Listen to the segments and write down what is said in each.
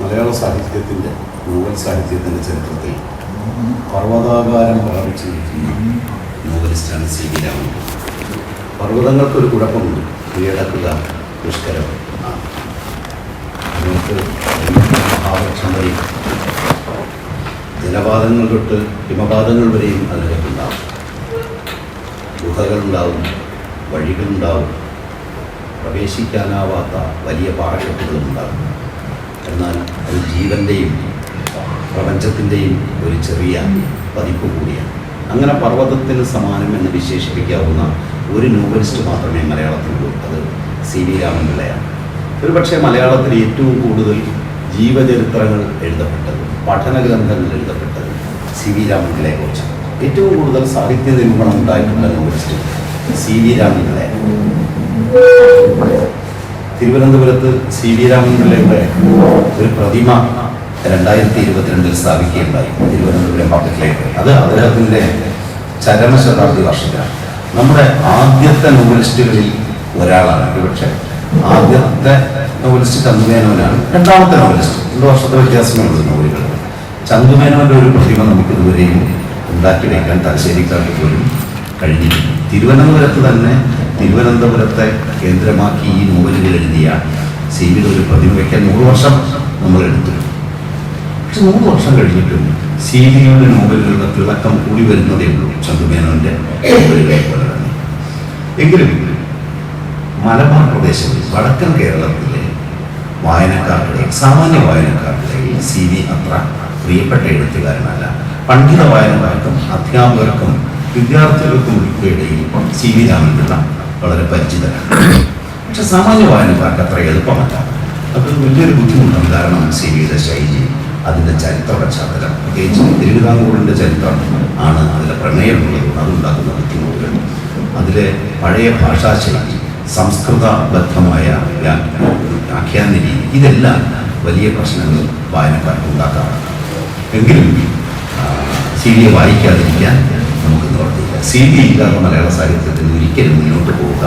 മലയാള സാഹിത്യത്തിൻ്റെ നോവൽ സാഹിത്യത്തിൻ്റെ ചരിത്രത്തിൽ പർവ്വതാകാരം പ്രാപിച്ചു നിൽക്കുന്ന നോവലിസ്റ്റാണ് സി വി രാമൻ. പർവ്വതങ്ങൾക്കൊരു കുഴപ്പമുണ്ട്, കീഴടക്കുക ദുഷ്കരം. അതിനകത്ത് മഹാവൃക്ഷം വരെയും ജലപാതങ്ങൾ തൊട്ട് ഹിമപാതങ്ങൾ വരെയും അതിനകത്തുണ്ടാവും. ഗുഹകളുണ്ടാവും, വഴികളുണ്ടാവും, പ്രവേശിക്കാനാവാത്ത വലിയ പാറക്കെട്ടുകളുണ്ടാകും. എന്നാൽ അത് ജീവൻ്റെയും പ്രപഞ്ചത്തിൻ്റെയും ഒരു ചെറിയ പതിപ്പ് കൂടിയാണ്. അങ്ങനെ പർവ്വതത്തിന് സമാനം എന്ന് വിശേഷിപ്പിക്കാവുന്ന ഒരു നോവലിസ്റ്റ് മാത്രമേ മലയാളത്തിലുള്ളൂ, അത് സി വി രാമൻ പിള്ളയാണ്. ഒരുപക്ഷെ മലയാളത്തിൽ ഏറ്റവും കൂടുതൽ ജീവചരിത്രങ്ങൾ എഴുതപ്പെട്ടത്, പഠനഗ്രന്ഥങ്ങൾ എഴുതപ്പെട്ടത് സി വി രാമൻ പിള്ളയെക്കുറിച്ചാണ്. ഏറ്റവും കൂടുതൽ സാഹിത്യ നിരൂപണം ഉണ്ടായിട്ടുള്ള നോവലിസ്റ്റ് സി വി രാമൻ പിള്ളയാണ്. തിരുവനന്തപുരത്ത് സി വി രാമൻ പിള്ളയുടെ ഒരു പ്രതിമ 2022 സ്ഥാപിക്കുകയുണ്ടായി തിരുവനന്തപുരം പബ്ലിക്കിലേക്ക്. അത് അദ്ദേഹത്തിൻ്റെ ചരമശതാബ്ദി വർഷത്തിലാണ്. നമ്മുടെ ആദ്യത്തെ നോവലിസ്റ്റുകളിൽ ഒരാളാണ്. ഒരുപക്ഷെ ആദ്യത്തെ നോവലിസ്റ്റ് ചന്തുമേനോനാണ്, രണ്ടാമത്തെ നോവലിസ്റ്റ് 2 വർഷത്തെ വ്യത്യാസമുള്ള നോവലുകൾ. ചന്തുമേനോൻ്റെ ഒരു പ്രതിമ നമുക്ക് ഇതുവരെയും ഉണ്ടാക്കി വയ്ക്കാൻ തലശ്ശേരിക്കാർക്ക് പോലും കഴിഞ്ഞിട്ടുണ്ട്. തിരുവനന്തപുരത്ത് തന്നെ, തിരുവനന്തപുരത്തെ കേന്ദ്രമാക്കി ഈ നോവലുകൾ എഴുതിയ സി വിയുടെ ഒരു പ്രതിമ വയ്ക്കാൻ 100 വർഷം നമ്മൾ എടുത്തു. പക്ഷെ 100 വർഷം കഴിഞ്ഞിട്ടും സി വിയുടെ നോവലുകളുടെ തിളക്കം കൂടി വരുന്നതേ ഉള്ളൂ, ചന്തുമേനോൻ്റെ നോവലുകളെ പോലെ തന്നെ. എങ്കിലും മലബാർ പ്രദേശങ്ങളിൽ, വടക്കൻ കേരളത്തിലെ വായനക്കാരുടെ, സാമാന്യ വായനക്കാരുടെ സി വി അത്ര പ്രിയപ്പെട്ട എഴുത്തുകാരനല്ല. പണ്ഡിത വായനക്കാർക്കും അധ്യാപകർക്കും വിദ്യാർത്ഥികൾക്കും ഇടയിൽ സി വി രാമൻ പിള്ള വളരെ പരിചിതനാണ്. പക്ഷെ സാമാന്യ വായനക്കാർക്ക് അത്ര എളുപ്പമല്ല. അത് വലിയൊരു ബുദ്ധിമുട്ടാണ്. കാരണം സി വിയുടെ ശൈലി, അതിൻ്റെ ചരിത്ര പശ്ചാത്തലം, പ്രത്യേകിച്ച് തിരുവിതാംകൂറിൻ്റെ ചരിത്രം ആണ് അതിലെ പ്രമേയമുള്ളത്. അതുണ്ടാക്കുന്ന ബുദ്ധിമുട്ടുകൾ, അതിലെ പഴയ ഭാഷാശൈലി, സംസ്കൃതബദ്ധമായ ആഖ്യാന രീതി, ഇതെല്ലാം വലിയ പ്രശ്നങ്ങൾ വായനക്കാർക്ക് ഉണ്ടാക്കാറുണ്ട്. എങ്കിലും സി വിയെ വായിക്കാതിരിക്കാൻ നമുക്ക് നിവർത്തിയില്ല. സി വി ഇല്ലാത്ത മലയാള സാഹിത്യത്തിന് ഒരിക്കലും മുന്നോട്ട് പോവുക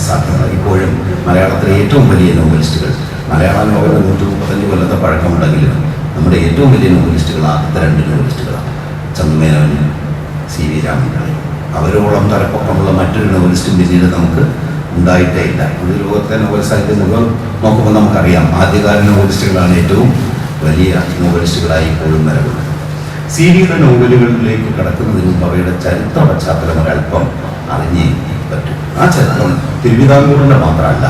സാധ്യമല്ല. ഇപ്പോഴും മലയാളത്തിലെ ഏറ്റവും വലിയ നോവലിസ്റ്റുകൾ, മലയാള നോവലിന് 135 കൊല്ലത്തെ പഴക്കമുണ്ടെങ്കിലും നമ്മുടെ ഏറ്റവും വലിയ നോവലിസ്റ്റുകൾ ആദ്യത്തെ 2 നോവലിസ്റ്റുകളാണ്, ചന്തുമേനോനും സി വി രാമൻ പിള്ളയും. അവരോളം തലപ്പൊക്കമുള്ള മറ്റൊരു നോവലിസ്റ്റും പിന്നീട് നമുക്ക് ഉണ്ടായിട്ടേ ഇല്ല. ഒരു ലോകത്തെ നോവൽ സാഹിത്യം മുഴുവൻ നോക്കുമ്പോൾ നമുക്കറിയാം, ആദ്യകാല നോവലിസ്റ്റുകളാണ് ഏറ്റവും വലിയ നോവലിസ്റ്റുകളായി ഇപ്പോഴും നിലകൊള്ളുന്നത്. സി വിയുടെ നോവലുകളിലേക്ക് കടക്കുന്നതിന് മുമ്പ് അവയുടെ ചരിത്ര പശ്ചാത്തലം ഒരല്പം അറിഞ്ഞേ പറ്റും. ആ ചരിത്രം തിരുവിതാംകൂറിൻ്റെ മാത്രമല്ല,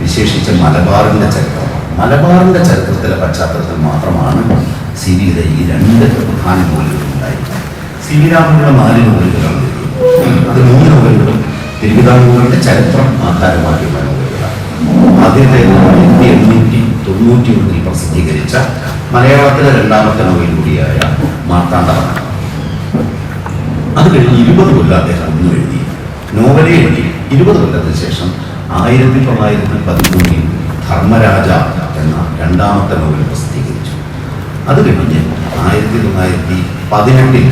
വിശേഷിച്ച് മലബാറിൻ്റെ ചരിത്രം. മലബാറിൻ്റെ ചരിത്രത്തിലെ പശ്ചാത്തലത്തിൽ മാത്രമാണ് സി വിയുടെ ഈ 2 പ്രധാന നോവലുകൾ ഉണ്ടായിരുന്നത്. സി വി രാമനുള്ള 4 നോവലുകളാണ്. അത് 3 നോവലുകളും തിരുവിതാംകൂറിൻ്റെ ചരിത്രം ആധാരമാക്കിയുള്ള നോവലുകളാണ്. ആദ്യത്തെ 1891 പ്രസിദ്ധീകരിച്ച മലയാളത്തിലെ 2ാമത്തെ നോവൽ കൂടിയായ മാർത്താണ്ഡവർമ്മ. അത് കഴിഞ്ഞ് 20 കൊല്ലം അദ്ദേഹം ഒന്നും എഴുതി, നോവലേ എഴുതി. 20 കൊല്ലത്തിന് ശേഷം 1913 ധർമ്മരാജ എന്ന 2ാമത്തെ നോവൽ പ്രസിദ്ധീകരിച്ചു. അത് കഴിഞ്ഞ് 1918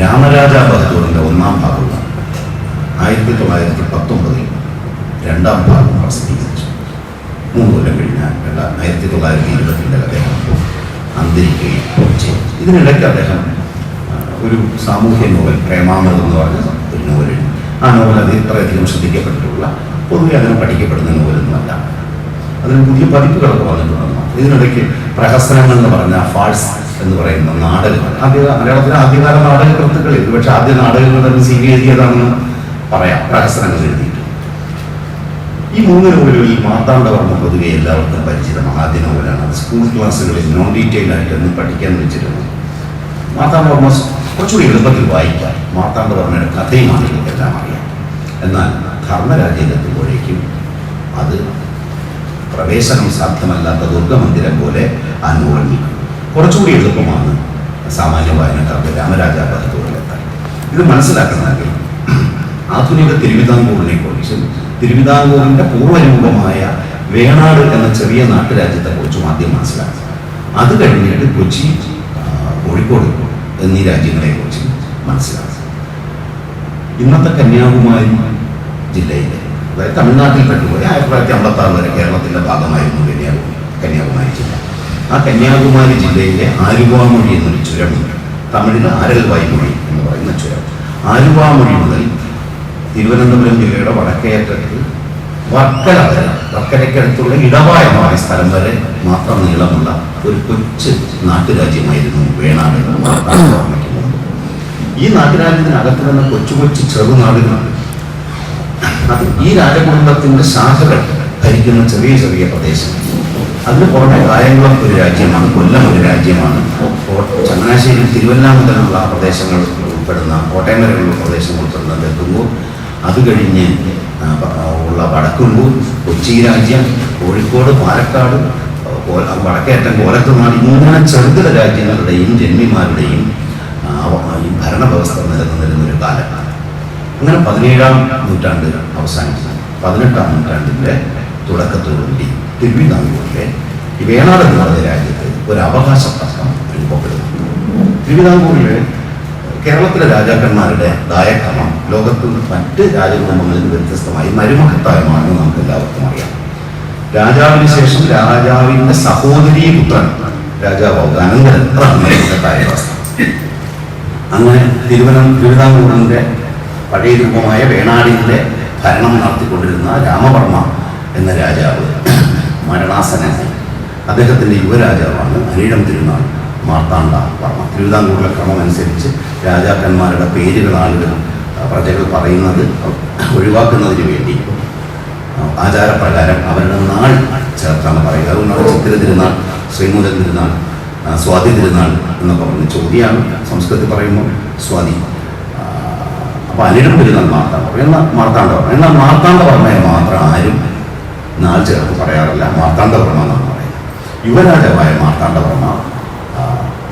രാമരാജ ബഹദൂറിൻ്റെ 1ാം ഭാഗവും 1919 2ാം ഭാഗവും പ്രസിദ്ധീകരിച്ചു. 3 കൊല്ലം കഴിഞ്ഞാൽ 1922 അദ്ദേഹം അന്തരിക്കുകയും ചെയ്തു. ഇതിനിടയ്ക്ക് അദ്ദേഹം ഒരു സാമൂഹ്യ നോവൽ, പ്രേമാമൃതം എന്ന് പറഞ്ഞ ഒരു നോവൽ എഴുതി. ആ നോവൽ അത് ഇത്രയധികം ശ്രദ്ധിക്കപ്പെട്ടിട്ടുള്ള, പൊതുവെ അതിന് പഠിക്കപ്പെടുന്ന നോവലൊന്നുമല്ല. അതിന് പുതിയ പതിപ്പുകളൊക്കെ വന്നിട്ടുണ്ടെന്നോ. ഇതിനിടയ്ക്ക് പ്രഹസനങ്ങൾ എന്ന് പറഞ്ഞ ഫാൾസ് എന്ന് പറയുന്ന നാടകങ്ങൾ, മലയാളത്തിലെ ആദ്യകാല നാടകകൃത്തുക്കൾ, പക്ഷെ ആദ്യ നാടകങ്ങൾ തന്നെ സി വി എഴുതിയതാണെന്ന് പറയാം, പ്രഹസനങ്ങൾ എഴുതിയിട്ട്. ഈ 3 നോവലുകളിൽ മാർത്താണ്ഡവർമ്മ പൊതുവെ എല്ലാവർക്കും പരിചിതമാണ്. ആദ്യ നോവലാണ്. അത് സ്കൂൾ ക്ലാസ്സുകളിൽ നോൺ ഡീറ്റെയിൽ ആയിട്ടൊന്ന് പഠിക്കാൻ വെച്ചിരുന്നു. മാർത്താണ്ഡവർമ്മ കുറച്ചുകൂടി എളുപ്പത്തിൽ വായിക്കാം. മാർത്താണ്ഡവർമ്മയുടെ കഥയും ആളുകൾക്കെല്ലാം അറിയാം. എന്നാൽ ധർമ്മരാജ്യത്തെത്തുമ്പോഴേക്കും അത് പ്രവേശനം സാധ്യമല്ലാത്ത ദുർഗമന്ദിരം പോലെ ആ നോവൽ കുറച്ചുകൂടി എളുപ്പമാണ് സാമാന്യ വായനക്കാർക്ക് രാമരാജ ബഹദൂറിലെത്താൻ. ഇത് മനസ്സിലാക്കണമെങ്കിൽ ആധുനിക തിരുവിതാംകൂറിനെ കുറിച്ചും തിരുവിതാംകൂറിൻ്റെ പൂർവ്വരൂപമായ വേണാട് എന്ന ചെറിയ നാട്ടുരാജ്യത്തെക്കുറിച്ചും ആദ്യം മനസ്സിലാക്കുക. അത് കഴിഞ്ഞിട്ട് കൊച്ചി, കോഴിക്കോട് എന്നീ രാജ്യങ്ങളെക്കുറിച്ചും മനസ്സിലാക്കുക. ഇന്നത്തെ കന്യാകുമാരി ജില്ലയിലെ, അതായത് തമിഴ്നാട്ടിൽ പെട്ടുപോയി 1956 വരെ കേരളത്തിൻ്റെ ഭാഗമായിരുന്നു കന്യാകുമാരി ജില്ല. ആ കന്യാകുമാരി ജില്ലയിലെ ആലുവാമൊഴി എന്നൊരു ചുരമുണ്ട്. തമിഴിൽ ആരൽവായ്മൊഴി എന്ന് പറയുന്ന ചുരം. ആലുവാമൊഴി മുതൽ തിരുവനന്തപുരം ജില്ലയുടെ വടക്കേയറ്റത്ത് വർക്കലയ്ക്കടുത്തുള്ള ഇടവായമായ സ്ഥലം വരെ മാത്രം നീളമുള്ള ഒരു കൊച്ചു നാട്ടുരാജ്യമായിരുന്നു വേണാട് മാർത്താണ്ഡവർമ്മയ്ക്ക് മുമ്പ്. ഈ നാട്ടുരാജ്യത്തിനകത്ത് തന്നെ കൊച്ചു കൊച്ചു ചെറുനാടുകളാണ്. അത് ഈ രാജകുടുംബത്തിന്റെ ശാഖകൾ ഭരിക്കുന്ന ചെറിയ ചെറിയ പ്രദേശം. അതിന് പുറമെ കായംകുളം ഒരു രാജ്യമാണ്, കൊല്ലം ഒരു രാജ്യമാണ്, ചങ്ങനാശ്ശേരി തിരുവല്ല മുതലുള്ള പ്രദേശങ്ങൾ ഉൾപ്പെടുന്ന കോട്ടയം വരെയുള്ള പ്രദേശങ്ങൾ ഉൾപ്പെടുന്ന തെക്കുമ്പൂർ, അത് കഴിഞ്ഞ് ഉള്ള വടക്കുമ്പൂർ, കൊച്ചി രാജ്യം, കോഴിക്കോട്, പാലക്കാട്, വടക്കേറ്റം കോലത്തുനാട്, ഇങ്ങനെ ചെറുകിട രാജ്യങ്ങളുടെയും ജന്മിമാരുടെയും ഭരണവ്യവസ്ഥ നിലനിന്നിരുന്നൊരു കാലമാണ്. അങ്ങനെ 17-ാം നൂറ്റാണ്ട് അവസാനിച്ചു. 18-ാം നൂറ്റാണ്ടിൻ്റെ തുടക്കത്തോടുകൂടി തിരുവിതാംകൂറിലെ ഈ വേണാട് എന്ന് പറഞ്ഞ രാജ്യത്ത് ഒരു അവകാശ തർക്കം രൂപപ്പെടുന്നു. തിരുവിതാംകൂറിലെ കേരളത്തിലെ രാജാക്കന്മാരുടെ ദായക്രമം ലോകത്ത് മറ്റ് രാജകുടുംബങ്ങളിൽ നിന്ന് വ്യത്യസ്തമായി മരുമഹത്തായമാണെന്ന് നമുക്ക് എല്ലാവർക്കും അറിയാം. രാജാവിന് ശേഷം രാജാവിൻ്റെ സഹോദരീ പുത്രൻ രാജാവാവുക, അനന്തരം മരുമഹത്തായ. അങ്ങനെ തിരുവിതാംകൂറിൻ്റെ പഴയ രൂപമായ വേണാടിൻ്റെ ഭരണം നടത്തിക്കൊണ്ടിരുന്ന രാമവർമ്മ എന്ന രാജാവ് മരണാസനായി. അദ്ദേഹത്തിൻ്റെ യുവരാജാവാണ് അനീഴം തിരുനാൾ മാർത്താണ്ഡ വർമ്മ. തിരുവിതാംകൂറിലെ ക്രമം അനുസരിച്ച് രാജാക്കന്മാരുടെ പേരുകൾ ആളുകൾ പ്രജകൾ പറയുന്നത് ഒഴിവാക്കുന്നതിന് വേണ്ടി ആചാരപ്രകാരം അവരുടെ നാൾ ചേർത്താണ് പറയുക. അതുകൊണ്ടാണ് ചിത്തിര തിരുനാൾ, ശ്രീമൂലം തിരുനാൾ, സ്വാതി തിരുനാൾ എന്നൊക്കെ പറഞ്ഞ് ചോദ്യമാണ് സംസ്കൃതത്തിൽ പറയുമ്പോൾ സ്വാതി. അപ്പോൾ അനിഴം തിരുനാൾ മാർത്താണ്ഡവർമ്മ. എന്നാൽ മാർത്താണ്ഡവർമ്മയെ മാത്രം ആരും നാൾ ചേർത്ത് പറയാറില്ല, മാർത്താണ്ഡവർമ്മ എന്നാണ് പറയുന്നത്. യുവരാജാവായ മാർത്താണ്ഡവർമ്മ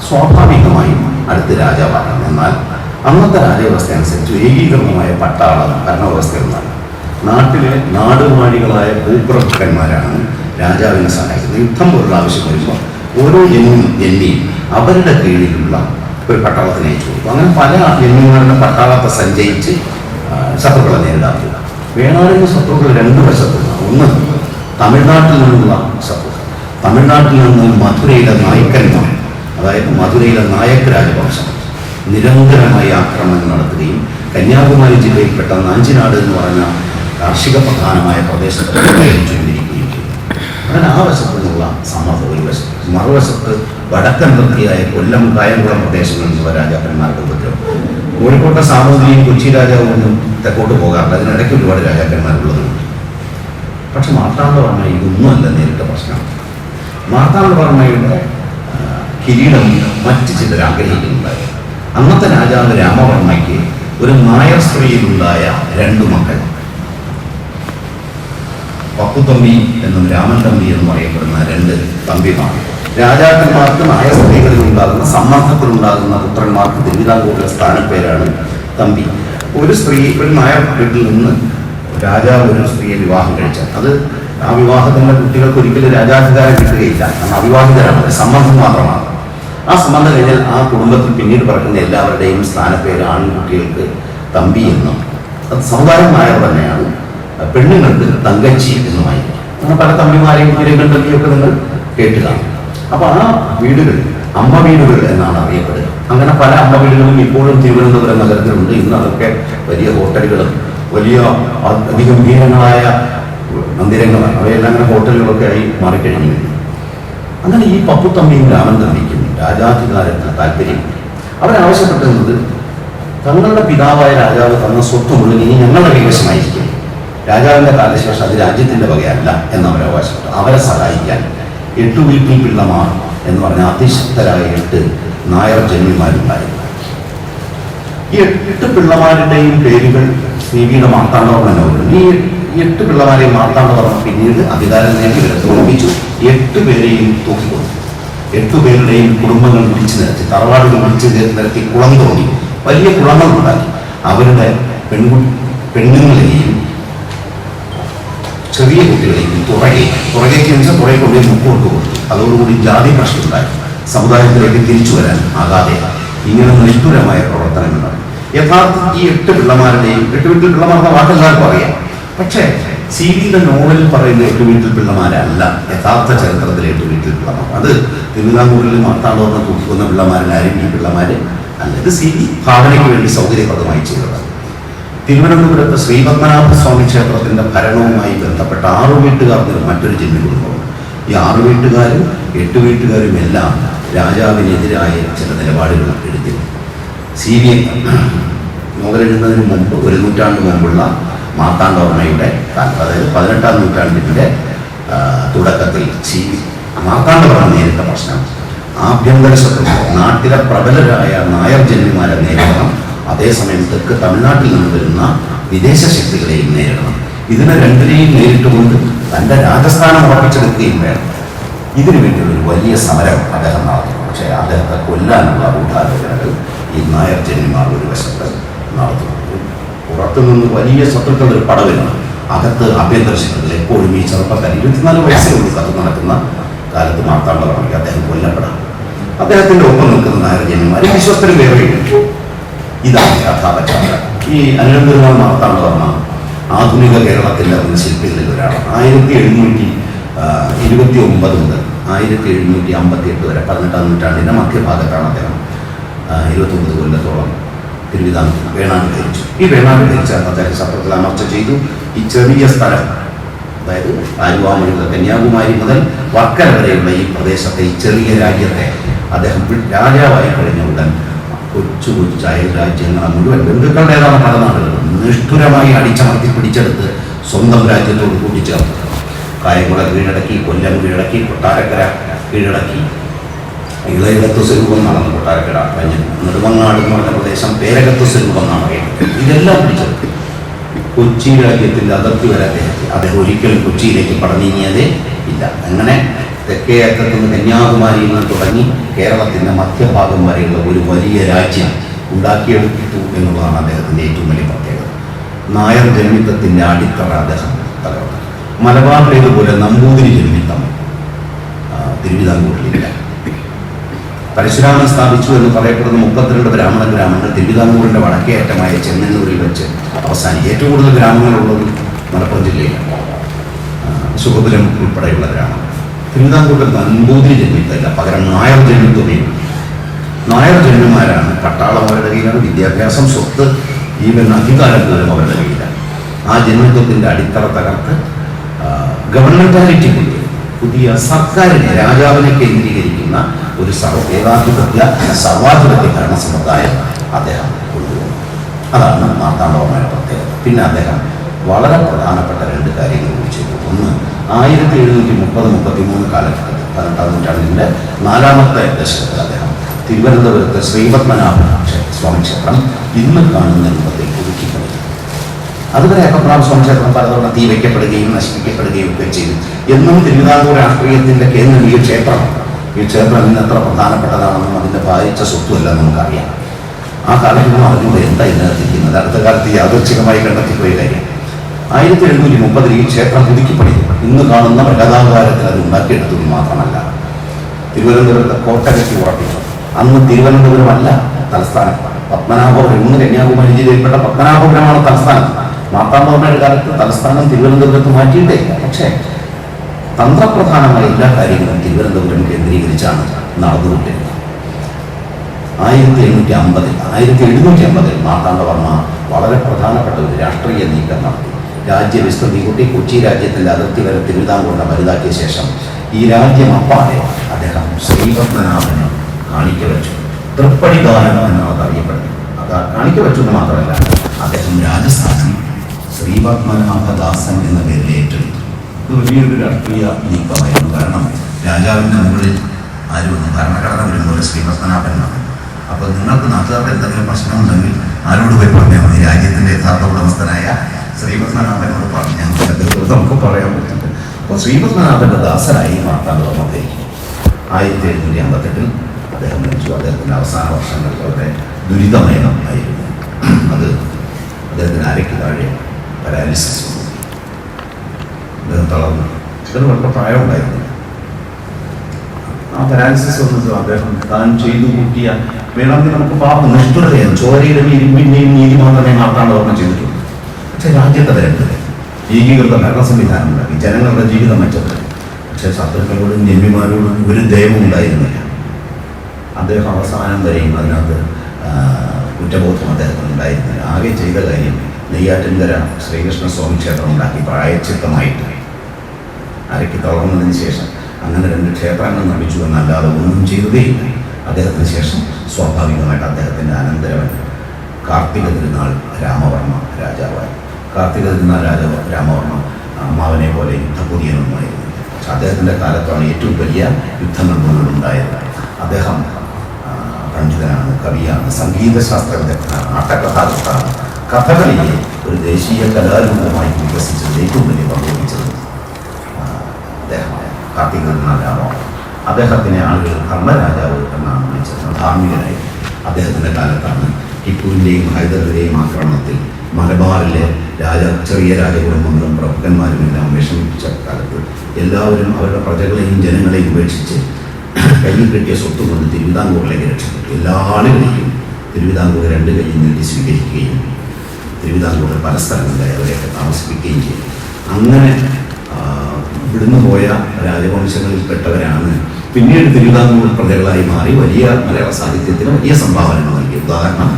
സ്വാഭാവികമായും അടുത്ത രാജാവാണ്. എന്നാൽ അന്നത്തെ രാജവ്യവസ്ഥ അനുസരിച്ച് ഏകീകൃതമായ പട്ടാളം ഭരണവ്യവസ്ഥയൊന്നാണ്. നാട്ടിലെ നാടുവാഴികളായ ഭൂപ്രഭുക്കന്മാരാണ് രാജാവിനെ സഹായിക്കുന്നത്. യുദ്ധം പോലുള്ള ആവശ്യം വരുമ്പോൾ ഓരോ ജന്മിയും അവരുടെ കീഴിലുള്ള ഒരു പട്ടാളത്തിനെ അയച്ചു കൊടുക്കും. അങ്ങനെ പല ജന്മിമാരുടെ പട്ടാളത്തെ സഞ്ചയിച്ച് ശത്രുക്കളെ നേരിടാറുണ്ട്. വേണാടിന് ശത്രുക്കൾ രണ്ട് വശത്തുനിന്ന്. ഒന്ന് തമിഴ്നാട്ടിൽ നിന്നുള്ള ശത്രുക്കൾ. തമിഴ്നാട്ടിൽ നിന്ന് മധുരയിലെ നായ്ക്കന്മാർ, അതായത് മധുരയിലെ നായക് രാജവംശം നിരന്തരമായി ആക്രമണം നടത്തുകയും കന്യാകുമാരി ജില്ലയിൽപ്പെട്ട നാഞ്ചിനാട് എന്ന് പറഞ്ഞ കാർഷിക പ്രധാനമായ പ്രദേശത്ത് ചുരുണ്ടിരിക്കുകയും ചെയ്തു. അങ്ങനെ ആ വശത്തു നിന്നുള്ള സമ്മർദ്ദം ഒരു വശത്ത്. മറുവശത്ത് വടക്കൻ വൃത്തിയായ കൊല്ലം, കായംകുളം പ്രദേശങ്ങളിൽ നിന്നുള്ള രാജാക്കന്മാരുടെ ഉപദ്രവം. കോഴിക്കോട്ടെ സാമൂതിരിയും കൊച്ചി രാജാവും ഒന്നും തെക്കോട്ട് പോകാറില്ല. അതിനിടയ്ക്ക് ഒരുപാട് രാജാക്കന്മാരുള്ളതുണ്ട്. പക്ഷെ മാർത്താണ്ഡവർമ്മ ഇതൊന്നുമല്ല നേരിട്ട പ്രശ്നം. മാർത്താണ്ഡവർമ്മയുടെ കിരീടം മറ്റ് ചിലർ ആഗ്രഹിക്കുന്നുണ്ടായിരുന്നു. അന്നത്തെ രാജാവ് രാമവർമ്മയ്ക്ക് ഒരു നായർ സ്ത്രീയിലുണ്ടായ 2 മക്കൾ, പപ്പുത്തമ്പി എന്നും രാമൻ തമ്പി എന്നും അറിയപ്പെടുന്ന 2 തമ്പിമാർ. രാജാക്കന്മാർക്ക് നായർ സ്ത്രീകളിലുണ്ടാകുന്ന സമ്മർദ്ദത്തിലുണ്ടാകുന്ന പുത്രന്മാർക്ക് തിരുവിതാംകൂറിലെ സ്ഥാനപ്പേരാണ് തമ്പി. ഒരു നായർ വീട്ടിൽ നിന്ന് രാജാവ് ഒരു സ്ത്രീയെ വിവാഹം കഴിച്ചാൽ അത് ആ വിവാഹത്തിൻ്റെ കുട്ടികൾക്ക് ഒരിക്കലും രാജാധികാരം കിട്ടുകയില്ല. കാരണം അവിവാഹിതരാണ്, സമ്മർദ്ദം മാത്രമാണ്. ആ സംബന്ധം കഴിഞ്ഞാൽ ആ കുടുംബത്തിൽ പിന്നീട് പറക്കുന്ന എല്ലാവരുടെയും സ്ഥാനപ്പേര് ആൺകുട്ടികൾക്ക് തമ്പി എന്നും, അത് സമുദായമായ തന്നെയാണ്. പെണ്ണുങ്ങൾക്ക് തങ്കച്ചി എന്നുമായി. അങ്ങനെ പല തമ്പിമാരെയും തമ്പിയൊക്കെ നിങ്ങൾ കേട്ടുകാണും. അപ്പോൾ ആ വീടുകൾ അമ്മ വീടുകൾ എന്നാണ് അറിയപ്പെടുക. അങ്ങനെ പല അമ്മ വീടുകളും ഇപ്പോഴും തിരുവനന്തപുരം നഗരത്തിലുണ്ട്. ഇന്ന് അതൊക്കെ വലിയ ഹോട്ടലുകളും വലിയ അതിഗംഭീരങ്ങളായ മന്ദിരങ്ങളാണ്. അവയെല്ലാം അങ്ങനെ ഹോട്ടലുകളൊക്കെ ആയി മാറിക്കഴിഞ്ഞു. അങ്ങനെ ഈ പപ്പുത്തമ്പിയും രാമൻ തമ്പിക്കും രാജാധികാരത്തിന് താല്പര്യം. അവരാവശ്യപ്പെട്ടിരുന്നത് തങ്ങളുടെ പിതാവായ രാജാവ് തന്ന സ്വത്ത് മുഴുവൻ ഇനി ഞങ്ങളുടെ കൈവശമായിരിക്കും, രാജാവിൻ്റെ കാലശേഷം അത് രാജ്യത്തിൻ്റെ വകയല്ല എന്നവരവകാശപ്പെട്ടു. അവരെ സഹായിക്കാൻ 8 വീട്ടിൽ പിള്ളമാർ എന്ന് പറഞ്ഞ അതിശക്തരായ 8 നായർ ജന്മിമാരുണ്ടായിരുന്നു. ഈ 8 പിള്ളമാരുടെയും പേരുകൾ ശ്രീവീണ മാർത്താണ്ഡവർമ്മ. ഈ 8 പിള്ളമാരെയും മാർത്താണ്ഡവർമ്മ പിന്നീട് അധികാരം നേടി ഇവരെ തോൽപ്പിച്ചു. 8 പേരെയും തൂക്കിക്കൊടുത്തു. 8 പേരുടെയും കുടുംബങ്ങൾ വിളിച്ചു നിരത്തി, തറവാടുകൾ വിളിച്ചു നിരത്തി കുളം തോന്നി, വലിയ കുളങ്ങൾ ഉണ്ടാക്കി. അവരുടെ പെണ്ണുങ്ങളെയും ചെറിയ കുട്ടികളെയും തുറകേക്ക് വെച്ചാൽ തുറയെ കൊണ്ടേ മുക്കോട്ട് കൊടുത്തു. അതോടുകൂടി ജാതി പ്രശ്നം ഉണ്ടായി. സമുദായത്തിലേക്ക് തിരിച്ചു വരാൻ ആകാതെ ഇങ്ങനെ നിഷ്ഠുരമായ പ്രവർത്തനങ്ങൾ. യഥാർത്ഥ ഈ 8 പിള്ളമാരുടെയും 8 വീട്ടിൽ പിള്ളമാർന്ന വാക്കെല്ലാവർക്കും അറിയാം. പക്ഷേ CV-യുടെ നോവലിൽ പറയുന്ന എട്ടുവീട്ടിൽ പിള്ളമാരല്ല യഥാർത്ഥ ചരിത്രത്തിലെ എട്ടുവീട്ടിൽ പിള്ളമാർ. അത് തിരുവിതാംകൂറിൽ മാർത്താണ്ഡവർമ്മ തൂക്കുന്ന പിള്ളമാരിലാരും ഈ പിള്ളമാര് അല്ല. ഇത് CV ഭാവനയ്ക്ക് വേണ്ടി സൗകര്യപ്രദമായി ചെയ്തതാണ്. തിരുവനന്തപുരത്ത് ശ്രീപത്മനാഭ സ്വാമി ക്ഷേത്രത്തിന്റെ ഭരണവുമായി ബന്ധപ്പെട്ട 6 വീട്ടുകാർക്ക് മറ്റൊരു ജന്മി കുടുംബമാണ്. ഈ 6 വീട്ടുകാരും 8 വീട്ടുകാരും എല്ലാം രാജാവിനെതിരായ ചില നിലപാടുകൾ എടുത്തിരുന്നു. CV നോവലെഴുതുന്നതിന് മുമ്പ് 1 നൂറ്റാണ്ട് മുമ്പുള്ള മാർത്താണ്ഡവർമ്മയുടെ അതായത് 18-ാം നൂറ്റാണ്ടിൻ്റെ തുടക്കത്തിൽ മാർത്താണ്ഡവർമ്മ നേരിട്ട പ്രശ്നം ആഭ്യന്തര ശത്രു നാട്ടിലെ പ്രബലരായ നായർ ജന്മിമാരെ നേരിടണം, അതേസമയം തെക്ക് തമിഴ്നാട്ടിൽ നിന്ന് വരുന്ന വിദേശ ശക്തികളെയും നേരിടണം. ഇതിനെ രണ്ടിനെയും നേരിട്ടുകൊണ്ട് തൻ്റെ രാജസ്ഥാനം ഉറപ്പിച്ചെടുക്കുകയും വേണം. ഇതിനു വേണ്ടി ഒരു വലിയ സമരം അദ്ദേഹം നടത്തി. പക്ഷേ അദ്ദേഹത്തെ കൊല്ലാനുള്ള ഗൂഢാലോചനകൾ ഈ നായർ ജന്മിമാർ ഒരു വശത്ത് നടത്തുന്നു. പുറത്തുനിന്ന് വലിയ ശത്രുക്കളുടെ ഒരു പടവിലാണ്, അകത്ത് ആഭ്യന്തര ശക്തികൾ എപ്പോഴും ഈ ചെറുപ്പക്കാർ 24 വയസ്സേ ഉള്ളൂ കത്ത് നടക്കുന്ന കാലത്ത് മാർത്താണ്ഡവർമ്മയ്ക്ക് അദ്ദേഹം കൊല്ലപ്പെടാം. അദ്ദേഹത്തിൻ്റെ ഒപ്പം നിൽക്കുന്ന നായർ ജന്മിമാർ വിശ്വസ്തരും വേറെയുണ്ട്. ഇതാണ് കഥാപശ്ചാത്തലം. ഈ അനിഴംപെരുമാൾ മാർത്താണ്ഡവർമ്മ ആധുനിക കേരളത്തിൻ്റെ ശില്പികളിൽ ഒരാളാണ്. 1729 മുതൽ 1758 വരെ 18-ാം നൂറ്റാണ്ടിൻ്റെ മധ്യഭാഗത്താണ് അദ്ദേഹം 29 കൊല്ലത്തോളം തിരുവിതാംകൂർ വേണാട് ധരിച്ചു. ഈ വേണാട് ധരിച്ച അദ്ദേഹം ശത്രുക്കൾ അമർച്ച ചെയ്തു. ഈ ചെറിയ സ്ഥലം, അതായത് ആലുവ മുതൽ കന്യാകുമാരി മുതൽ വർക്കല വരെയുള്ള ഈ പ്രദേശത്തെ ഈ ചെറിയ രാജ്യത്തെ അദ്ദേഹം രാജാവായി കഴിഞ്ഞ ഉടൻ കൊച്ചു കൊച്ചു അയൽ രാജ്യങ്ങളെ മുഴുവൻ ബന്ധുക്കളുടേതാണ് പല നാടുകളും നിഷ്ഠുരമായി അടിച്ചമർത്തി പിടിച്ചെടുത്ത് സ്വന്തം രാജ്യത്തോട് കൂട്ടിച്ചേർത്തു. കായംകുളം കീഴടക്കി, കൊല്ലം കീഴടക്കി, കൊട്ടാരക്കര കീഴടക്കി, ഇളയകത്ത് സ്വരൂപം നടന്നു കൊട്ടാരക്കര കഴിഞ്ഞ് നെടുമങ്ങാട് എന്ന് പറഞ്ഞ പ്രദേശം പേരകത്ത് സ്വരൂപം എന്നാണ് പറയുന്നത്. ഇതെല്ലാം പിടിച്ചെടുത്തു. കൊച്ചി രാജ്യത്തിൻ്റെ അതിർത്തി വരെ അദ്ദേഹം ഒരിക്കലും കൊച്ചിയിലേക്ക് പടനീങ്ങിയതേ ഇല്ല. അങ്ങനെ തെക്കേ അറ്റത്ത് നിന്ന് കന്യാകുമാരിയിൽ നിന്ന് തുടങ്ങി കേരളത്തിൻ്റെ മധ്യഭാഗം വരെയുള്ള ഒരു വലിയ രാജ്യം ഉണ്ടാക്കിയെടുത്തു എന്നുള്ളതാണ് അദ്ദേഹത്തിൻ്റെ ഏറ്റവും വലിയ പ്രത്യേകത. നായർ ജന്മിത്വത്തിൻ്റെ അടിത്തറ അദ്ദേഹം തകർത്തു. മലബാറിലേതുപോലെ നമ്പൂതിരി ജന്മിത്വം തിരുവിതാംകൂറിലില്ല. പരശുരാമൻ സ്ഥാപിച്ചു എന്ന് പറയപ്പെടുന്ന 32 ബ്രാഹ്മണ ഗ്രാമങ്ങൾ തിരുവിതാംകൂറിൻ്റെ വടക്കേ അറ്റമായ ചെന്നൈയൂരിൽ വെച്ച് അവസാനിക്കും. ഏറ്റവും കൂടുതൽ ഗ്രാമങ്ങളുള്ളത് മലപ്പുറം ജില്ലയിലാണ്, ശുഭപുരം ഉൾപ്പെടെയുള്ള ഗ്രാമങ്ങൾ. തിരുവിതാംകൂറിൽ നമ്പൂതിരി ജന്മിത്വമില്ല, പകരം നായർ ജന്മിത്വമേ. നായർ ജന്മിമാരാണ്. പട്ടാളം അവരുടെ കയ്യിലാണ്, വിദ്യാഭ്യാസം, സ്വത്ത്, ഈവൻ അധികാരം പോലും അവരുടെ കയ്യിലാണ്. ആ ജന്മിത്വത്തിൻ്റെ അടിത്തറ തകർത്ത് ഗവൺമെന്റാലിറ്റി കൊണ്ട് പുതിയ സർക്കാരിനെ, രാജാവിനെ കേന്ദ്രീകരിക്കുന്ന ഒരു സർവാധിപത്യ ഭരണ സമുദായം അദ്ദേഹം കൊണ്ടുവന്നു. അതാണ് മാർത്താണ്ഡവർമ്മയുടെ പ്രത്യേകത. പിന്നെ അദ്ദേഹം വളരെ പ്രധാനപ്പെട്ട 2 കാര്യങ്ങൾ കൂടി ചെയ്തു. ഒന്ന്, 1730-33 കാലഘട്ടത്തിൽ 18-ാം നൂറ്റാണ്ടിൻ്റെ 4ാമത്തെ ദശകത്തിൽ അദ്ദേഹം തിരുവനന്തപുരത്ത് ശ്രീപത്മനാഭ സ്വാമി ക്ഷേത്രം ഇന്ന് കാണുന്ന രൂപത്തിൽ പുതുക്കിപ്പണിതു. അതുവരെ പത്മനാഭ സ്വാമി ക്ഷേത്രം പലതവണ തീ വയ്ക്കപ്പെടുകയും നശിപ്പിക്കപ്പെടുകയും ഒക്കെ ചെയ്തു. എന്നും തിരുവിതാംകൂർ രാഷ്ട്രീയത്തിൻ്റെ കേന്ദ്രം ഈ ക്ഷേത്രമാണ്. ഈ ക്ഷേത്രം ഇന്ന് എത്ര പ്രധാനപ്പെട്ടതാണെന്നും അതിൻ്റെ ഭാരിച്ച സ്വത്തുമല്ല നമുക്കറിയാം. ആ കാലഘട്ടം അറിഞ്ഞുകൂടെ എന്താ ഇതിനകത്തിരിക്കുന്നത്. അടുത്ത കാലത്ത് യാദൃച്ഛികമായി കണ്ടെത്തിപ്പോയ കാര്യം. 1730 ഈ ക്ഷേത്രം പുതുക്കിപ്പണിതു. ഇന്ന് കാണുന്ന ബൃഹദാകാരത്തിൽ അത് ഉണ്ടാക്കിയെടുത്തത് മാത്രമല്ല, തിരുവനന്തപുരത്തെ കോട്ട കെട്ടി ഉറപ്പിച്ചു. അന്ന് തിരുവനന്തപുരമല്ല തലസ്ഥാനം, പത്മനാഭപുരം. ഇന്ന് കന്യാകുമാരി ജില്ലയിൽപ്പെട്ട പത്മനാഭപുരമാണ് തലസ്ഥാനം. മാർത്താണ്ഡവർമ്മയുടെ കാലത്ത് തലസ്ഥാനം തിരുവനന്തപുരത്ത് മാറ്റിയിട്ടേയില്ല. പക്ഷേ തന്ത്രപ്രധാനമായ എല്ലാ കാര്യങ്ങളും തിരുവനന്തപുരം കേന്ദ്രീകരിച്ചാണ് നടന്നുകൊണ്ടിരുന്നത്. 1750 മാർത്താണ്ഡവർമ്മ വളരെ പ്രധാനപ്പെട്ട ഒരു രാഷ്ട്രീയ നീക്കം നടത്തി. രാജ്യവിസ്തൃതി കൂട്ടി കൊച്ചി രാജ്യത്തിൻ്റെ അതിർത്തി വരെ തിരുവിതാംകൂറിനെ വലുതാക്കിയ ശേഷം ഈ രാജ്യം അപ്പാടെ അദ്ദേഹം ശ്രീപത്മനാഭന് കാണിക്ക വെച്ചു. തൃപ്പടിദാനം എന്നാണ് അറിയപ്പെടുന്നത്. അത് കാണിക്ക വെച്ചു എന്ന് മാത്രമല്ല, അദ്ദേഹം രാജസ്ഥാനം ശ്രീപത്മനാഭദാസൻ എന്ന പേരിൽ ഏറ്റെടുത്തു. ഇത് വലിയൊരു രാഷ്ട്രീയ നീക്കമായിരുന്നു. കാരണം രാജാവിൻ്റെ മുകളിൽ ആരും ഭരണഘടന വരുമ്പോൾ ശ്രീപത്മനാഭനാണ്. അപ്പോൾ നിങ്ങൾക്ക് നാട്ടുകാർക്ക് എന്തെങ്കിലും പ്രശ്നമുണ്ടെങ്കിൽ ആരോട് പോയി പറഞ്ഞാൽ മതി. രാജ്യത്തിൻ്റെ യഥാർത്ഥ ഉടമസ്ഥനായ ശ്രീപത്മനാഭനോട് പറഞ്ഞ് ഞങ്ങൾക്ക് നമുക്ക് പറയാൻ പറ്റുന്നുണ്ട്. അപ്പോൾ ശ്രീപത്മനാഭൻ്റെ ദാസനായി മാർത്താണ്ഡവർമ്മ ധരിക്കും. 1758 അദ്ദേഹം മരിച്ചു. അദ്ദേഹത്തിൻ്റെ അവസാന വർഷങ്ങളിൽ വളരെ ദുരിതമയം ആയിരുന്നു. അത് അദ്ദേഹത്തിന് അരയ്ക്ക് താഴെ പാരാലിസിസ് വന്നു. അദ്ദേഹം തളർന്നു. ഇതിന് വളരെ പ്രായമുണ്ടായിരുന്നു. ആ പാരാലിസിസ് വന്നത് അദ്ദേഹം താൻ ചെയ്തു കൂട്ടിയ വേണമെങ്കിൽ നമുക്ക് പാപം നിഷ്ഠുരതയാണ്. ചോരയുടെ ഇരുമ്പിൻ്റെയും നീതി മാത്രമേ മാർത്താണ്ഡവർമ്മ ചെയ്തിട്ടുള്ളൂ. പക്ഷേ രാജ്യത്തെ തരരുത്. ഏകീകൃത ഭരണ സംവിധാനം ഉണ്ടാക്കി, ജനങ്ങളുടെ ജീവിതം മെച്ചപ്പെട്ടു. പക്ഷേ ശത്രുക്കളോടും ജന്മിമാരോടും ഒരു ദയവും ഉണ്ടായിരുന്നില്ല. അദ്ദേഹം അവസാനം വരെയും അതിനകത്ത് കുറ്റബോധം അദ്ദേഹത്തിന് ഉണ്ടായിരുന്നില്ല. ആകെ ചെയ്ത കാര്യം നെയ്യാറ്റിൻകര ശ്രീകൃഷ്ണ സ്വാമി ക്ഷേത്രം ഉണ്ടാക്കി പ്രായച്ചിത്തമായിട്ട് അരയ്ക്ക് തളർന്നതിന് ശേഷം അങ്ങനെ 2 ക്ഷേത്രങ്ങൾ നിർമ്മിച്ചു എന്നല്ലാതെ ഒന്നും ചെയ്തതേയില്ല. അദ്ദേഹത്തിന് ശേഷം സ്വാഭാവികമായിട്ട് അദ്ദേഹത്തിൻ്റെ അനന്തരവൻ കാർത്തിക തിരുനാൾ രാമവർമ്മ രാജാവായി. കാർത്തിക തിരുനാൾ രാമവർമ്മ അമ്മാവനെ പോലെ യുദ്ധപുതിയനൊന്നുമായിരുന്നു. പക്ഷെ അദ്ദേഹത്തിൻ്റെ കാലത്താണ് ഏറ്റവും വലിയ യുദ്ധങ്ങൾ മുഴുവൻ ഉണ്ടായത്. അദ്ദേഹം പണ്ഡിതനാണ്, കവിയാണ്, സംഗീതശാസ്ത്ര വിദഗ്ധനാണ്, നാട്ടകഥാകൃത്താണ്. കഥകളിയെ ഒരു ദേശീയ കലാരൂപമായി വികസിച്ചത് ഏറ്റവും വലിയ പങ്കുവഹിച്ചത് അദ്ദേഹമായ കാർത്തിക തിരുനാൾ രാമവർമ്മ. അദ്ദേഹത്തിനെ ആളുകൾ ധർമ്മരാജാവ് എന്നാണ് വിളിച്ചത്. ധാർമ്മികനായി അദ്ദേഹത്തിൻ്റെ കാലത്താണ് ടിപ്പുവിൻ്റെയും ഹൈദറിൻ്റെയും ആക്രമണത്തിൽ മലബാറിലെ ചെറിയ രാജകുടുംബങ്ങളും പ്രഭുക്കന്മാരും എല്ലാം വിഷമിപ്പിച്ച കാലത്ത് എല്ലാവരും അവരുടെ പ്രജകളെയും ജനങ്ങളെയും ഉപേക്ഷിച്ച് കയ്യിൽ കിട്ടിയ സ്വത്ത് കൊണ്ട് തിരുവിതാംകൂറിലേക്ക് രക്ഷപ്പെട്ടു. എല്ലാ ആളുകളെയും തിരുവിതാംകൂർ 2 കൈയിൽ നീട്ടി സ്വീകരിക്കുകയും തിരുവിതാംകൂറിൽ പല സ്ഥലങ്ങളിലായി അവരെയൊക്കെ താമസിപ്പിക്കുകയും ചെയ്തു. അങ്ങനെ ഇവിടുന്ന് പോയ രാജവംശങ്ങളിൽപ്പെട്ടവരാണ് പിന്നീട് തിരുവിതാംകൂർ പ്രജകളായി മാറി വലിയ മലയാള സാഹിത്യത്തിന് വലിയ സംഭാവനകൾ നൽകി. ഉദാഹരണം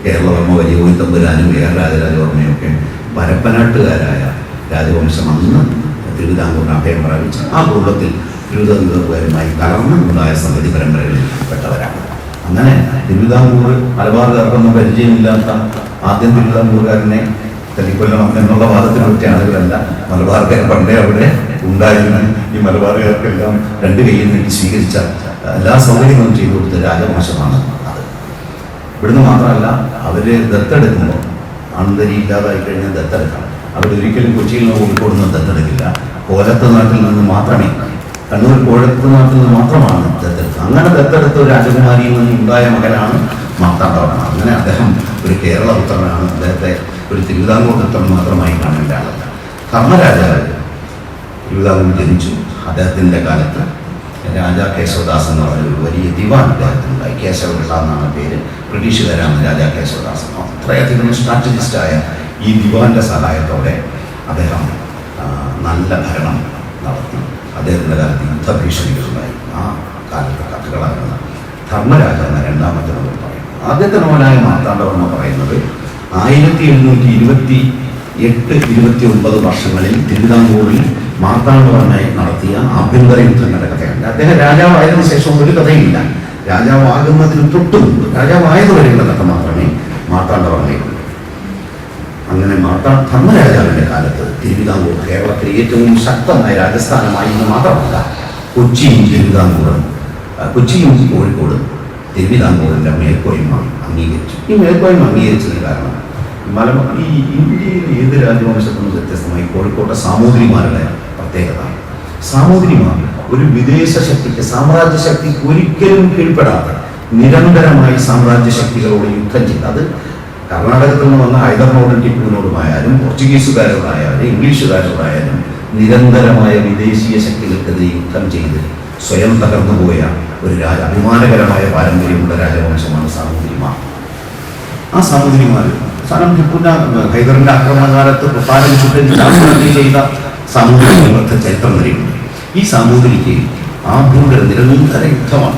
കേരളവർമ്മ വലിയ കോയിത്തമ്പുരാനും രാജരാജവർമ്മയൊക്കെ പരപ്പനാട്ടുകാരായ രാജവംശം അന്ന് തിരുവിതാംകൂറിന് അഭയം പ്രാപിച്ച ആ കുടുംബത്തിൽ തിരുവിതാംകൂറുകാരുമായി കലർന്നുണ്ടായ സംഗതി പരമ്പരകളിൽ പെട്ടവരാണ്. അങ്ങനെ തിരുവിതാംകൂർ മലബാറുകാർക്കൊന്നും പരിചയമില്ലാത്ത ആദ്യം തിരുവിതാംകൂറുകാരനെ തല്ലിക്കൊല്ലണം എന്നുള്ള വാദത്തിനൊറ്റ ആളുകളല്ല, മലബാറുകാർ പണ്ടേ അവിടെ ഉണ്ടായിരുന്നു. ഈ മലബാറുകാർക്കെല്ലാം 2 കൈയിൽ നീട്ടി സ്വീകരിച്ച എല്ലാ സൗകര്യങ്ങളും ചെയ്തു കൊടുത്ത രാജവംശമാണ് അത്. ഇവിടുന്ന് മാത്രമല്ല, അവര് ദത്തെടുക്കുമ്പോൾ ആൺതരി ഇല്ലാതായി കഴിഞ്ഞാൽ ദത്തെടുക്കണം. അവരൊരിക്കലും കൊച്ചിയിൽ നിന്ന് കോഴിക്കോട് ദത്തെടുക്കില്ല. കോലത്ത് നാട്ടിൽ നിന്ന് മാത്രമേ, കണ്ണൂർ കോഴത്ത് നാട്ടിൽ നിന്ന് മാത്രമാണ് ദത്തെടുത്തത്. അങ്ങനെ ദത്തെടുത്ത ഒരു രാജകുമാരിയിൽ നിന്ന് ഉണ്ടായ മകനാണ് മാർത്താണ്ഡവർമ്മ. അങ്ങനെ അദ്ദേഹം ഒരു കേരള പുത്രനാണ്. അദ്ദേഹത്തെ ഒരു തിരുവിതാംകൂർ പുത്രൻ മാത്രമായി കാണേണ്ട ആളല്ല. ധർമ്മരാജാവ് തിരുവിതാംകൂർ ജനിച്ചു. അദ്ദേഹത്തിൻ്റെ കാലത്ത് രാജാ കേശവദാസ് എന്ന് പറഞ്ഞ ഒരു വലിയ ദിവാൻ അദ്ദേഹത്തിനുണ്ടായി. കേശവപിള്ള എന്നാണ് പേര്. ബ്രിട്ടീഷുകാരാണ് രാജാ കേശവദാസ്. അത്രയധികം സ്ട്രാറ്റജിസ്റ്റായ ഈ ദിവാന്റെ സഹായത്തോടെ അദ്ദേഹം നല്ല ഭരണം നടത്തി. അദ്ദേഹത്തിൻ്റെ കാലത്ത് യുദ്ധഭീഷണികളുണ്ടായി. ആ കാലത്തെ കഥകളാണ് ധർമ്മരാജ എന്ന 2ാമത്തെ നോവൽ പറയുന്നത്. ആദ്യത്തെ നോവലായ മാർത്താണ്ഡവർമ്മ പറയുന്നത് 1728-29 വർഷങ്ങളിൽ തിരുവിതാംകൂറിൽ മാർത്താണ്ഡവർമ്മ നടത്തിയ ആഭ്യന്തര യുദ്ധങ്ങളുടെ കഥയാണ്. അദ്ദേഹം രാജാവായതിനു ശേഷം ഒരു കഥയില്ല. രാജാവാകുന്നതിന് തൊട്ടു മുമ്പ്, രാജാവായതുവരെയുള്ള കഥ മാത്രമേ മാർത്താണ്ഡവർമ്മയുള്ളൂ. അങ്ങനെ ധർമ്മരാജാവിൻ്റെ കാലത്ത് തിരുവിതാംകൂർ കേരളത്തിലെ ഏറ്റവും ശക്തമായ രാജസ്ഥാനമായി എന്ന് മാത്രമല്ല, കൊച്ചിയും തിരുവിതാംകൂറും, കൊച്ചിയും കോഴിക്കോടും തിരുവിതാംകൂറിൻ്റെ മേൽക്കോയ്മ അംഗീകരിച്ചു. ഈ മേൽക്കോയ്മ അംഗീകരിച്ചതിന് കാരണം ഈ ഇന്ത്യയിലെ ഏത് രാജവംശത്തിനും വ്യത്യസ്തമായി കോഴിക്കോട്ടെ സാമൂതിരിമാരുടെ പ്രത്യേകത. സാമൂതിരിമാർ ഒരു വിദേശ ശക്തിക്ക്, സാമ്രാജ്യ ശക്തിക്ക് ഒരിക്കലും കീഴ്പ്പെടാതെ നിരന്തരമായി സാമ്രാജ്യ ശക്തികളോട് യുദ്ധം ചെയ്ത്, അത് കർണാടകത്തിൽ നിന്ന് വന്ന ഹൈദറിനോടും ടിപ്പുവിനോടുമായാലും പോർച്ചുഗീസുകാരോടായാലും ഇംഗ്ലീഷുകാരോടായാലും നിരന്തരമായ വിദേശീയ ശക്തികൾക്കെതിരെ യുദ്ധം ചെയ്ത് സ്വയം തകർന്നുപോയ ഒരു അഭിമാനകരമായ പാരമ്പര്യമുള്ള രാജവംശമാണ് സാമൂതിരിമാർ. ആ സാമൂതിരിമാർ ഹൈദറിന്റെ ആക്രമണകാലത്ത് കൊട്ടാരം ചുറ്റി ചെയ്ത സാമൂതിരിമാരുടെ ചരിത്രം വരെയുണ്ട്. ഈ സാമൂതിരിക്ക് ആഭ്യന്തര നിരന്തര യുദ്ധമാണ്.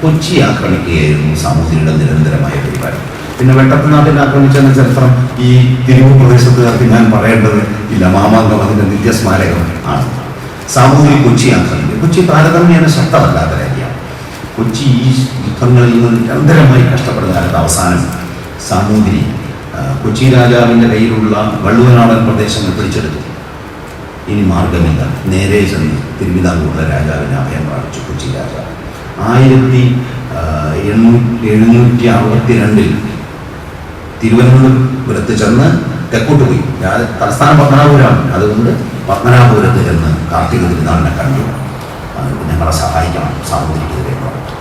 കൊച്ചി ആക്രമിക്കുകയായിരുന്നു സാമൂതിരിയുടെ നിരന്തരമായ പരിപാടി. പിന്നെ വെട്ടത്തുനാട്ടിൽ ആക്രമിച്ചെന്ന ചരിത്രം ഈ തിരുവു പ്രദേശത്തുകാർക്ക് ഞാൻ പറയേണ്ടത് ഇല്ല. മാമാങ്കം അതിന്റെ നിത്യസ്മാരകം ആണ്. സാമൂതിരി കൊച്ചി ആക്രമിക്കുക. കൊച്ചി താരതമ്യേന ശക്തമല്ലാത്ത രാജ്യമാണ്. കൊച്ചി ഈ യുദ്ധങ്ങളിൽ നിന്ന് നിരന്തരമായി കഷ്ടപ്പെടുന്ന കാലത്ത് അവസാനം സാമൂതിരി കൊച്ചി രാജാവിൻ്റെ കയ്യിലുള്ള വള്ളുവനാടൻ പ്രദേശങ്ങൾ പിടിച്ചെടുത്തു. ഇനി മാർഗമില്ല, നേരെ ചെന്ന് തിരുവിതാംകൂറിലെ രാജാവിനെ അഭയം പ്രാപിച്ചു. കൊച്ചി രാജാവ് 1762 തിരുവനന്തപുരത്ത് ചെന്ന് തെക്കോട്ട് പോയി. തലസ്ഥാനം പത്മനാഭപുരമാണ്. അതുകൊണ്ട് പത്മനാഭപുരത്ത് ചെന്ന് കാർത്തിക തിരുനാളിനെ കണ്ടു. ഞങ്ങളെ സഹായിക്കണം സാമൂതിരിക്കെതിരെ.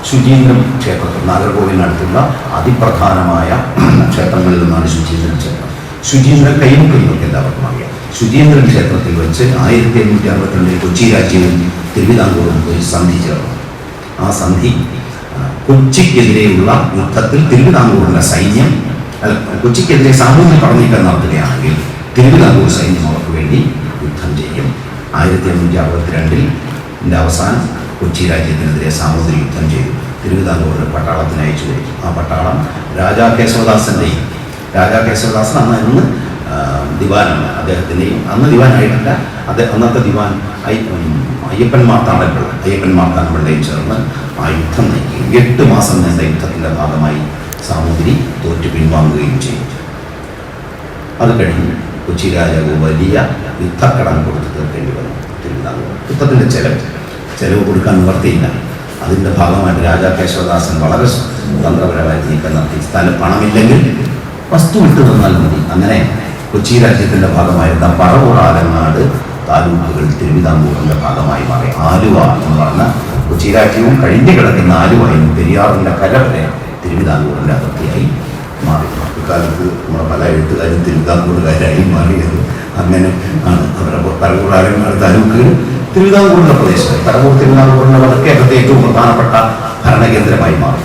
ശുചീന്ദ്രം ക്ഷേത്രത്തിൽ, നാഗർകോവിലിനടുത്തുള്ള അതിപ്രധാനമായ ക്ഷേത്രങ്ങളിൽ നിന്നാണ് ശുചീന്ദ്രൻ ക്ഷേത്രം. ശുചീന്ദ്രൻ കൈമുക്കെന്നൊക്കെ എല്ലാവർക്കും അറിയാം. ശുചീന്ദ്രൻ ക്ഷേത്രത്തിൽ വെച്ച് 1862 കൊച്ചി രാജ്യവും തിരുവിതാംകൂറും ഒരു സന്ധി ചേർന്നു. ആ സന്ധി കൊച്ചിക്കെതിരെയുള്ള യുദ്ധത്തിൽ തിരുവിതാംകൂറിൻ്റെ സൈന്യം, കൊച്ചിക്കെതിരെ സാമൂതിരി പടനീക്കം നടത്തുകയാണെങ്കിൽ തിരുവിതാംകൂർ സൈന്യം അവർക്ക് വേണ്ടി യുദ്ധം ചെയ്യും. 1862 അവസാനം കൊച്ചി രാജ്യത്തിനെതിരെ സാമൂതിരി യുദ്ധം ചെയ്തു. തിരുവിതാംകൂറിൽ പട്ടാളത്തിന് അയച്ചു കൊടുത്തു. ആ പട്ടാളം രാജാ കേശവദാസൻ അന്ന് ദിവാനാണ്. അദ്ദേഹത്തിൻ്റെയും അന്ന് ദിവാനായിട്ടില്ല, അന്നത്തെ ദിവാൻ അയ്യപ്പൻ മാർത്താണ്ഡപിള്ളയും ചേർന്ന് ആ യുദ്ധം നയിക്കുകയും 8 മാസം നീണ്ട യുദ്ധത്തിൻ്റെ ഭാഗമായി സാമൂതിരി തോറ്റു പിൻവാങ്ങുകയും ചെയ്തു. അത് കഴിഞ്ഞ് കൊച്ചി രാജാവ് വലിയ യുദ്ധക്കടം കൊടുത്ത് തീർക്കേണ്ടി വന്നു. തിരുവിതാംകൂർ യുദ്ധത്തിൻ്റെ ചെലവ് കൊടുക്കാൻ നിവർത്തിയില്ല. അതിൻ്റെ ഭാഗമായിട്ട് രാജാ കേശവദാസൻ വളരെ തന്ത്രപരമായി നീക്കം നടത്തി. പണമില്ലെങ്കിൽ വസ്തു വിട്ടു തന്നാൽ മതി. അങ്ങനെ കൊച്ചി രാജ്യത്തിൻ്റെ ഭാഗമായിരുന്ന പറവൂർ ആലങ്ങാട് താലൂക്കുകൾ തിരുവിതാംകൂറിൻ്റെ ഭാഗമായി മാറി. ആലുവ എന്ന് പറഞ്ഞ കൊച്ചി രാജ്യവും കഴിഞ്ഞു കിടക്കുന്ന ആലുവയും പെരിയാറിൻ്റെ കര വരെ തിരുവിതാംകൂറിൻ്റെ അതിർത്തിയായി മാറി. ഇക്കാലത്ത് നമ്മുടെ പല എഴുത്തുകാരും തിരുവിതാംകൂറുകാരായി മാറിയത് അങ്ങനെ ആണ്. അവരുടെ പറവൂർ ആലങ്ങാട് താലൂക്കുകൾ തിരുവിതാംകൂറിൻ്റെ പ്രദേശം പറവൂർ തിരുവിതാംകൂറിൻ്റെ വടക്കേറ്റത്തെ ഏറ്റവും പ്രധാനപ്പെട്ട ഭരണകേന്ദ്രമായി മാറി.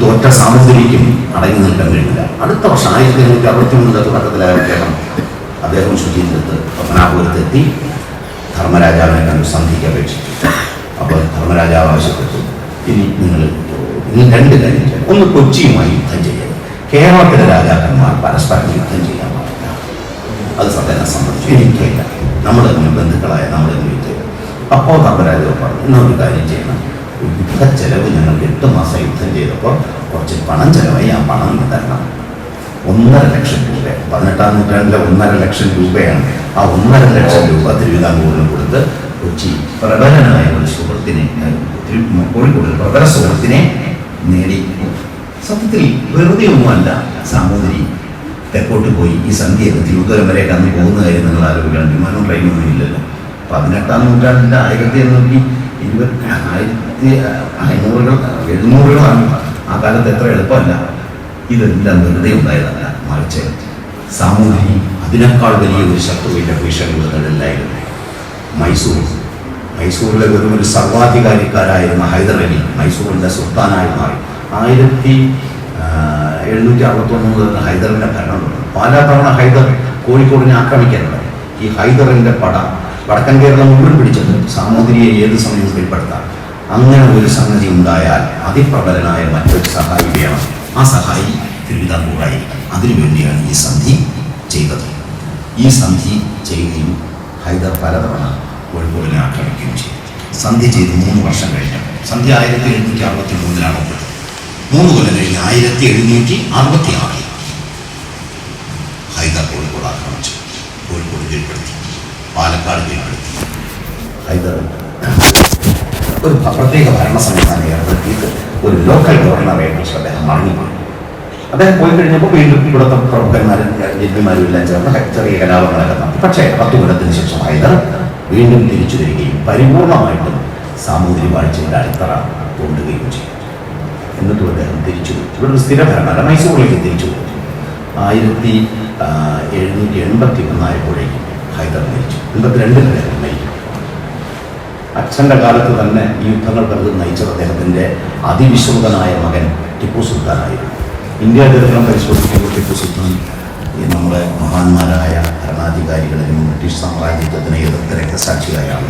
തോറ്റ സാമൂതിരിക്കും അടങ്ങി നിൽക്കാൻ കഴിയില്ല. അടുത്ത വർഷം 1863 തുടക്കത്തിലായ അദ്ദേഹം ശുചീന്ദ്രത്ത് പത്മനാഭപുരത്തെത്തി ധർമ്മരാജാവിനെ കണ്ടു സന്ധിക്ക് അപേക്ഷിച്ചു. അപ്പോൾ ധർമ്മരാജാവ് ആവശ്യപ്പെട്ടു, ഇനി 2 കാര്യം ചെയ്യണം. ഒന്ന്, കൊച്ചിയുമായി യുദ്ധം ചെയ്യരുത്. കേരളത്തിലെ രാജാക്കന്മാർ പരസ്പരം യുദ്ധം ചെയ്യാൻ പാടില്ല. അത് സത്യനെ സംബന്ധിച്ചു എനിക്കില്ല. നമ്മുടെ ബന്ധുക്കളായ നമ്മുടെ യുദ്ധം. അപ്പോൾ ധർമ്മരാജാവ് പറഞ്ഞു, എന്നൊരു കാര്യം ചെയ്യണം. യുദ്ധ ചെലവ് ഞങ്ങൾക്ക് 8 മാസം യുദ്ധം ചെയ്തപ്പോൾ കുറച്ച് പണം ചെലവായി. ആ പണം തരണം. 1.5 ലക്ഷം രൂപ, 18-ാം നൂറ്റാണ്ടിലെ 1.5 ലക്ഷം രൂപയാണ്. ആ 1.5 ലക്ഷം രൂപ തിരുവിതാംകൂറിന് കൊടുത്ത് കൊച്ചി പ്രബലനായ ഒരു സുഹൃത്തിനെ, കോഴിക്കോട് പ്രബല സുഹൃത്തിനെ നേടി. സത്യത്തിൽ വെറുതെ ഒന്നുമല്ല സാമൂതിരി തെക്കോട്ട് പോയി ഈ സന്ധ്യയൊക്കെ തിരുവനന്തപുരം വരെയൊക്കെ അന്ന് പോകുന്ന കാര്യം നിങ്ങൾ ആലോചിക്കണം. വിമാനവും ട്രെയിനൊന്നും ഇല്ലല്ലോ. 18-ാം നൂറ്റാണ്ടിൻ്റെ 1700-കളാണ്. ആ കാലത്ത് എത്ര എളുപ്പമല്ല. ഇതെല്ലാം വെറുതെ ഉണ്ടായതല്ല, മറിച്ച് സാമൂതിരി അതിനേക്കാൾ വലിയ ഒരു ശത്രുവിൻ്റെ ഭീഷണികളിലായിരുന്നു. മൈസൂരിലെ വെറും ഒരു സർവാധികാരിക്കാരായിരുന്ന ഹൈദർ അലി മൈസൂരിൻ്റെ സുൽത്താനായി മാറി. 1761 മുതൽ ഹൈദറിൻ്റെ ഭരണം തുടങ്ങി. പല തവണ ഹൈദർ കോഴിക്കോടിനെ ആക്രമിക്കാനുണ്ടായി. ഈ ഹൈദറിൻ്റെ പട വടക്കൻ കേരളം മുഴുവൻ പിടിച്ചത് സാമൂതിരിയെ ഏത് സമയവും കീഴ്പ്പെടുത്താം. അങ്ങനെ ഒരു സംഗതി ഉണ്ടായാൽ അതിപ്രബലനായ മറ്റൊരു സഹായി വേണം. ആ സഹായി തിരുവിതാംകൂറായിരിക്കും. അതിനുവേണ്ടിയാണ് ഈ സന്ധി ചെയ്തത്. ഈ സന്ധി ചെയ്യുകയും ഹൈദർ പലതവണ കോഴിക്കോടിനെ ആക്രമിക്കുകയും ചെയ്തു. സന്ധി ചെയ്ത് 3 വർഷം കഴിഞ്ഞു. സന്ധി 1763 ഒപ്പിട്ടത്. 3 കൊല്ലം കഴിഞ്ഞ് 1766 ഹൈദർ കോഴിക്കോട് ആക്രമിച്ചു. കോഴിക്കോട് കീഴ്പ്പെടുത്തി, പാലക്കാട് കീഴ്പ്പെടുത്തി. ഹൈദർ ഒരു പ്രത്യേക ഭരണ സംവിധാനം ഏർപ്പെടുത്തിയിട്ട് ഒരു ലോക്കൽ ഗവർണറെ കുറിച്ച് അദ്ദേഹം മടങ്ങിപ്പോയി. അദ്ദേഹം പോയി കഴിഞ്ഞപ്പോൾ വീണ്ടും ഇവിടുത്തെ പ്രമുഖന്മാരും ജഡ്ജിമാരും എല്ലാം ചേർന്ന് ചെറിയ കലാപങ്ങളൊക്കെ നടത്തി. പക്ഷേ 10 കൊല്ലത്തിന് ശേഷം ഹൈദർ വീണ്ടും തിരിച്ചു വരികയും പരിപൂർണമായിട്ടും സാമൂതിരി വാഴ്ചയുടെ അടിത്തറ കൊണ്ടുകയും ചെയ്തു. എന്നിട്ടും അദ്ദേഹം തിരിച്ചു പോയി. ഇവിടെ ഒരു സ്ഥിര ഭരണമല്ല, മൈസൂറിലേക്ക് തിരിച്ചു പോയി. 1781 ആയപ്പോഴേക്കും ഹൈദർ മരിച്ചു. 82 അദ്ദേഹം മരിച്ചു. അച്ഛൻ്റെ കാലത്ത് തന്നെ ഈ യുദ്ധങ്ങൾ പലതും നയിച്ചത് അദ്ദേഹത്തിൻ്റെ അതിവിശ്രുതനായ മകൻ ടിപ്പു സുൽത്താനായിരുന്നു. ഇന്ത്യ ചരിത്രം പരിശോധിക്കുമ്പോൾ ടിപ്പു സുൽത്താൻ നമ്മുടെ മഹാന്മാരായ ഭരണാധികാരികളിലും ബ്രിട്ടീഷ് സാമ്രാജ്യത്വത്തിനെ എതിർത്ത് രക്തസാക്ഷിയായാണ്.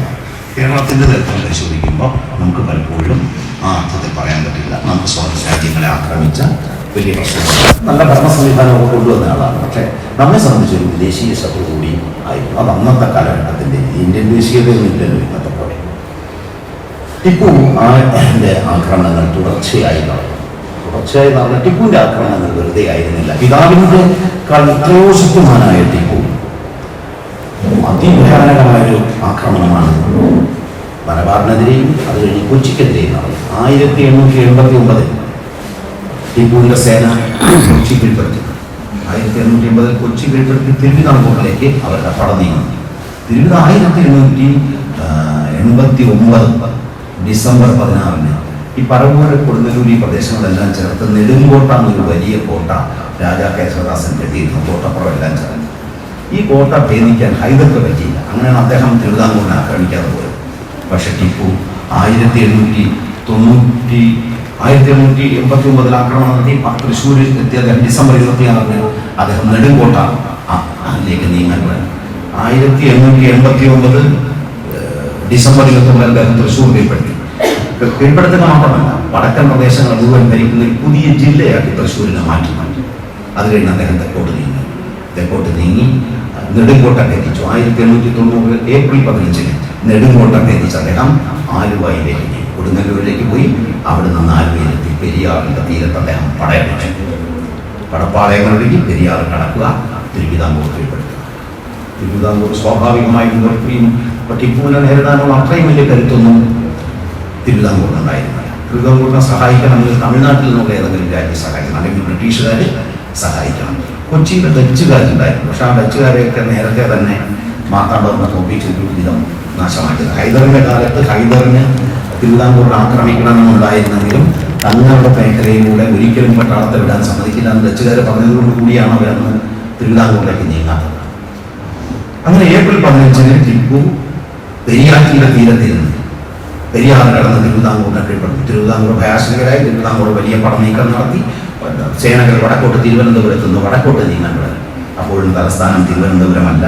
കേരളത്തിൻ്റെ ചരിത്രം പരിശോധിക്കുമ്പോൾ നമുക്ക് പലപ്പോഴും ആ അർത്ഥത്തിൽ പറയാൻ പറ്റില്ല. നമുക്ക് സ്വാതന്ത്ര്യ രാജ്യങ്ങളെ ആക്രമിച്ച വലിയ പ്രശ്നങ്ങൾ നല്ല ഭരണ സംവിധാനമൊക്കെ കൊണ്ടുവന്ന ആളാണ്. പക്ഷേ നമ്മെ സംബന്ധിച്ചൊരു ദേശീയ ശത്രു കൂടി ആയിരുന്നു. അത് അന്നത്തെ കാലഘട്ടത്തിൻ്റെ ഇന്ത്യൻ ദേശീയതയൊന്നും ഇല്ലല്ലോ ഇന്നത്തെ പോലെ. ടിപ്പു അതിൻ്റെ ആക്രമണങ്ങൾ തുടർച്ചയായി നടന്നു. ടിപ്പുവിൻ്റെ ആക്രമണങ്ങൾ വെറുതെ ആയിരുന്നില്ല. പിതാവിൻ്റെ എത്രയോ ശക്തമാനായ ടിപ്പു അതിഭയാനകമായൊരു ആക്രമണമാണ് മലബാറിനെതിരെയും അത് കഴിഞ്ഞ് കൊച്ചിക്കെതിരെയും നടന്നു. 1889 ടിപ്പുവിൻ്റെ സേന കൊച്ചി കീഴ്പ്പെടുത്തി. 1880 കൊച്ചി കീഴ്പ്പെടുത്തി തിരുവിതാംകൂറിലേക്ക് അവരുടെ പട നീങ്ങുന്നു. 1889 ഡിസംബർ 16 ഈ പറവൂർ, കൊടുങ്ങല്ലൂർ ഈ പ്രദേശങ്ങളെല്ലാം ചേർത്ത് നെടുങ്കോട്ട എന്നൊരു വലിയ കോട്ട രാജാ കേശവദാസൻ കെട്ടിയിരുന്നു. കോട്ടപ്പുറം എല്ലാം ചേർന്ന് ഈ കോട്ട ഭേദിക്കാൻ ഹൈദർക്ക് പറ്റിയില്ല. അങ്ങനെയാണ് അദ്ദേഹം തിരുവിതാംകൂറിനെ ആക്രമിക്കാതെ പോയത്. പക്ഷെ ടിപ്പു 1889 ആക്രമണം നടത്തി. തൃശ്ശൂർ എത്തിയ അദ്ദേഹം ഡിസംബർ 26 അദ്ദേഹം നെടുങ്കോട്ട അതിലേക്ക് നീങ്ങാൻ തുടങ്ങി. 1889 ഡിസംബർ 29 അദ്ദേഹം തൃശ്ശൂർ കീഴ്പ്പെടുത്തി. കീഴ്പ്പെടുത്തുക മാത്രമല്ല, വടക്കൻ പ്രദേശങ്ങൾ മുഴുവൻ ഭരിക്കുന്ന ഒരു പുതിയ ജില്ലയാക്കി തൃശ്ശൂരിനെ മാറ്റി. അത് കഴിഞ്ഞ് അദ്ദേഹം തെക്കോട്ട് നീങ്ങി നെടുങ്കോട്ടൊക്കെ എത്തിച്ചു. 1890 ഏപ്രിൽ 15 നെടുങ്കോട്ടൊക്കെ എത്തിച്ച് അദ്ദേഹം ആലുവയിലേക്ക് നീങ്ങി. കൊടുങ്ങല്ലൂരിലേക്ക് പോയി. അവിടെ നിന്ന് ആലുവയിലെത്തി പെരിയാറിന്റെ തീരത്ത് അദ്ദേഹം പടയടിച്ചു. പടപ്പാളയങ്ങളൊഴുകി പെരിയാർ കടക്കുക, തിരുവിതാംകൂർ കീഴ്പ്പെടുത്തുക. തിരുവിതാംകൂർ സ്വാഭാവികമായും ടിപ്പുവിനെ നേരിടാനുള്ള അത്രയും വലിയ കരുത്തൊന്നും തിരുവിതാംകൂറിനുണ്ടായിരുന്നില്ല. തിരുവിതാംകൂറിനെ സഹായിക്കണമെങ്കിൽ തമിഴ്നാട്ടിൽ നിന്നുള്ള ഏതെങ്കിലും രാജ്യം സഹായിക്കണം, അല്ലെങ്കിൽ ബ്രിട്ടീഷുകാർ സഹായിക്കണം. കൊച്ചിയിൽ ഡച്ചുകാരുണ്ടായിരുന്നു. പക്ഷെ ആ ഡച്ചുകാരെയൊക്കെ നേരത്തെ തന്നെ മാർത്താണ്ഡവർമ്മ തോൽപ്പിച്ച് വിധം നാശമാക്കിയത്. ഹൈദറിന്റെ കാലത്ത് ഹൈദറിന് തിരുവിതാംകൂറിനെ ആക്രമിക്കണമെന്നുണ്ടായിരുന്നെങ്കിലും തങ്ങളുടെ മേഖലയിലൂടെ ഒരിക്കലും പട്ടാളത്തെ വിടാൻ സമ്മതിക്കില്ല എന്ന് ഡച്ചുകാർ പറഞ്ഞതുകൊണ്ട് കൂടിയാണ് അവരന്ന് തിരുവിതാംകൂറിലേക്ക് നീങ്ങാത്തത്. അങ്ങനെ ഏപ്രിൽ 15 ടിപ്പു പെരിയാറ്റിന്റെ തീരത്തിരുന്ന് പെരിയാർ കടന്ന് തിരുവിതാംകൂറിനെ കീഴ്പ്പെടുത്തി. തിരുവിതാംകൂർ ഭയാശങ്കരായി. തിരുവിതാംകൂർ വലിയ പടനീക്കം നടത്തി. സേനകൾ വടക്കോട്ട് തിരുവനന്തപുരത്ത് നിന്ന് വടക്കോട്ട് നീങ്ങാൻ തുടങ്ങി. അപ്പോഴും തലസ്ഥാനം തിരുവനന്തപുരമല്ല,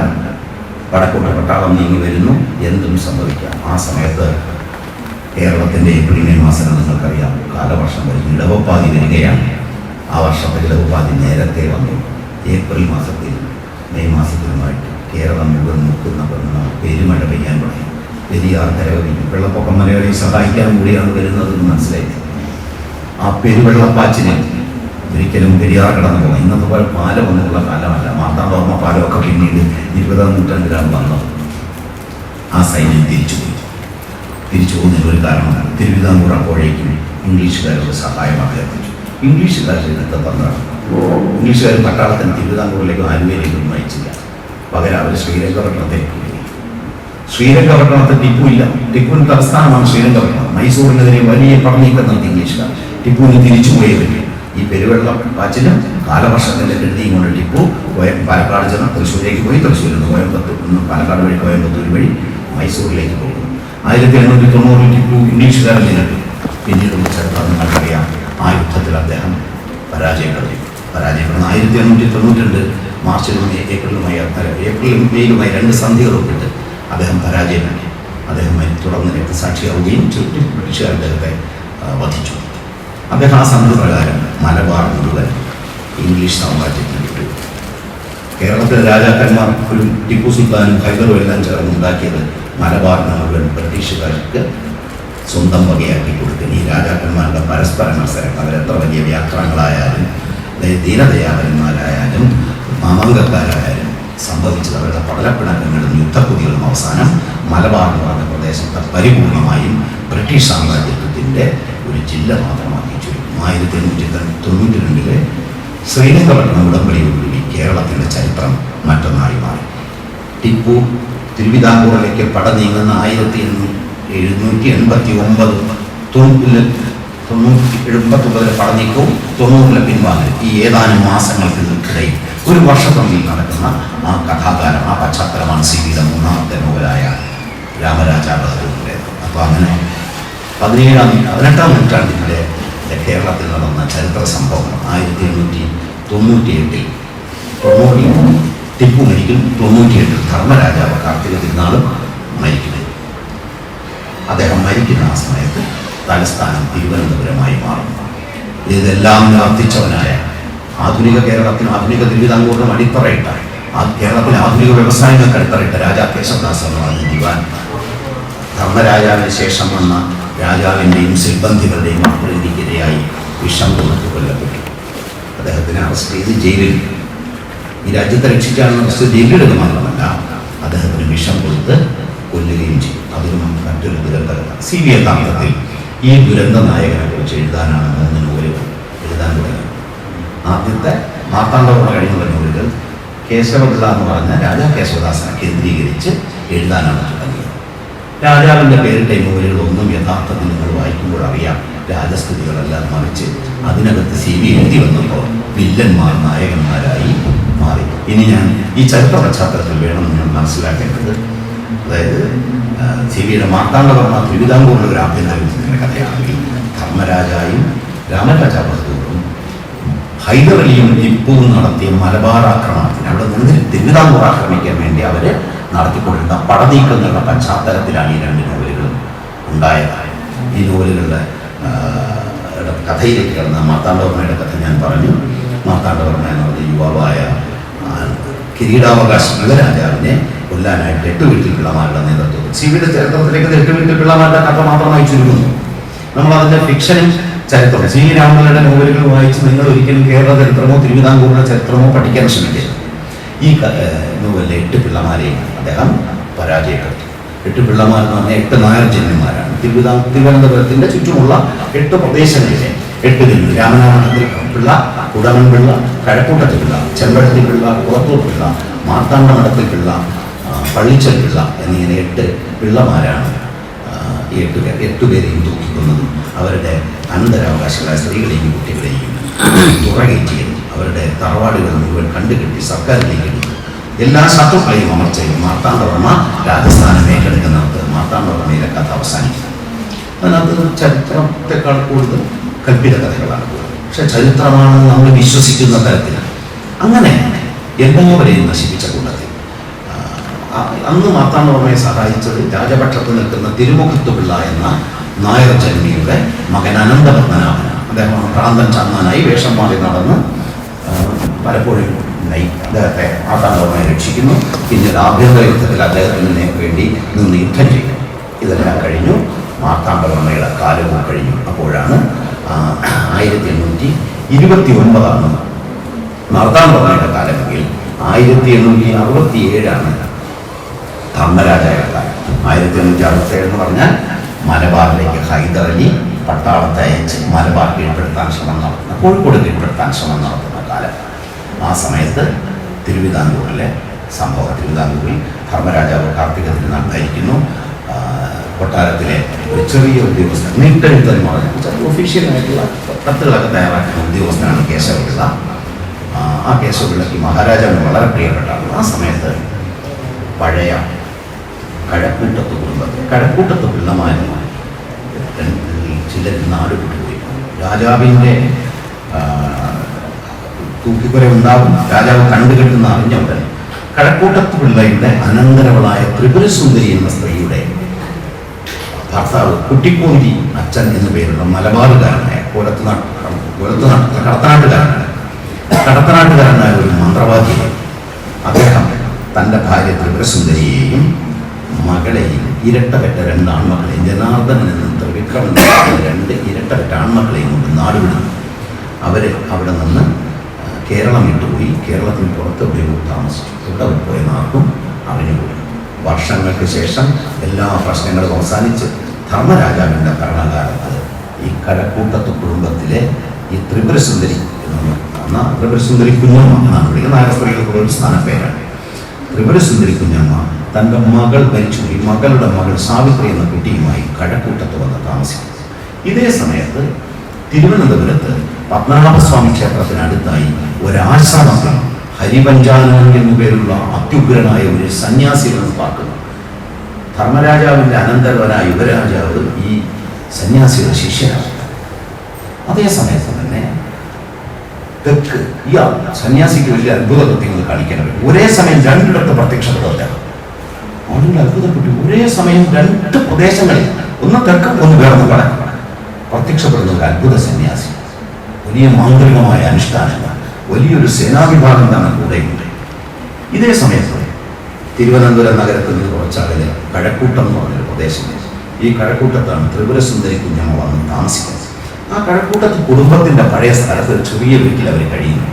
വടക്കോട്ട് പട്ടാളം നീങ്ങി വരുന്നു. എന്തും സംഭവിക്കാം. ആ സമയത്ത് കേരളത്തിൻ്റെ ഏപ്രിൽ മെയ് മാസം നിങ്ങൾക്കറിയാം, കാലവർഷം വരുന്നു. ഇടവപ്പാതി വരികയാണ്. ആ വർഷത്തെ ഇടവപ്പാതി നേരത്തെ വന്നു. ഏപ്രിൽ മാസത്തിൽ മെയ് മാസത്തിലുമായിട്ട് കേരളം മുഴുവൻ നിൽക്കുന്ന പെരുമഴ പെയ്യാൻ തുടങ്ങി. പെരിയാർ കരകവിഞ്ഞു. വെള്ളപ്പൊക്കം മലയാളി സഹായിക്കാൻ കൂടിയാണ് വരുന്നതെന്ന് മനസ്സിലായി. ആ പെരുവെള്ളപ്പാച്ചിന് ഒരിക്കലും പെരിയാർ കടന്നു പോകാം. ഇന്നത്തെ പോലെ പാലം ഒന്നുമുള്ള കാലമല്ല. മാർത്താണ്ഡവർമ്മ പാലമൊക്കെ പിന്നീട് 20-ാം നൂറ്റാണ്ടിലാണ് വന്നത്. ആ സൈന്യം തിരിച്ചുപോയി. തിരിച്ചു പോകുന്നതിന് ഒരു കാരണമാണ്, തിരുവിതാംകൂർ അപ്പോഴേക്കും ഇംഗ്ലീഷുകാരുടെ സഹായം അഭ്യർത്ഥിച്ചു. ഇംഗ്ലീഷുകാരുടെ ഇന്നത്തെ തന്ത്രമാണ്. ഇംഗ്ലീഷുകാർ പട്ടാളത്തിന് തിരുവിതാംകൂറിലേക്കും ആലുവയിലേക്കും നയിച്ചില്ല. പകരം അവർ ശ്രീരംഗപട്ടണത്തേക്ക് പോയി. ശ്രീരംഗപട്ടണത്തിൽ ടിപ്പു ഇല്ല. ടിപ്പുവിന് തലസ്ഥാനമാണ് ശ്രീരംഗപട്ടണം. മൈസൂറിനെതിരെ വലിയ പടനീക്കം നടത്തി ഇംഗ്ലീഷുകാർ. ടിപ്പുവിന് തിരിച്ചു പോയവരില്ല. ഈ പെരുവെള്ളം പാച്ചിലും കാലവർഷത്തിൻ്റെ കെടുതിയും കൊണ്ട് ടിപ്പു പാലക്കാട് ചെന്ന് തൃശ്ശൂരിലേക്ക് പോയി. തൃശ്ശൂരിൽ നിന്ന് പാലക്കാട് വഴി കോയമ്പത്തൂർ വഴി മൈസൂരിലേക്ക് പോകുന്നു. 1890 ടിപ്പു ഇംഗ്ലീഷുകാരെ നേരിട്ടു. പിന്നീട് ചരിത്രം നിങ്ങൾക്കറിയാം. ആ യുദ്ധത്തിൽ അദ്ദേഹം പരാജയപ്പെടുന്നു. 1892 മാർച്ചിലും ഏപ്രിലുമായി മെയിലുമായി 2 സന്ധികൾ ഒപ്പിട്ട് അദ്ദേഹം പരാജയപ്പെട്ടു. അദ്ദേഹം തുടർന്ന് രക്തസാക്ഷിയാവുകയും ചുറ്റും ബ്രിട്ടീഷുകാർ അദ്ദേഹത്തെ വധിച്ചു. അദ്ദേഹം ആ സന്ധി പ്രകാരം മലബാർ മുഴുവൻ ഇംഗ്ലീഷ് സാമ്രാജ്യത്തിൽ വിട്ടു. കേരളത്തിലെ രാജാക്കന്മാർ ഒരു ടിപ്പു സുൽത്താനും ഹൈദറും എല്ലാം ചേർന്ന് ഉണ്ടാക്കിയത് മലബാറിന് മുഴുവൻ ബ്രിട്ടീഷുകാർക്ക് സ്വന്തം വകയാക്കി കൊടുത്തു. ഈ രാജാക്കന്മാരുടെ പരസ്പര മത്സരം, അവരെത്ര വലിയ വ്യാക്രങ്ങളായാലും ദീനദയാളന്മാരായാലും മാമാങ്കക്കാരായാലും സംഭവിച്ചത് അവരുടെ പടലപ്പിണക്കങ്ങളും യുദ്ധക്കുതികളും അവസാനം മലബാർ എന്ന് പറഞ്ഞ പ്രദേശത്തെ പരിപൂർണമായും ബ്രിട്ടീഷ് സാമ്രാജ്യത്വത്തിൻ്റെ ഒരു ജില്ല മാത്രമാക്കി ചുരുക്കും. 1892 ശ്രീരംഗപട്ടണം ഉടമ്പടിയോടുകൂടി കേരളത്തിൻ്റെ ചരിത്രം മറ്റൊന്നായി മാറി. ടിപ്പു തിരുവിതാംകൂറിലേക്ക് പട നീങ്ങുന്ന 1889 പടനീക്കവും 90 പിൻവാങ്ങൽ, ഈ ഏതാനും മാസങ്ങൾക്കിടയിൽ ഒരു വർഷത്തിനുള്ളിൽ നടക്കുന്ന ആ കഥാകാലം, ആ പശ്ചാത്തലമാണ് സിബിയുടെ 3ാമത്തെ നോവലായ രാമരാജ ബഹദൂറിൻ്റേത്. അപ്പോൾ അങ്ങനെ 18ാം നൂറ്റാണ്ടിലെ കേരളത്തിൽ നടന്ന ചരിത്ര സംഭവം 1898 ടിപ്പു മരിക്കും. 98 ധർമ്മരാജാവ് കാർത്തിക തിരുനാളും മരിക്കുന്നു. അദ്ദേഹം മരിക്കുന്ന ആ സമയത്ത് തലസ്ഥാനം തിരുവനന്തപുരമായി മാറുന്നു. ഇതെല്ലാം വർദ്ധിച്ചവനായ ആധുനിക കേരളത്തിനും ആധുനിക തിരുവിതാംകൂറിനും അടിത്തറയിട്ട കേരളത്തിലെ ആധുനിക വ്യവസായങ്ങൾക്ക് അടിത്തറയിട്ട രാജാ കേശവദാസ് എന്ന് പറഞ്ഞ ദിവാൻ ധർമ്മരാജാവിന് ശേഷം വന്ന രാജാവിൻ്റെയും സിൽബന്ധികളുടെയും അപ്രീതിക്കെതിരായി വിഷം കൊടുത്ത് കൊല്ലപ്പെട്ടു. അദ്ദേഹത്തിനെ അറസ്റ്റ് ചെയ്ത് ജയിലിൽ, ഈ രാജ്യത്തെ രക്ഷിക്കാനുള്ള അറസ്റ്റ് ജയിലിടുക മാത്രമല്ല, അദ്ദേഹത്തിന് വിഷം കൊടുത്ത് കൊല്ലുകയും ചെയ്തു. അതിന് മറ്റൊരു ദുരന്തം CBA യഥാർത്ഥത്തിൽ ഈ ദുരന്ത നായകനെ കുറിച്ച് എഴുതാനാണ് 3 നോവലുകൾ എഴുതാൻ തുടങ്ങിയത്. ആദ്യത്തെ മാർത്താണ്ഡവർമ്മ കഴിഞ്ഞുള്ള നോവലുകൾ കേശവപിള്ള എന്ന് പറഞ്ഞ രാജാ കേശവദാസനെ കേന്ദ്രീകരിച്ച് എഴുതാനാണ് തുടങ്ങിയത്. രാജാവിൻ്റെ പേരിട്ട നോവലുകളൊന്നും യഥാർത്ഥത്തിൽ നിങ്ങൾ വായിക്കുമ്പോൾ അറിയാം രാജസ്ഥിതികളല്ല, മറിച്ച് അതിനകത്ത് CBA എഴുതി വന്നപ്പോൾ വില്ലന്മാർ നായകന്മാരായി മാറി. ഇനി ഞാൻ ഈ ചരിത്ര പശ്ചാത്തലത്തിൽ വേണം നിങ്ങൾ മനസ്സിലാക്കേണ്ടത്. അതായത് CBയുടെ മാർത്താണ്ഡവർമ്മ തിരുവിതാംകൂറിൻ്റെ ഒരു ആഭ്യന്തര യുദ്ധത്തിൻ്റെ കഥയാണെങ്കിൽ ധർമ്മരാജായും രാമരാജ ബഹദൂറും ഹൈദർ അലിയും ടിപ്പുവും നടത്തിയ മലബാർ ആക്രമണത്തിന് അവിടെ നിന്ന് തിരുവിതാംകൂർ ആക്രമിക്കാൻ വേണ്ടി അവർ നടത്തിക്കൊണ്ടിരുന്ന പടനീക്കങ്ങളുടെ പശ്ചാത്തലത്തിലാണ് ഈ രണ്ട് നോവലുകളും ഉണ്ടായത്. ഈ നോവലുകളുടെ കഥയിലേക്ക് കിടന്ന മാർത്താണ്ഡവർമ്മയുടെ കഥ ഞാൻ പറഞ്ഞു. മാർത്താണ്ഡവർമ്മ എന്നുള്ള യുവാവായ കിരീടാവകാശ യുവരാജാവിനെ കൊല്ലാനായിട്ട് 8 വീട്ടിൽ പിള്ളമാരുടെ നേതൃത്വത്തിൽ സിവിയുടെ ചരിത്രത്തിലേക്ക് 8 വീട്ടിൽ പിള്ളമാരുടെ കഥ മാത്രമായി ചുരുങ്ങുന്നു. നമ്മളതിൻ്റെ ഫിക്ഷനും ചരിത്രവും സി രാമനാഥന്റെ നോവലുകൾ വായിച്ച് നിങ്ങൾ ഒരിക്കലും കേരള ചരിത്രമോ തിരുവിതാംകൂറിന്റെ ചരിത്രമോ പഠിക്കാൻ ശ്രമിക്കരുത്. ഈ നോവലിലെ 8 പിള്ളമാരെയും അദ്ദേഹം പരാജയപ്പെടുത്തി. 8 പിള്ളമാർ എന്ന് പറഞ്ഞാൽ 8 നായർ ജന്മിമാരാണ്. തിരുവനന്തപുരത്തിന്റെ ചുറ്റുമുള്ള 8 പ്രദേശങ്ങളിലെ 8 ജന്മി രാമനാഥത്തിൽ പിള്ള, കുടമൻ പിള്ള, കഴക്കൂട്ടത്തിൽ പിള്ള, ചെമ്പഴത്തി പിള്ള, കുളത്തൂർ പിള്ള, മാർത്താണ്ഡമഠത്തിൽ പിള്ള, പള്ളിച്ചൽ പിള്ള എന്നിങ്ങനെ 8 പിള്ളമാരാണ് ഈ 8 പേരെയും തൂക്കിക്കൊന്നതും അവരുടെ അനന്തരാവകാശികളായ സ്ത്രീകളെയും കുട്ടികളെയും തുറകേറ്റിയും അവരുടെ തറവാടുകൾ മുഴുവൻ കണ്ടുകെട്ടി സർക്കാരിലേക്ക് എടുത്തു. എല്ലാ ശത്രുക്കളെയും അമർച്ചയും മാർത്താണ്ഡവർമ്മ രാജസ്ഥാനം ഏറ്റെടുക്കുന്നിടത്ത് മാർത്താണ്ഡവർമ്മയിലെ കഥ അവസാനിക്കും. അതിനകത്ത് ചരിത്രത്തെക്കാൾ കൂടുതൽ കൽപ്പിത കഥകളാണ് കൂടുതൽ. പക്ഷെ ചരിത്രമാണെന്ന് നമ്മൾ വിശ്വസിക്കുന്ന തരത്തിലാണ്. അങ്ങനെ എല്ലാവരെയും നശിപ്പിച്ച കൂട്ടത്തിൽ അന്ന് മാർത്താണ്ഡവർമ്മയെ സഹായിച്ചത് രാജപക്ഷത്ത് നിൽക്കുന്ന തിരുമുഖത്ത് പിള്ള എന്ന നായർ ജന്മിയുടെ മകൻ അനന്തപത്മനാഭനാണ്. അദ്ദേഹം ഭ്രാന്തൻ ചന്ദനായി വേഷം മാറി നടന്ന് പലപ്പോഴും അദ്ദേഹത്തെ മാർത്താണ്ഡവർമ്മയെ രക്ഷിക്കുന്നു. പിന്നീട് ആഭ്യന്തര യുദ്ധത്തിൽ അദ്ദേഹത്തിന് വേണ്ടി നിന്ന് യുദ്ധം ചെയ്യും. ഇതെല്ലാം കഴിഞ്ഞു. മാർത്താണ്ഡവർമ്മയുടെ കാലവും കഴിഞ്ഞു. അപ്പോഴാണ് 1829 മാർത്താണ്ഡവർമ്മയുടെ കാലമെങ്കിൽ 1867 ധർമ്മരാജയുടെ കാലം. 1867 എന്ന് പറഞ്ഞാൽ മലബാറിലേക്ക് ഹൈദർ അലി പട്ടാളത്തെ അയച്ച് മലബാർ കീഴ്പ്പെടുത്താൻ ശ്രമം നടത്തുന്ന, കോഴിക്കോട് കീഴ്പ്പെടുത്താൻ ശ്രമം നടത്തുന്ന കാലം. ആ സമയത്ത് തിരുവിതാംകൂറിലെ സംഭവം, തിരുവിതാംകൂറിൽ ധർമ്മരാജാവ് കാർത്തിക തിരുനാൾ ഭരിക്കുന്നു. കൊട്ടാരത്തിലെ ഒരു ചെറിയ ഉദ്യോഗസ്ഥൻ, നീട്ടെഴുത്തെന്ന് പറഞ്ഞാൽ ഒഫീഷ്യലായിട്ടുള്ള കത്തുകളൊക്കെ തയ്യാറാക്കുന്ന ഉദ്യോഗസ്ഥനാണ് കേശവപിള്ള. ആ കേശവപിള്ളയ്ക്ക് മഹാരാജാവിന് വളരെ പ്രിയപ്പെട്ടാണ്. ആ സമയത്ത് പഴയ കഴക്കൂട്ടത്ത് കുടുംബത്തിൽ കഴക്കൂട്ടത്ത് പിള്ളമാരും ചിലർ നാട് വിട്ടുപോയി. രാജാവിൻ്റെ തൂക്കിക്കുര ഉണ്ടാവും. രാജാവ് കണ്ടുകെട്ടുന്ന അറിഞ്ഞ ഉടൻ കഴക്കൂട്ടത്ത് പിള്ളയുടെ അനന്തരവളായ ത്രിപുരസുന്ദരി എന്ന സ്ത്രീയുടെ ഭർത്താവ് കുട്ടിക്കോന്തി അച്ഛൻ എന്നു പേരുള്ള മലബാറുകാരനായ കടത്തനാട്ടുകാരനായ ഒരു മന്ത്രവാദിയെ അദ്ദേഹം തൻ്റെ ഭാര്യ ത്രിപുരസുന്ദരിയെയും മകളെയും ഇരട്ടപ്പെട്ട 2 ആൺമക്കളെയും ജനാർദ്ദനൻ എന്ന ത്രിവിക്രമൻ 2 ഇരട്ടപ്പെട്ട ആൺമക്കളെയും കൊണ്ട് നാടുവിടുന്നു. അവർ അവിടെ നിന്ന് കേരളം വിട്ടുപോയി. കേരളത്തിന് പുറത്ത് എവിടെയോ താമസിച്ചു. ഇവിടെ പോയെന്ന് ആർക്കും അറിഞ്ഞുപോയി. വർഷങ്ങൾക്ക് ശേഷം എല്ലാ പ്രശ്നങ്ങളും അവസാനിച്ച് ധർമ്മരാജാവിൻ്റെ ഭരണകാലത്ത് ഈ കഴക്കൂട്ടത്ത് കുടുംബത്തിലെ ഈ ത്രിപുരസുന്ദരി എന്ന ത്രിപുരസുന്ദരി കുഞ്ഞമ്മ എന്നാണ് വിളിക്കുന്നത്. നായർ സ്ത്രീകൾക്കുള്ള ഒരു സ്ഥാനപ്പേരാണ്. ത്രിപുരസുന്ദരി കുഞ്ഞമ്മ തൻ്റെ മകൾ മരിച്ചുപോയി. മകളുടെ മകൾ സാവിത്രി എന്ന കുട്ടിയുമായി കഴക്കൂട്ടത്ത് വന്ന് താമസിക്കുന്നു. ഇതേ സമയത്ത് തിരുവനന്തപുരത്ത് പത്മനാഭസ്വാമി ക്ഷേത്രത്തിനടുത്തായി ഒരാശ്രമത്തിൽ ഹരിപഞ്ചാനൻ എന്നു പേരുള്ള അത്യുഗ്രനായ ഒരു സന്യാസികൾ പാർക്കുന്നു. ധർമ്മരാജാവിൻ്റെ അനന്തരവനായ യുവരാജാവ് ഈ സന്യാസിയുടെ ശിഷ്യനാണ്. അതേ സമയത്ത് തന്നെ തെക്ക് ഈ സന്യാസിക്ക് വലിയ അത്ഭുത കൃത്യങ്ങൾ കാണിക്കാൻ ഒരേ സമയം 2 പ്രത്യക്ഷപ്പെടുക. വളരെ അത്ഭുതപ്പെട്ടു. ഒരേ സമയം 2 പ്രദേശങ്ങളിൽ, ഒന്ന് തെക്ക് ഒന്ന് വേർന്ന് വടക്ക് പ്രത്യക്ഷപ്പെടുന്ന ഒരു അത്ഭുത സന്യാസി. വലിയ മാന്ത്രികമായ അനുഷ്ഠാനങ്ങൾ, വലിയൊരു സേനാവിഭാഗം തന്നെ കൂടെയുണ്ട്. ഇതേ സമയത്ത് തിരുവനന്തപുരം നഗരത്തിൽ നിന്ന് കുറച്ചകലെ കഴക്കൂട്ടം എന്ന് പറഞ്ഞൊരു പ്രദേശമുണ്ട്. ഈ കഴക്കൂട്ടത്താണ് ത്രിപുരസുന്ദരി കുഞ്ഞമ്മ വന്ന് താമസിക്കുന്നത്. ആ കഴക്കൂട്ടത്ത് കുടുംബത്തിൻ്റെ പഴയ സ്ഥലത്ത് ഒരു ചെറിയ വീട്ടിൽ അവർ കഴിയുന്നു.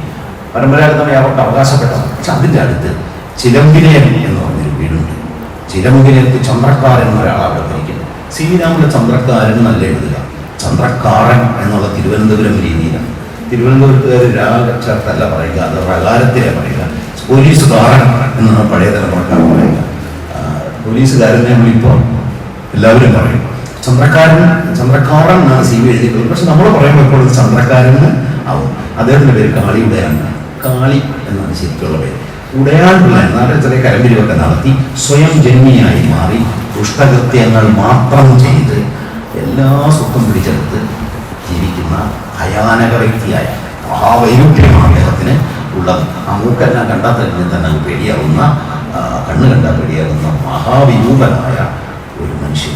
പരമ്പരാഗതമായി അവർക്ക് അവകാശപ്പെട്ടതാണ്. പക്ഷെ അതിൻ്റെ അടുത്ത് ചിലമ്പിനയം എന്ന് പറഞ്ഞൊരു വീടുണ്ട്. ചിലമ്പിനയത്ത് ചന്ദ്രക്കാരൻ എന്നൊരാൾ അവിടെ ഭരിക്കുന്നു. ശ്രീരാമിലെ ചന്ദ്രക്കാരൻ നല്ല എഴുതുക, ചന്ദ്രക്കാരൻ എന്നുള്ള തിരുവനന്തപുരം രീതിയിലാണ്. തിരുവനന്തപുരത്തുകാർ ചേർത്തല്ല പറയുക, അത് പ്രകാരത്തിലെ പറയുക. പോലീസുകാരൻ എന്നാണ് പഴയ തലമുറക്കാർ പറയുക. പോലീസുകാരനെ നമ്മളിപ്പോൾ എല്ലാവരും പറയും. ചന്ദ്രക്കാരൻ എന്നാണ് CV എഴുതിയിട്ടുള്ളത്. പക്ഷെ നമ്മൾ പറയുമ്പോൾ ഇപ്പോൾ ചന്ദ്രക്കാരൻ ആവും. അദ്ദേഹത്തിൻ്റെ പേര് കാളിയുടയാണ്. കാളി എന്നാണ് ശരിക്കുള്ള പേര്. ഉടയാൻ പിള്ള എന്നാലും ചെറിയ കരമ്പിരിവൊക്കെ നടത്തി സ്വയം ജന്മിയായി മാറി ദുഷ്ടകൃത്യങ്ങൾ മാത്രം ചെയ്ത് എല്ലാ സ്വത്തും പിടിച്ചെടുത്ത് ജീവിക്കുന്ന ഭയാനക വ്യക്തിയായ മഹാവൈരുദ്ധ്യമാണ് അദ്ദേഹത്തിന് ഉള്ളത്. ആ മൂക്കെല്ലാം കണ്ടാൽ തന്നെ പേടിയാവുന്ന, കണ്ണ് കണ്ടാൽ പേടിയാവുന്ന മഹാവിരൂപനായ ഒരു മനുഷ്യൻ,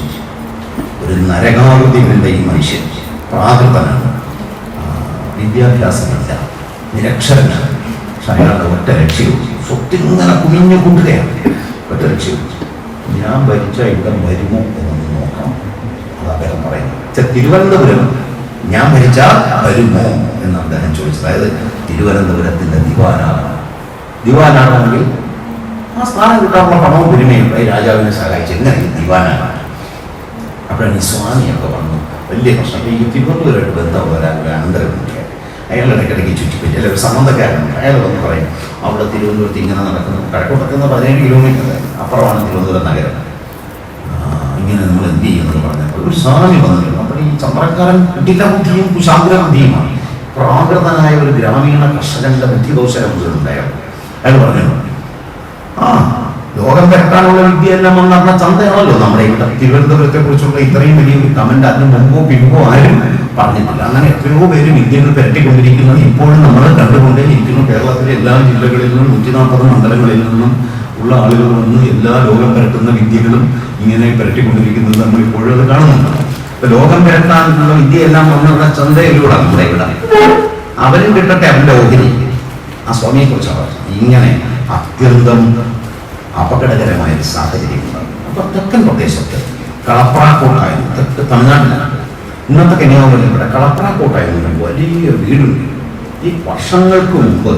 ഒരു നരകാകൃതികളുടെ ഈ മനുഷ്യൻ പ്രാകൃതനാണ്, വിദ്യാഭ്യാസമില്ല, നിരക്ഷരനാണ്. പക്ഷെ അയാളുടെ ഒറ്റ ലക്ഷ്യവും സ്വത്തിങ്ങനെ കുമിഞ്ഞു കൂട്ടുകയാണ്. ഒറ്റ ലക്ഷ്യവും ഞാൻ ഭരിച്ചാൽ ഇവിടെ വരുമോ എന്നൊന്ന് നോക്കണം. അത് അദ്ദേഹം പറയുന്നത്. തിരുവനന്തപുരം ഞാൻ ഭരിച്ചാൽ വരുമോ എന്ന് അദ്ദേഹം ചോദിച്ചത്. അതായത് തിരുവനന്തപുരത്തിൻ്റെ ദിവാനാണെങ്കിൽ ആ സ്ഥാനം കിട്ടാനുള്ള പണവും പെരുമയും രാജാവിനെ സഹായിച്ച് എങ്ങനെ ദിവാനാണ്. അപ്പോഴാണ് ഈ സ്വാമിയൊക്കെ വന്നു വലിയ പ്രശ്നം. ഈ തിരുവനന്തപുരമായിട്ട് ബന്ധമുള്ള ഒരു അനന്തരമുണ്ട്. അയാൾ ഇടയ്ക്കിടയ്ക്ക് ചുറ്റിപ്പറ്റി അല്ലെ ഒരു സംബന്ധക്കാരുണ്ട്. അയാൾ വന്ന് പറയും അവിടെ തിരുവനന്തപുരത്ത് ഇങ്ങനെ നടക്കുന്നു. കഴക്കൂട്ടത്ത് നിന്ന് 17 കിലോമീറ്റർ അപ്പുറമാണ് തിരുവനന്തപുരം നഗരം. ഇങ്ങനെ നമ്മൾ എന്ത് ചെയ്യുമെന്ന് പറഞ്ഞപ്പോൾ ഒരു സ്വാമി വന്നിട്ടുണ്ട്. അപ്പോൾ ഈ ചമ്പ്രക്കാരൻ കുട്ടില ബുദ്ധിയും കുശാഗ്ര ബുദ്ധിയുമാണ്. പ്രാകൃതനായ ഒരു ഗ്രാമീണ കർഷകന്റെ ബുദ്ധിദോഷരം ഉണ്ടായിരുന്നു. അയാൾ പറഞ്ഞു ലോകം പെട്ടാനുള്ള വിദ്യയെല്ലാം വന്ന ചന്തയാണല്ലോ നമ്മുടെ ഇവിടെ. തിരുവനന്തപുരത്തെ കുറിച്ചുള്ള ഇത്രയും വലിയൊരു കമന്റ് അതിന് മുമ്പോ പിമ്പോ ആരും പറഞ്ഞിട്ടില്ല. അങ്ങനെ എത്രയോ പേര് വിദ്യകൾ പെരട്ടിക്കൊണ്ടിരിക്കുന്നത് ഇപ്പോഴും നമ്മൾ കണ്ടുകൊണ്ടേ ഇരിക്കുന്നു. കേരളത്തിലെ എല്ലാ ജില്ലകളിൽ നിന്നും 140 മണ്ഡലങ്ങളിൽ നിന്നും ഉള്ള ആളുകൾ വന്ന് എല്ലാ ലോകം പെരട്ടുന്ന വിദ്യകളും ഇങ്ങനെ പെരട്ടിക്കൊണ്ടിരിക്കുന്നത് നമ്മൾ ഇപ്പോഴും അത് കാണുന്നുണ്ട്. ഇപ്പൊ ലോകം പെരട്ടാനുള്ള വിദ്യയെല്ലാം വന്നുള്ള ചന്തയിലൂടെ നമ്മുടെ ഇവിടെ അവരും കിട്ടട്ടെ അവന്റെ ഓഹരി. ആ സ്വാമിയെ കുറിച്ചാണ് ഇങ്ങനെ അത്യന്തം അപകടകരമായ ഒരു സാഹചര്യം ഉണ്ടാകും. അപ്പൊ തെക്കൻ പ്രദേശത്ത് കളപ്രാക്കോട്ടായിരുന്നു, തെക്ക് തമിഴ്നാട്ടിലാണ്. ഇന്നത്തെ കന്യാകുമരി ഇവിടെ കളപ്രാക്കോട്ടായിരുന്നു വലിയ വീടുണ്ട്. ഈ വർഷങ്ങൾക്ക് മുമ്പ്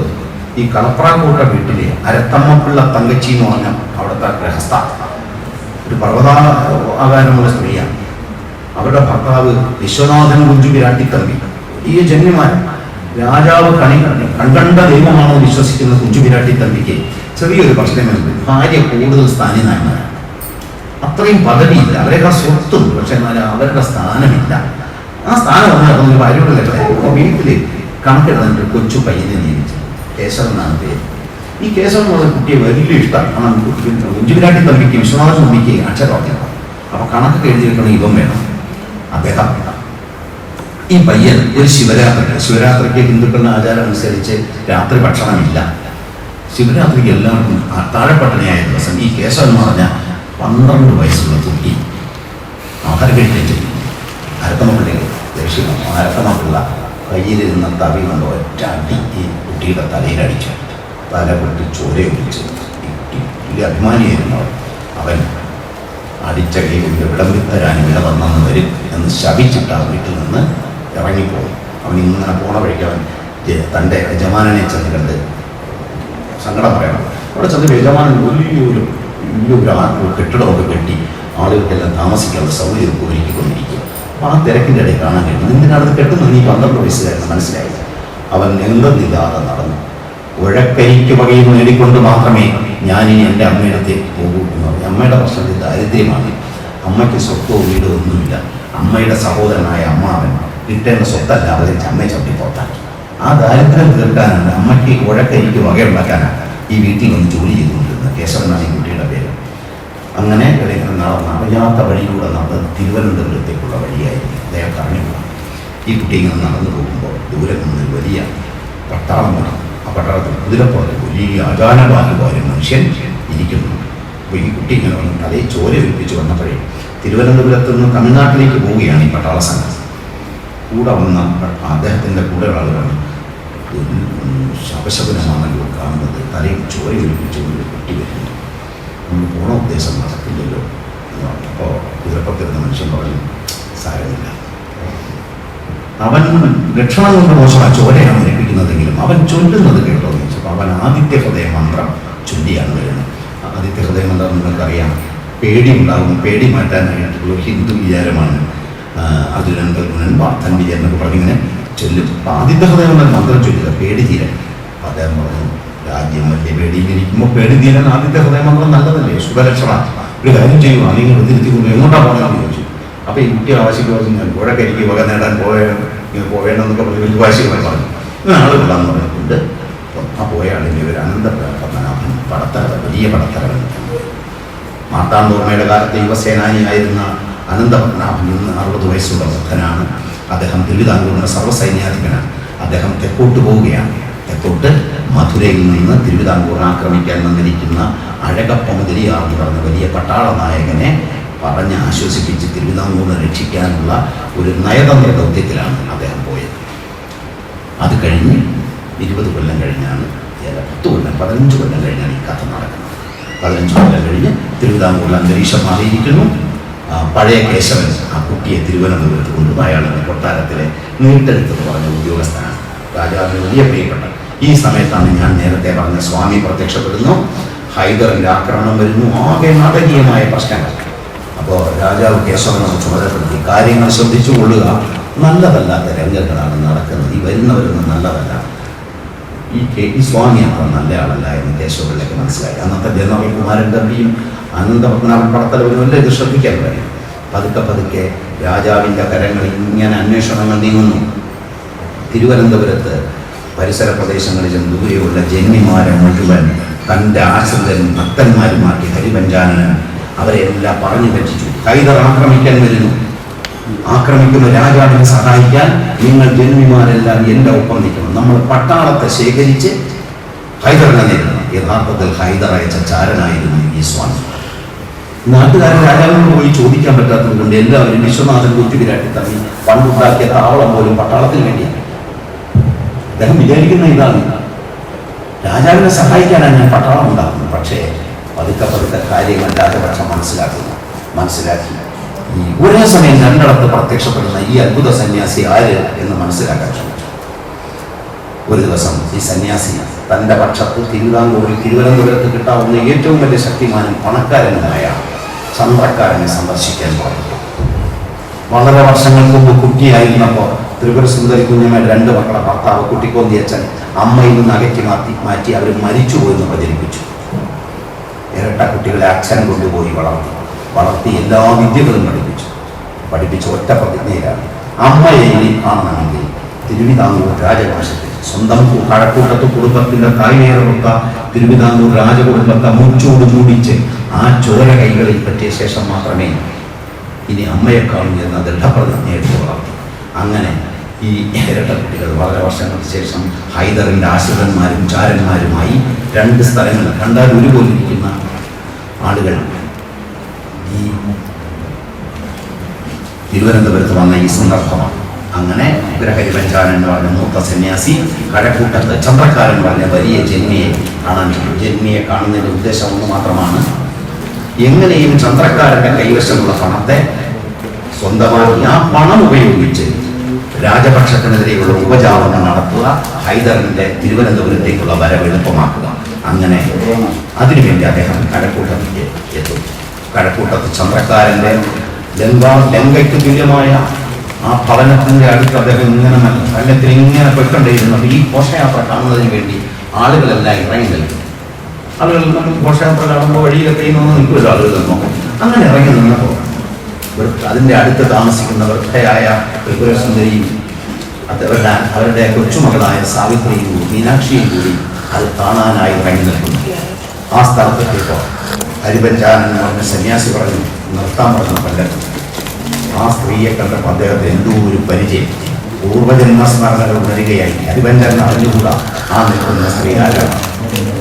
ഈ കളപ്രാക്കോട്ട വീട്ടിലെ അരത്തമ്മപ്പിള്ള തങ്കച്ചി എന്ന് പറഞ്ഞ അവിടുത്തെ ഗൃഹസ്ഥ ഒരു പർവ്വതാകാരമുള്ള സ്ത്രീയാണ്. അവരുടെ ഭർത്താവ് വിശ്വനാഥൻ കുഞ്ചു വിരാട്ടിത്തമ്പി വലിയ ജന്യമാൻ. രാജാവ് കണ്ട ദൈവമാണെന്ന് വിശ്വസിക്കുന്ന കുഞ്ചു വിരാട്ടിത്തമ്പിക്ക് ചെറിയൊരു പ്രശ്നമുണ്ട്. ഭാര്യ കൂടുതൽ സ്ഥാനിനാണ്. അത്രയും പദവിയില്ല. അവരുടെ സ്വത്തും പക്ഷെ എന്നാലും അവരുടെ സ്ഥാനമില്ല. ആ സ്ഥാനം വന്നാൽ ഭാര്യയോട് കേട്ടെ വീട്ടില് കണക്കെടുത്തിട്ട് കൊച്ചു പയ്യനെ നിയമിച്ചു. കേശവൻ എന്നാണ് പേര്. ഈ കേശവൻ എന്ന കുട്ടിയെ വലിയ ഇഷ്ടമാണ്. കുഞ്ചു വിരാട്ടിത്തമ്പിക്ക് വിശ്വനാഥൻ തമ്പിക്ക് അക്ഷരവാക്യമാണ്. അപ്പൊ കണക്കൊക്കെ എഴുതിയിരിക്കണം ഇവൻ വേണം. അദ്ദേഹം ഈ പയ്യൻ ഒരു ശിവരാത്രിക്ക് ഹിന്ദുക്കളുടെ ആചാരം അനുസരിച്ച് രാത്രി ഭക്ഷണമില്ല. ശിവരാത്രിക്ക് എല്ലാവർക്കും താഴെപ്പട്ടണയായ ദിവസം ഈ കേശവൻ എന്ന് പറഞ്ഞാൽ 12 വയസ്സുള്ള കുട്ടി ആഹാരം കഴിച്ചിട്ട് അരത്തമ്മപ്പിള്ള ദേഷ്യം അരത്തമ്മപ്പിള്ള കയ്യിലിരുന്ന തവി കൊണ്ട് ഒറ്റ അടി ഈ കുട്ടിയുടെ തലയിലടിച്ചു. തല പൊട്ടി ചോരയൊഴിച്ച് വലിയ അഭിമാനിയായിരുന്നു അവൻ. അടിച്ച കൈ കൊണ്ട് വിളമ്പിത്തരാൻ ഇവിടെ വന്നെന്ന് വരും എന്ന് ശപിച്ചിട്ട് ആ വീട്ടിൽ നിന്ന് ഇറങ്ങിപ്പോയി. അവൻ ഇങ്ങനെ പോണ വഴിക്ക് അവൻ തൻ്റെ യജമാനനെ ചെന്ന് കണ്ട് സങ്കടം പറയണം. അവിടെ ചെന്ന് യജമാനൻ വലിയൊരു കെട്ടിടമൊക്കെ കെട്ടി ആളുകൾക്കെല്ലാം താമസിക്കാനുള്ള സൗകര്യമൊക്കെ ഒരുക്കിക്കൊണ്ടിരിക്കുക. അപ്പോൾ ആ തിരക്കിൻ്റെ ഇടയിൽ കാണാൻ കഴിയും. എന്തിനാണത് കെട്ടുന്നത്? ഈ 12 വയസ്സുകാരന് മനസ്സിലായില്ല. അവൻ എന്തെന്നില്ലാതെ നടന്നു. ഉഴക്കരിക്ക് വകയിൽ നേടിക്കൊണ്ട് മാത്രമേ ഞാനിനി എൻ്റെ അമ്മയുടെ അടുത്തേക്ക് പോകൂ എന്ന് പറഞ്ഞു. അമ്മയുടെ പ്രശ്നത്തിൽ ദാരിദ്ര്യമാണ്. അമ്മയ്ക്ക് സ്വത്തോ വീടോ ഒന്നുമില്ല. അമ്മയുടെ സഹോദരനായ അമ്മാവൻ കിട്ടേണ്ട സ്വത്തല്ല അവതരിച്ച് അമ്മയെ ചവിട്ടി പുറത്താക്കി. ആ ദാരിദ്ര്യം തീർക്കാനാണ്, അമ്മയ്ക്ക് ഉഴക്കരിക്ക് വകയുണ്ടാക്കാനാണ് ഈ വീട്ടിൽ വന്ന് ജോലി ചെയ്തുകൊണ്ടിരുന്നത്. കേശവനാണ് ഈ കുട്ടിയുടെ പേര്. അങ്ങനെ അറിയാത്ത വഴിയിലൂടെ നടന്നത് തിരുവനന്തപുരത്തേക്കുള്ള വഴിയായിരുന്നു. അദ്ദേഹം അറിഞ്ഞുകൂടാ. ഈ കുട്ടി ഇങ്ങനെ നടന്നു പോകുമ്പോൾ ദൂരെ നിന്ന് വലിയ പട്ടാളം വേണം. ആ പട്ടാളത്തിൽ കുതിരപ്പോലെ വലിയ അജാനബാഹുവായ മനുഷ്യൻ ഇരിക്കുന്നു. അപ്പോൾ ഈ കുട്ടി ഇങ്ങനെ വന്ന് തലയിൽ ചോര ഒലിപ്പിച്ച് വന്നപ്പോഴേ തിരുവനന്തപുരത്ത് നിന്ന് തമിഴ്നാട്ടിലേക്ക് പോവുകയാണ് ഈ പട്ടാള സംഘം. കൂടെ വന്ന അദ്ദേഹത്തിൻ്റെ കൂടെയുള്ള ആളുകളാണ് ശപശകുനമാണല്ലോ കാണുന്നത്. തലയിൽ ചോര ഒലിപ്പിച്ച് ഒരു കുട്ടി വരുന്നു. നമ്മൾ പോണ ഉദ്ദേശം നടക്കില്ലല്ലോ എന്ന് പറഞ്ഞു. അപ്പോൾ കുതിരപ്പത്തിരുന്ന മനുഷ്യൻ പറഞ്ഞു സാരമില്ല, അവൻ ലക്ഷണം കൊണ്ട് മോശമാണ് ചോരയാണ് ഒലിപ്പിക്കുന്നതെങ്കിലും അവൻ ചൊല്ലുന്നത് കേട്ടോ എന്ന് വെച്ചപ്പോൾ അവൻ ആദിത്യ ഹൃദയ മന്ത്രം ചൊല്ലിയാണ് വരുന്നത്. ആദിത്യ ഹൃദയ മന്ത്രം നിങ്ങൾക്കറിയാം, പേടി ഉണ്ടാകും. പേടി മാറ്റാനായിട്ടുള്ള ഒരു ഹിന്ദു വിചാരമാണ്. അർജുനൻ കൽകുനൻ പാർത്ഥൻ വിജയൻ എന്നൊക്കെ പറഞ്ഞിങ്ങനെ ചൊല്ലും. അപ്പം ആദിത്യ ഹൃദയം എന്ന മന്ത്രം ചൊല്ലുക പേടി തീരാൻ. അദ്ദേഹം പറഞ്ഞു രാജ്യം വലിയ പേടിയിലിരിക്കുമ്പോൾ പേടി തീരാൻ ആദിത്യ ഹൃദയ മന്ത്രം നല്ലതല്ലേ, ശുഭലക്ഷണ. ഒരു കാര്യം ചെയ്യുക, അല്ലെങ്കിൽ ഒത്തിരിത്തിക്കൊണ്ട് എങ്ങോട്ടാണ് പോകണമെന്ന് ചോദിച്ചു. അപ്പോൾ ഈ കുട്ടി ആവശ്യക്ക് ഞാൻ പുഴക്കരിക്ക് വക നേടാൻ പോവേണ്ടെന്നൊക്കെ പറഞ്ഞ് വലിയ വാശികളെ പറഞ്ഞു. ഇങ്ങനെ ആളുകളാന്ന് പറഞ്ഞിട്ടുണ്ട്. ആ പോയ ആളിൻ്റെ ഒരു അനന്തപത്മനാഭൻ പടത്തറ, വലിയ പടത്തറവൻ. മാർത്താണ്ഡവർമ്മയുടെ കാലത്ത് യുവസേനാനിയായിരുന്ന അനന്തപത്മനാഭൻ ഇന്ന് 60 വയസ്സുള്ള വൃദ്ധനാണ്. അദ്ദേഹം തിരുവിതാംകൂറിൻ്റെ സർവ്വസൈന്യാധിപനാണ്. അദ്ദേഹം തെക്കോട്ട് പോവുകയാണ്. തെക്കോട്ട് മധുരയിൽ നിന്ന് തിരുവിതാംകൂർ ആക്രമിക്കാൻ വന്നിരിക്കുന്ന അഴകപ്പ മുതലിയാർ എന്ന് പറഞ്ഞ വലിയ പട്ടാള നായകനെ പറഞ്ഞ് ആശ്വസിപ്പിച്ച് തിരുവിതാംകൂറിനെ രക്ഷിക്കാനുള്ള ഒരു നയതന്ത്ര ദൗത്യത്തിലാണ് അദ്ദേഹം പോയത്. അത് കഴിഞ്ഞ് 20 കൊല്ലം കഴിഞ്ഞാണ്, 10 കൊല്ലം 15 കൊല്ലം കഴിഞ്ഞാണ് ഈ കഥ നടക്കുന്നത്. 15 കൊല്ലം കഴിഞ്ഞ് തിരുവിതാംകൂറിൽ അന്തരീക്ഷം മാറിയിരിക്കുന്നു. പഴയ കേശവൻ ആ കുട്ടിയെ തിരുവനന്തപുരത്ത് കൊണ്ടുപോയി. അയാളെന്ന് കൊട്ടാരത്തിലെ നീട്ടെടുത്തെന്ന് പറഞ്ഞ ഉദ്യോഗസ്ഥനാണ്, രാജാവിന് വലിയ പ്രിയപ്പെട്ട. ഈ സമയത്താണ് ഞാൻ നേരത്തെ പറഞ്ഞ സ്വാമി പ്രത്യക്ഷപ്പെടുന്നു. ഹൈദറിന്റെ ആക്രമണം വരുന്നു. ആകെ നാടകീയമായ പ്രശ്നങ്ങൾ. അപ്പോൾ രാജാവ് കേശവനെ ചുമതലപ്പെടുത്തി കാര്യങ്ങൾ ശ്രദ്ധിച്ചു കൊള്ളുക, നല്ലതല്ലാത്ത രംഗങ്ങളാണ് നടക്കുന്നത്, ഈ വരുന്നവരൊന്നും നല്ലതല്ല, ഈ സ്വാമി അത്ര നല്ല ആളല്ല എന്ന് കേശവപിള്ളയ്ക്ക് മനസ്സിലായി. അന്നത്തെ ജനറൽ കുമാരൻ തമ്പിയും അനന്തപത്മനാഭൻ പടത്തലവനുമല്ല ഇത് ശ്രദ്ധിക്കാൻ കഴിയും. പതുക്കെ പതുക്കെ രാജാവിൻ്റെ കരങ്ങളിൽ ഇങ്ങനെ അന്വേഷണങ്ങൾ നീങ്ങുന്നു. തിരുവനന്തപുരത്ത് പരിസര പ്രദേശങ്ങളിലും ദൂരെയുള്ള ജന്മിമാരെ മുഴുവൻ തൻ്റെ ആശ്രിതരും ഭക്തന്മാരുമാക്കി ഹരിപഞ്ചാനനൻ അവരെല്ലാം പറഞ്ഞു പറ്റിച്ചു. ഹൈദർ ആക്രമിക്കാൻ വരുന്നു. ആക്രമിക്കുന്ന രാജാവിനെ സഹായിക്കാൻ നിങ്ങൾ ജന്മിമാരെല്ലാം എൻ്റെ ഒപ്പം നിൽക്കണം. നമ്മൾ പട്ടാളത്തെ ശേഖരിച്ച് ഹൈദറിനെ നേരിടണം. യഥാർത്ഥത്തിൽ ഹൈദർ അയച്ച ചാരനായിരുന്നു ഈ സ്വാമി. നാട്ടുകാരൻ രാജാവിനോട് പോയി ചോദിക്കാൻ പറ്റാത്തത് കൊണ്ട് എല്ലാവരും വിശ്വനാഥൻ കുറ്റുവിരാട്ടി തമ്മിൽ പണ്ടുണ്ടാക്കിയ താവളം പോലും പട്ടാളത്തിന് വേണ്ടിയാണ്. അദ്ദേഹം വിചാരിക്കുന്ന ഇതാണ്, രാജാവിനെ സഹായിക്കാനാണ് ഞാൻ പട്ടാളം ഉണ്ടാക്കുന്നത്. പക്ഷേ പതുക്കെ പതുക്കെ കാര്യങ്ങൾ രാജപക്ഷം മനസ്സിലാക്കി ഈ ഒരേ സമയം രണ്ടിടത്ത് പ്രത്യക്ഷപ്പെടുന്ന ഈ അത്ഭുത സന്യാസി ആര് എന്ന് മനസ്സിലാക്കാൻ ശ്രമിച്ചു. ഒരു ദിവസം ഈ സന്യാസി തൻ്റെ പക്ഷത്ത് തിരുവനന്തപുരത്ത് കിട്ടാവുന്ന ഏറ്റവും വലിയ ശക്തിമാനും പണക്കാരനുമായ ചന്ദ്രക്കാരനെ സന്ദർശിക്കാൻ പറഞ്ഞു. വളരെ വർഷങ്ങൾക്ക് മുമ്പ് കുട്ടിയായിരുന്നപ്പോൾ ത്രിപുര സുന്ദരി കുഞ്ഞമ്മയുടെ 2 മക്കളെ ഭർത്താവ് കുട്ടിക്കോന്തിയച്ഛൻ അമ്മയിൽ നിന്ന് അകറ്റി മാറ്റി അവർ മരിച്ചുപോയെന്ന് പ്രചരിപ്പിച്ചു. ഇരട്ട കുട്ടികളെ അച്ഛൻ കൊണ്ടുപോയി വളർത്തി എല്ലാ വിദ്യകളും പഠിപ്പിച്ച് ഒറ്റ പ്രതിജ്ഞയിലാണ്, അമ്മയെ ഇനി കാണണമെങ്കിൽ തിരുവിതാംകൂർ രാജവംശത്തിൽ സ്വന്തം കഴക്കൂട്ടത്ത് കുടുംബത്തിന്റെ തായ്വേറുള്ള തിരുവിതാംകൂർ രാജകുടുംബത്തെ മുച്ചോട് മൂടിച്ച് ആ ചോര കൈകളിൽ പറ്റിയ ശേഷം മാത്രമേ ഇനി അമ്മയെ കാണൂ എന്ന ദൃഢപ്രതിജ്ഞയെടുത്ത് വളർത്തി. അങ്ങനെ ഈ ഇരട്ട കുട്ടികൾ വളരെ വർഷങ്ങൾക്ക് ശേഷം ഹൈദറിൻ്റെ ആശ്രിതന്മാരും ചാരന്മാരുമായി 2 സ്ഥലങ്ങളിൽ കണ്ടാൽ ഒരുപോലിരിക്കുന്ന ആളുകൾ ഈ തിരുവനന്തപുരത്ത് വന്ന ഈ സന്ദർഭമാണ്. അങ്ങനെ ഹരിപഞ്ചാനൻ എന്ന് പറഞ്ഞ മൂത്ത സന്യാസി കഴക്കൂട്ടത്ത് ചന്ദ്രക്കാരൻ പറഞ്ഞ വലിയ ജന്മിയെ കാണാൻ പറ്റും. ജന്മിയെ കാണുന്നതിൻ്റെ ഉദ്ദേശം ഒന്ന് മാത്രമാണ്, എങ്ങനെയും ചന്ദ്രക്കാരൻ്റെ കൈവശമുള്ള പണത്തെ സ്വന്തമാക്കി ആ പണം ഉപയോഗിച്ച് രാജപക്ഷത്തിനെതിരെയുള്ള ഉപജാപനം നടത്തുക, ഹൈദറിന്റെ തിരുവനന്തപുരത്തേക്കുള്ള വരവ് എളുപ്പമാക്കുക. അങ്ങനെ അതിനുവേണ്ടി അദ്ദേഹം കഴക്കൂട്ടത്തേക്ക് എത്തും. കഴക്കൂട്ടത്ത് ചന്ദ്രക്കാരൻ്റെ ലങ്കയ്ക്ക് തുല്യമായ ആ ഭവനത്തിൻ്റെ അടുത്ത് അദ്ദേഹം ഇങ്ങനെ ഭരണത്തിൽ ഇങ്ങനെ പൊയ്ക്കൊണ്ടേയിരുന്നത് ഈ ഘോഷയാത്ര കാണുന്നതിന് വേണ്ടി ആളുകളെല്ലാം ഇറങ്ങി നിൽക്കും. ആളുകൾ ഘോഷയാത്ര കാണുമ്പോൾ വഴിയിലൊക്കെ ഇന്നൊന്നും നിൽക്കുമല്ലോ ആളുകൾ നോക്കും. അങ്ങനെ ഇറങ്ങി നിന്നപ്പോൾ അതിൻ്റെ അടുത്ത് താമസിക്കുന്ന വൃദ്ധയായ ത്രിപുര സുന്ദരിയും അവരുടെ കൊച്ചുമകളായ സാവിത്രിയും മീനാക്ഷിയും കൂടി അത് കാണാനായി ഇറങ്ങി നിൽക്കുന്നു. ആ സ്ഥലത്തെത്തിയപ്പോൾ ഹരിപഞ്ചാനൻ എന്ന് പറഞ്ഞ സന്യാസി പറഞ്ഞു നിർത്താൻ പറഞ്ഞ പല്ലത്. ആ സ്ത്രീയെ കണ്ടപ്പോൾ അദ്ദേഹത്തെ എന്തോ ഒരു പരിചയം, പൂർവ്വജന്മസ്മരണകൾ ഉണരുകയായി. ഹരിപഞ്ചാനൻ അറിഞ്ഞുകൂടാ ആ നിൽക്കുന്ന സ്ത്രീ ആരാണ്.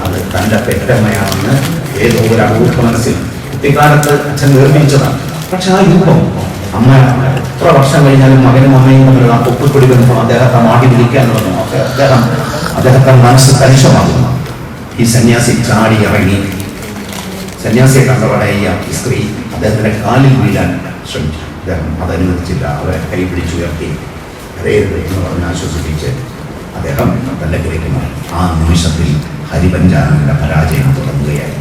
അത് തൻ്റെ പെറ്റമ്മയാണെന്ന് ഏതോ ഒരു അപൂർവ മനസ്സിൽ കുട്ടിക്കാലത്ത് അച്ഛൻ നിർമ്മിച്ചതാണ്. പക്ഷെ ആ രൂപം അമ്മ എത്ര വർഷം കഴിഞ്ഞാലും മകനും അമ്മയും തമ്മിലുള്ള ആ തൊപ്പിക്കൊടി വരുമ്പോൾ അദ്ദേഹത്തെ മാടി വിളിക്കാൻ തുടങ്ങും. അദ്ദേഹത്തെ മനസ്സ് കലുഷമാകുന്നു. ഈ സന്യാസി ചാടി ഇറങ്ങി സന്യാസിയെ കണ്ടവടെ ഈ സ്ത്രീ അദ്ദേഹത്തിന്റെ കാലിൽ വീഴാൻ ശ്രമിച്ചു. അദ്ദേഹം അതനുവദിച്ചില്ല. അവരെ കൈപിടിച്ചുയർത്തി കരയരുത് എന്ന് പറഞ്ഞ് ആശ്വസിപ്പിച്ച് അദ്ദേഹം തല്ലക്കിലേക്ക് മാറി. ആ നിമിഷത്തിൽ ഹരിപഞ്ചാനന്റെ പരാജയം തുടങ്ങുകയായി.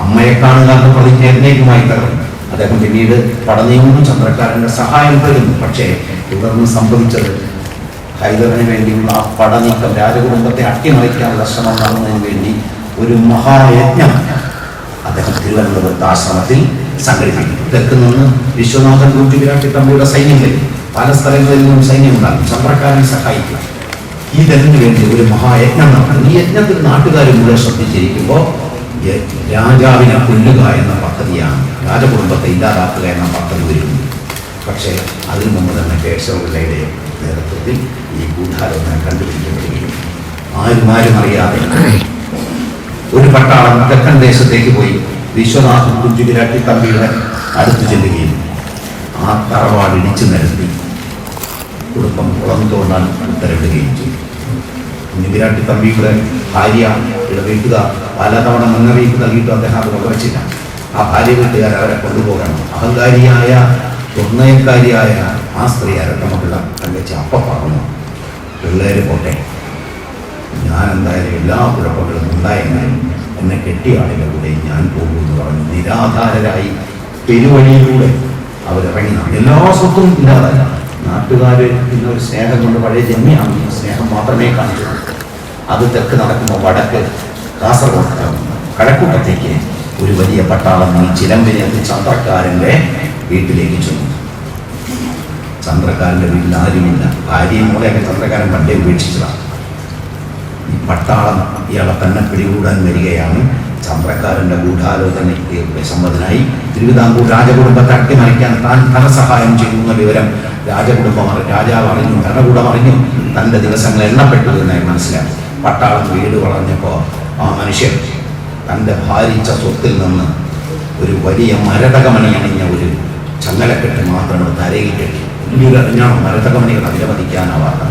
അമ്മയെ കാണുക എന്ന് പ്രതിജ്ഞ എന്നേക്കുമായി തകർന്നു. അദ്ദേഹം പിന്നീട് പടനീങ്ങുന്നു, ചന്ദ്രക്കാരൻ്റെ സഹായം തേടുന്നു. പക്ഷേ തുടർന്ന് സംഭവിച്ചത് ഹൈദറിന് വേണ്ടിയുള്ള ആ പടനീക്കം, രാജകുടുംബത്തെ അട്ടിമറിക്കാനുള്ള ശ്രമം നടന്നതിന് വേണ്ടി ഒരു മഹായജ്ഞം അദ്ദേഹം തിരുവനന്തപുരത്ത് ആശ്രമത്തിൽ സംഘടിപ്പിക്കുന്നു. തെക്ക് നിന്ന് വിശ്വനാഥൻ കുറ്റുവിരാട്ടി തമ്പിയുടെ സൈന്യം വരും. പല സ്ഥലങ്ങളിൽ നിന്നും സൈന്യം ഉണ്ടാകും. ചന്ദ്രക്കാരനെ സഹായിക്കുക. ഇതിനു വേണ്ടി ഒരു മഹായജ്ഞം നടക്കുന്നു. ഈ യജ്ഞത്തിൽ നാട്ടുകാർ മുഴുവൻ ശ്രദ്ധിച്ചിരിക്കുമ്പോൾ രാജാവിനെ കൊല്ലുക എന്ന പദ്ധതിയാണ്, രാജകുടുംബത്തെ ഇല്ലാതാക്കുക എന്ന പദ്ധതി വരുന്നു. പക്ഷേ അതിനു മുമ്പ് തന്നെ കേശവപിള്ളയുടെ നേതൃത്വത്തിൽ ഈ ഗൂഢാലോചന കണ്ടുപിടിക്കപ്പെടുകയും ആരും അറിയാതെ ഒരു പട്ടാളം തെക്കൻ ദേശത്തേക്ക് പോയി വിശ്വനാഥൻ കുഞ്ചുകിരാട്ടി തമ്പിയുടെ അടുത്ത് ചെല്ലുകയും ആ തറവാട് ഇടിച്ചു നിരത്തി കുടുംബം കുളം തോന്നാൻ ഉത്തരവിടുകയും ചെയ്തു. കുഞ്ഞുകിരാട്ടി തമ്പിയുടെ ഭാര്യ വീട്ടുകാർ പലതവണ മുന്നറിയിപ്പ് നൽകിയിട്ട് അദ്ദേഹം അത് വകവച്ചില്ല. ആ ഭാര്യ വീട്ടുകാർ അവരെ കൊണ്ടുപോകണം. അഹങ്കാരിയായ തൊന്നയക്കാരിയായ ആ സ്ത്രീ അരട്ടമക്കളുടെ തങ്കച്ചി പറഞ്ഞു, പിള്ളേര് പോട്ടെ, ഞാൻ എന്തായാലും എല്ലാ കുഴപ്പങ്ങളും ഉണ്ടായെങ്കിലും എന്നെ കെട്ടിയ ആളുകളുടെ കൂടെ ഞാൻ പോകുമെന്ന് പറഞ്ഞു നിരാധാരരായി പെരുവഴിയിലൂടെ അവരിറങ്ങി. എല്ലാ സ്വത്തും ഇല്ലാതല്ല. നാട്ടുകാർ ഇന്നൊരു സ്നേഹം കൊണ്ട് പഴയ ജന്മിയാണ്, സ്നേഹം മാത്രമേ കാണിച്ചു. അത് തെക്ക് നടക്കുമ്പോൾ വടക്ക് കാസർഗോഡ് കഴക്കൂട്ടത്തേക്ക് ഒരു വലിയ പട്ടാളം ഈ ചിലമ്പിനെ ചന്ദ്രക്കാരൻ്റെ വീട്ടിലേക്ക് ചെന്നു. ചന്ദ്രക്കാരൻ്റെ വീട്ടിൽ ആരുമില്ല. ഭാര്യയും മോളെയൊക്കെ ചന്ദ്രക്കാരൻ പണ്ടേ ഉപേക്ഷിച്ചതാണ്. ഈ പട്ടാളം ഇയാളെ തന്നെ പിടികൂടാൻ വരികയാണ്. ചന്ദ്രക്കാരൻ്റെ ഗൂഢാലോചനയ്ക്ക് വിസമ്മതനായി തിരുവിതാംകൂർ രാജകുടുംബത്തെ അട്ടിമറിക്കാൻ താൻ ധനസഹായം ചെയ്യുന്ന വിവരം രാജാവ് അറിഞ്ഞു, ഭരണകൂടം അറിഞ്ഞു. തൻ്റെ ദിവസങ്ങൾ എണ്ണപ്പെട്ടു എന്ന് മനസ്സിലാക്കി. പട്ടാളം വീട് വളർന്നപ്പോൾ ആ മനുഷ്യൻ തൻ്റെ ഭാരിച്ച സ്വത്തിൽ നിന്ന് ഒരു വലിയ മരതകമണി അണിഞ്ഞ ഒരു ചങ്ങലക്കെട്ട് മാത്രം തലയിൽ കെട്ടി. വലിയൊരറിഞ്ഞാണ് മരതകമണികൾ അതിലവധിക്കാനാവാത്ത.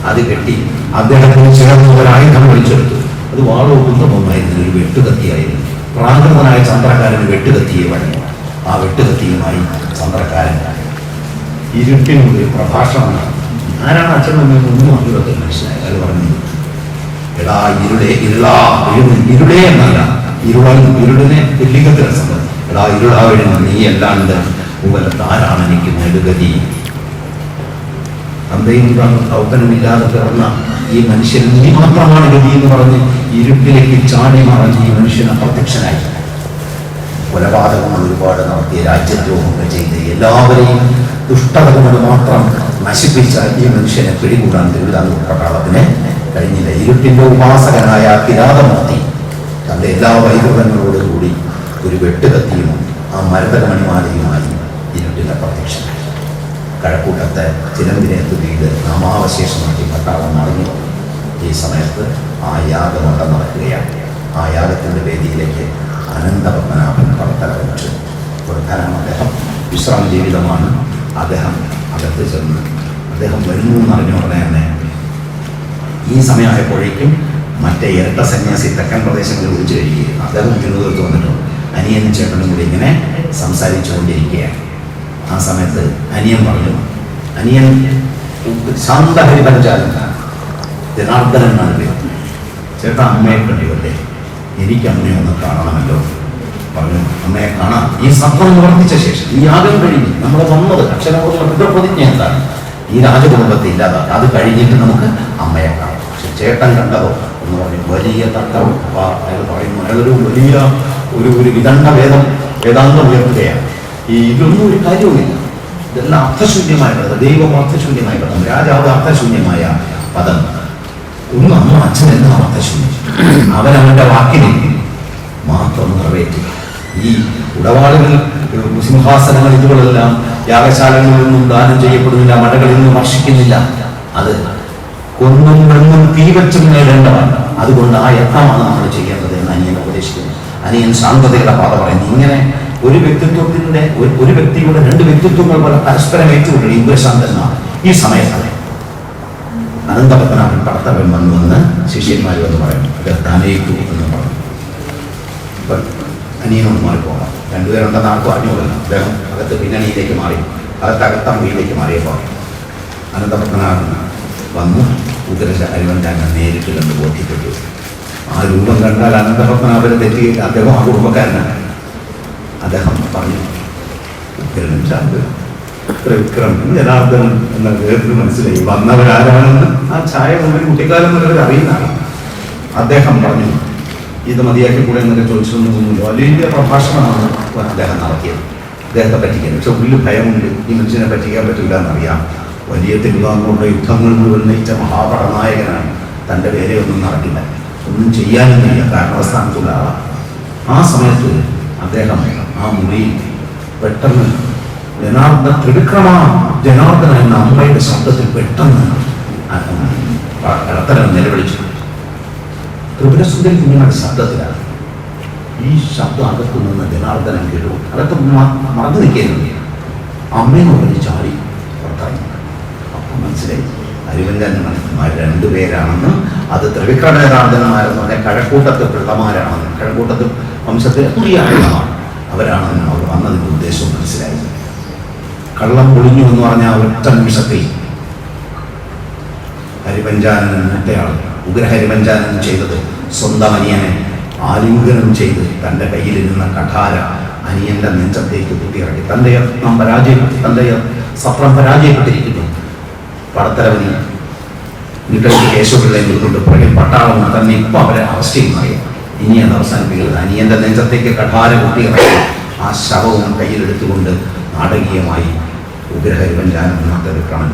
അത് കെട്ടി അദ്ദേഹത്തിന് ചേർന്ന് ഒരു ആയുധം വലിച്ചെടുത്തു. അത് വാളോ കുന്തമൊന്നായിരുന്നു, ഒരു വെട്ടുകത്തിയായിരുന്നു. പ്രാകൃതനായ ചന്ദ്രക്കാരന് വെട്ടുകത്തിയെ വഴങ്ങി. ആ വെട്ടുകത്തിയുമായി ചന്ദ്രക്കാരൻ ഇരുട്ടിനും ഒരു പ്രഭാഷണം. ആരാണ് അച്ഛനൊന്നും അറിവത്തിൽ മനസ്സിലായി. അത് പറഞ്ഞു, എടാ ഇരുടേ എന്നല്ല, ഇരുളിനെ പുല്ലിംഗത്തിന് സംബന്ധം. എടാ ഇരുളാവിടുന്ന നീ അല്ലാണ്ട് മുതലത്താരാണ് എനിക്ക് നെടുകതി. തന്തയും ഔത്തനുമില്ലാതെ പിറന്ന ഈ മനുഷ്യൻ നീ മാത്രമാണ് ഗതി എന്ന് പറഞ്ഞ് ഇരുട്ടിലേക്ക് ചാടി മറഞ്ഞ് ഈ മനുഷ്യൻ അപ്രത്യക്ഷനായി. കൊലപാതകങ്ങൾ ഒരുപാട് നടത്തിയ, രാജ്യദ്രോഹങ്ങൾ ചെയ്ത് എല്ലാവരെയും ദുഷ്ടത കൊണ്ട് മാത്രം നശിപ്പിച്ച ഈ മനുഷ്യനെ പിടികൂടാൻ തിരുവിതാംകൂർ പട്ടാളത്തിന് കഴിഞ്ഞില്ല. ഇരുട്ടിൻ്റെ ഉപാസകനായ കിരാതമൂർത്തി തൻ്റെ എല്ലാ വൈകൃതങ്ങളോടുകൂടി ഒരു വെട്ടുകത്തിയും ആ മരതകമണിമാലയുമായി ഇരുട്ടിൻ്റെ പ്രത്യക്ഷനായി. കഴക്കൂട്ടത്തെ ചിലമ്പിനേത്ത് വീട് നാമാവശേഷമാക്കി പട്ടാളം മടങ്ങി. ഈ സമയത്ത് ആ യാഗമണ്ഡം നടക്കുകയാണ്. ആ യാഗത്തിൻ്റെ വേദിയിലേക്ക് അനന്തപത്മനാഭൻ പടത്തലവച്ചു. പ്രധാനം അദ്ദേഹം വിശ്രാമ ജീവിതമാണ്. അദ്ദേഹം അകത്ത് ചെന്ന് അദ്ദേഹം വരുന്നു എന്നറിഞ്ഞ ഉടനെ തന്നെ ഈ സമയമായപ്പോഴേക്കും മറ്റേ ഇരട്ട സന്യാസി തെക്കൻ പ്രദേശങ്ങളിൽ വിളിച്ചു കഴിയുകയും അദ്ദേഹം തിരുവനന്തപുരത്ത് വന്നിട്ടുണ്ട്. അനിയനും ചേട്ടനും കൂടി ഇങ്ങനെ സംസാരിച്ചു കൊണ്ടിരിക്കുകയാണ്. ആ സമയത്ത് അനിയൻ പറഞ്ഞു, അനിയൻ ശാന്തഹരിപഞ്ചാരൻ ജനാർദ്ദനൻ എന്നാണ് പേര്. ചേട്ടാ അമ്മയെ കണ്ടില്ലേ, എനിക്ക് അമ്മയെ ഒന്ന് കാണണമല്ലോ. പറഞ്ഞു, അമ്മയെ കാണാം. ഈ സത്വം നിവർത്തിച്ച ശേഷം ഈ യാഗം കഴിഞ്ഞ് നമ്മൾ വന്നത് അക്ഷരബോധമുള്ള പിതൃപ്രതിജ്ഞ എന്താണ്? ഈ രാജകുടുംബത്തെ ഇല്ലാതാക്കി അത് കഴിഞ്ഞിട്ട് നമുക്ക് അമ്മയെ കാണാം. പക്ഷെ ചേട്ടൻ കണ്ടതോ എന്ന് പറഞ്ഞു വലിയ തട്ടം. അയാൾ പറയുന്നു, അയാളൊരു വലിയ ഒരു വിദണ്ഡ വേദാന്തം ഉയർത്തുകയാണ്. ഇതൊന്നും ഒരു കാര്യവുമില്ല, ഇതെല്ലാം അർത്ഥശൂന്യമായ പദം, ദൈവം അർത്ഥശൂന്യമായ പദം, രാജാവ് അർത്ഥശൂന്യമായ പദം. ഒന്നും അമ്മ അച്ഛൻ എന്താണ് അർത്ഥശൂന്യം? അവനവൻ്റെ വാക്കിനെ മാത്രം നിറവേറ്റുക. ഈ ഉടവാളുകൾ, സിംഹാസനങ്ങൾ, ഇതുകളെല്ലാം യാഗശാലകളിൽ നിന്നും ദാനം ചെയ്യപ്പെടുന്നില്ല, മഴകളിൽ നിന്നും വർഷിക്കുന്നില്ല. അത് കൊന്നും വെണ്ണും തീവച്ചും നേടേണ്ടതാണ്. അതുകൊണ്ട് ആ യത്നമാണ് നമ്മൾ ചെയ്യേണ്ടത് എന്ന് അനിയൻ ഉപദേശിക്കുന്നു. അനിയൻ ശാന്തതയുടെ പാത പറയുന്നു. ഇങ്ങനെ ഒരു വ്യക്തിത്വത്തിന്റെ ഒരു വ്യക്തിയുടെ രണ്ട് വ്യക്തിത്വങ്ങൾ പോലെ പരസ്പരം ഏറ്റുകൊണ്ടു ഇന്ദ്രശാന്തനാണ്. ഈ സമയത്ത് അനന്തപത്മനാഭൻ പടത്തവൻ വന്നുവെന്ന് ശിഷ്യന്മാർ എന്ന് പറയുന്നു. താനേറ്റു എന്ന് പറഞ്ഞു. അനിയനോട് മാറിപ്പോകാം. രണ്ടുപേരുണ്ടെന്ന് ആർക്കും അറിഞ്ഞുകൊള്ളണം. അദ്ദേഹം അകത്ത് പിന്നണിയിലേക്ക് മാറി, അകത്തകത്തമ്പിയിലേക്ക് മാറിയപ്പോൾ അനന്തപത്മനാഭൻ വന്നു. ഉഗ്രശാരിവൻ നേരിട്ട് കണ്ട് ബോധ്യപ്പെട്ടു. ആ രൂപം കണ്ടാൽ അനന്തപത്മനാഭനെ തെറ്റിയിട്ട് അദ്ദേഹം ആ കുടുംബക്കാരനാണ്. അദ്ദേഹം പറഞ്ഞു, ഉഗ്രനും ശാന്തനും വിക്രമൻ ജനാർദ്ദനൻ എന്ന അദ്ദേഹത്തിന് മനസ്സിലായി വന്നവരാരാണെന്ന്. ആ ഛായ മുമ്പിൽ കുട്ടിക്കാലം മുതൽ അറിയുന്നതാണ്. അദ്ദേഹം പറഞ്ഞു, ഇത് മതിയാക്കി കൂടെ എന്നൊക്കെ ചോദിച്ചൊന്നും തോന്നുന്നില്ല. വലിയ പ്രഭാഷണമാണ് അദ്ദേഹം നടത്തിയത്. അദ്ദേഹത്തെ പറ്റിക്കാൻ. പക്ഷെ ഉള്ളിൽ ഭയമുണ്ട്, ഈ മനുഷ്യനെ പറ്റിക്കാൻ പറ്റില്ല എന്നറിയാം. വലിയ തിരുവിതാംകൂറുടെ യുദ്ധങ്ങൾ മുഴുവൻ നയിച്ച മഹാപടനായകനാണ്. തൻ്റെ പേരെ ഒന്നും നടക്കില്ല, ഒന്നും ചെയ്യാനൊന്നുമില്ല, കാരണസ്ഥാനത്തുള്ള ആളാണ്. ആ സമയത്ത് അദ്ദേഹം ആ മുറിയിൽ പെട്ടെന്ന് ത്രിവിക്രമ ജനാർദ്ദന എന്ന അമ്മയുടെ ശബ്ദത്തിൽ പെട്ടെന്ന് കടത്തലവൻ നിലവിളിച്ചു. ത്രിപുരസുന്ദരി കുഞ്ഞുങ്ങളുടെ ശബ്ദത്തിലാണ്. ഈ ശബ്ദം അകത്തു നിന്ന് ജനാർദ്ദനം കേട്ടു. അകത്ത് മറന്നു നിൽക്കുന്നില്ല. അമ്മയെന്ന് പറഞ്ഞ് ചാടി പുറത്തായി. അപ്പം മനസ്സിലായി ഹരിവഞ്ചന്മാർ രണ്ടുപേരാണെന്നും അത് ത്രിവിക്രമ ജനാർദ്ദനന്മാരെന്ന് പറഞ്ഞാൽ കഴക്കൂട്ടത്ത് പിള്ളമാരാണെന്നും കഴക്കൂട്ടത്ത് വംശത്തിലെ പുതിയ ആളുകളാണ് അവരാണെന്നും അവർ വന്നതിൻ്റെ ഉദ്ദേശവും മനസ്സിലായി. കള്ളം പൊളിഞ്ഞു എന്ന് പറഞ്ഞാൽ ഒറ്റ നിമിഷത്തിൽ ഹരിപഞ്ചാനൻ മൂത്തയാൾ ഉഗ്രഹരിപഞ്ചാനൻ ചെയ്തത് സ്വന്തം അനിയനെ ആലിംഗനം ചെയ്ത് തൻ്റെ കയ്യിലിരുന്ന കഠാര അനിയന്റെ നെഞ്ചത്തേക്ക് കുത്തിയിറക്കി. തൻ്റെ യത്നം പരാജയപ്പെട്ടു, തൻ്റെ സത്രം പരാജയപ്പെട്ടിരിക്കുന്നു. പടത്തലവനി വീട്ടിലേക്ക് കേശവപിള്ളയെ നിന്നുകൊണ്ട് പുറകെ പട്ടാളം തന്നെ ഇപ്പം അവരെ അറസ്റ്റ് ചെയ്യുന്നതായി. ഇനി അത് അവസാനിപ്പിക്കുന്നത് അനിയന്റെ നെഞ്ചത്തേക്ക് കഠാര കുത്തിയിറക്കി ആ ശവവും കയ്യിലെടുത്തുകൊണ്ട് നാടകീയമായി ഉഗ്രഹരിപഞ്ചാനൻ ത്രിവിക്രമൻ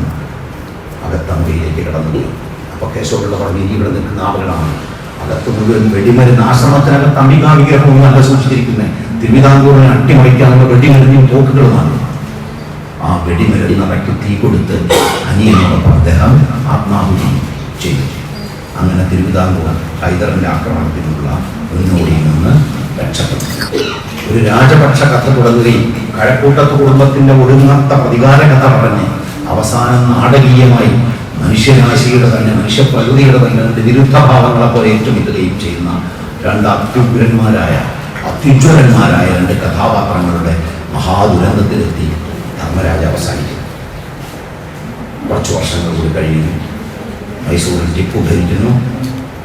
അകത്തമ്പയിലേക്ക് കടന്നുപോയി. അപ്പോൾ കേശവപിള്ള പറഞ്ഞ് ഇനി ഇവിടെ നിൽക്കുന്ന ആളുകളാണ്. അകത്ത് മുഴുവൻ വെടിമരുന്ന് ആശ്രമത്തിനകത്ത് അംബികാവിഗ്രഹവും നല്ല സൂക്ഷിച്ചിരിക്കുന്നത്. തിരുവിതാംകൂറിനെ അട്ടിമറിക്കാനുള്ള വെടിമരുന്നും തോക്കുകളുമാണ്. ആ വെടിമരുന്നവയ്ക്ക് തീ കൊടുത്ത് അനിയനോടൊപ്പം അദ്ദേഹം ആത്മാഹുതി ചെയ്തു. അങ്ങനെ തിരുവിതാംകൂർ ഹൈദറിന്റെ ആക്രമണത്തിനുള്ള മുന്നോടിയിൽ നിന്ന് രക്ഷപ്പെട്ടു. ഒരു രാജപക്ഷ കഥ തുടങ്ങുകയും കഴക്കൂട്ടത്ത് കുടുംബത്തിന്റെ ഒടുങ്ങാത്ത പ്രതികാര കഥ പറഞ്ഞ് അവസാനം നാടകീയമായി മനുഷ്യരാശിയുടെ തന്നെ മനുഷ്യപ്രകൃതിയുടെ തന്നെ രണ്ട് വിരുദ്ധഭാവങ്ങളെ പോലെ ഏറ്റുമുട്ടുകയും ചെയ്യുന്ന രണ്ട് അത്യുജ്വലന്മാരായ രണ്ട് കഥാപാത്രങ്ങളുടെ മഹാദുരന്തത്തിലെത്തി ധർമ്മരാജ അവസാനിക്കും. കുറച്ചു വർഷങ്ങൾ കൂടി കഴിയുന്നു. മൈസൂരിൽ ടിപ്പു ഭരിക്കുന്നു.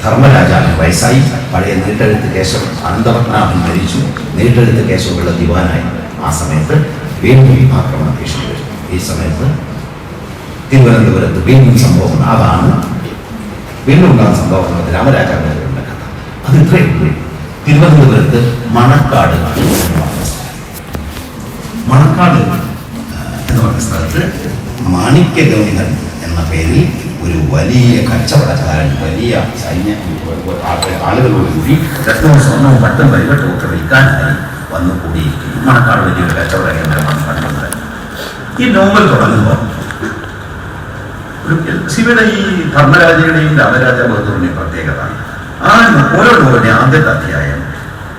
ധർമ്മരാജാവിന് വയസ്സായി. പഴയ നീട്ടെഴുത്ത് കേശവ അനന്തപത്മനാഭൻ മരിച്ചു. നീട്ടെഴുത്ത് കേശവപിള്ള ദിവാനായി. ആ സമയത്ത് വീണ്ടും ആക്രമണ ഭീഷണി വരും. ഈ സമയത്ത് തിരുവനന്തപുരത്ത് വീണ്ടും സംഭവം. അതാണ് വീണ്ടും ഉണ്ടാകുന്ന സംഭവം. രാമരാജാവിന്റെ കഥ അത് ഇത്രയും. തിരുവനന്തപുരത്ത് മണക്കാട് എന്ന് പറഞ്ഞ സ്ഥലത്ത് മാണിക്യഗൗരികൻ എന്ന പേരിൽ ഒരു വലിയ കച്ചവടക്കാരൻ വലിയ സൈന്യ ആളുകളോട് കൂടി രത്നവും സ്വർണവും പട്ടും പരിവട്ടവും ഒക്കെ വിൽക്കാനായി വന്നു കൂടിയിരിക്കുന്നു. മണക്കാട് വലിയൊരു കച്ചവട കേന്ദ്രമാണ് കണ്ടത്. ഈ നോവൽ തുടങ്ങുമ്പോൾ ശിവയുടെ ഈ ധർമ്മരാജയുടെയും രാമരാജ ബഹദൂറിന്റെയും പ്രത്യേകത ഓരോ നോവലിന്റെ ആദ്യത്തെ അധ്യായം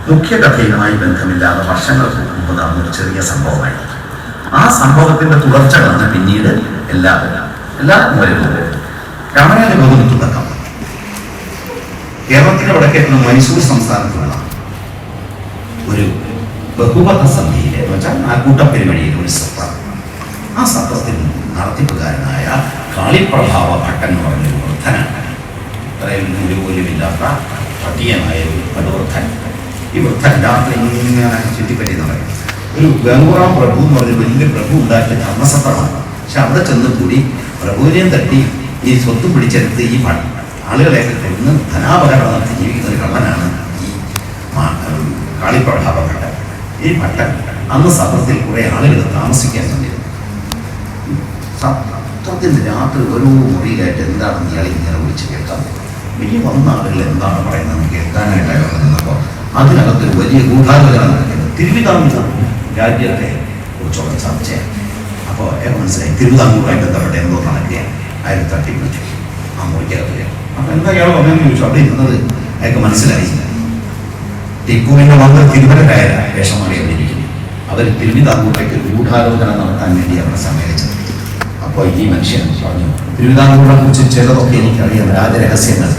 മുഖ്യ കഥയുമായി ബന്ധമില്ലാതെ വർഷങ്ങൾക്ക് മുമ്പ് നടന്നൊരു ചെറിയ സംഭവമായി. ആ സംഭവത്തിന്റെ തുടർച്ചകളാണ് പിന്നീട് എല്ലാ നോവലുകളും. രാമരാജ ബഹദൂർ തുടക്കം കേരളത്തിന്റെ വടക്കേറ്റുള്ള മൈസൂർ സംസ്ഥാനത്തുള്ള ഒരു ബഹുപഥ സന്ധിയിലെ എന്ന് വെച്ചാൽ കൂട്ടപ്പെരുമഴിയിലെ ഒരു സത്രം. ആ സത്രത്തിൽ നടത്തിപ്പുകാരനായ കാളിപ്രഭാവ ഭട്ടൻ എന്ന് പറഞ്ഞൊരു വൃദ്ധനാണ്. അതായത് ഒരു പോലുമില്ലാത്ത പട്ടിയനായ ഒരു പടുവൃദ്ധൻ. ഈ വൃദ്ധൻ രാത്രി ഇങ്ങനെ ചുറ്റിപ്പറ്റി പറയും. ഒരു ഗംഗുറാം പ്രഭു എന്ന് പറഞ്ഞ വലിയ പ്രഭു ഉണ്ടാക്കിയ ധർമ്മസത്രമാണ്. പക്ഷെ അവിടെ ചെന്ന് കൂടി പ്രഭുവിനെയും തട്ടി ഈ സ്വത്ത് പിടിച്ചെടുത്ത് ഈ ആളുകളെയൊക്കെ കൊന്ന് ധനാപകരണം നടത്തി ജീവിക്കുന്ന ഒരു കള്ളനാണ് ഈ കാളിപ്രഭാവ ഭട്ടൻ. ഈ ഭട്ടൻ അന്ന് സത്രത്തിൽ കുറെ ആളുകൾ താമസിക്കാൻ വേണ്ടിയിരുന്നു. സത്രത്തിൻ്റെ രാത്രി ഓരോ മുറിയിലായിട്ട് എന്താണെന്ന് ഇയാൾ ഇങ്ങനെ വിളിച്ച് കേൾക്കാൻ വലിയ വന്ന ആളുകൾ എന്താണ് പറയുന്നത് കേൾക്കാനായിട്ടാണ് നിന്നപ്പോൾ അതിനകത്തൊരു വലിയ ഗൂഢാലോചന നടക്കുന്നത് തിരുവിതാംകൂർ രാജ്യത്തെ കുറിച്ചുള്ള ചർച്ചയാണ്. അപ്പോൾ മനസ്സിലായി തിരുവിതാംകൂറുമായി ബന്ധപ്പെട്ട് എന്തോ നടക്കുകയാണ്. അയാൾ തട്ടി വിളിച്ചു ആ മുറിക്കകത്ത്. അപ്പം എന്താ ഇയാൾ പറഞ്ഞെന്ന് ചോദിച്ചു. അവിടെ ഇരുന്നത് അയാൾക്ക് മനസ്സിലായി ടിപ്പുവിൻ്റെ വന്ന് തിരുവനന്തപുര വേഷമാണ് എഴുതിയിരിക്കുന്നത്. അവർ തിരുവിതാംകൂറിലേക്ക് ഗൂഢാലോചന നടത്താൻ വേണ്ടി അവിടെ സമ്മേളിച്ചത്. അപ്പോൾ ഈ മനുഷ്യൻ പറഞ്ഞു തിരുവിതാംകൂറിനെ കുറിച്ച് ചിലതൊക്കെ എനിക്കറിയാം, രാജരഹസ്യങ്ങൾ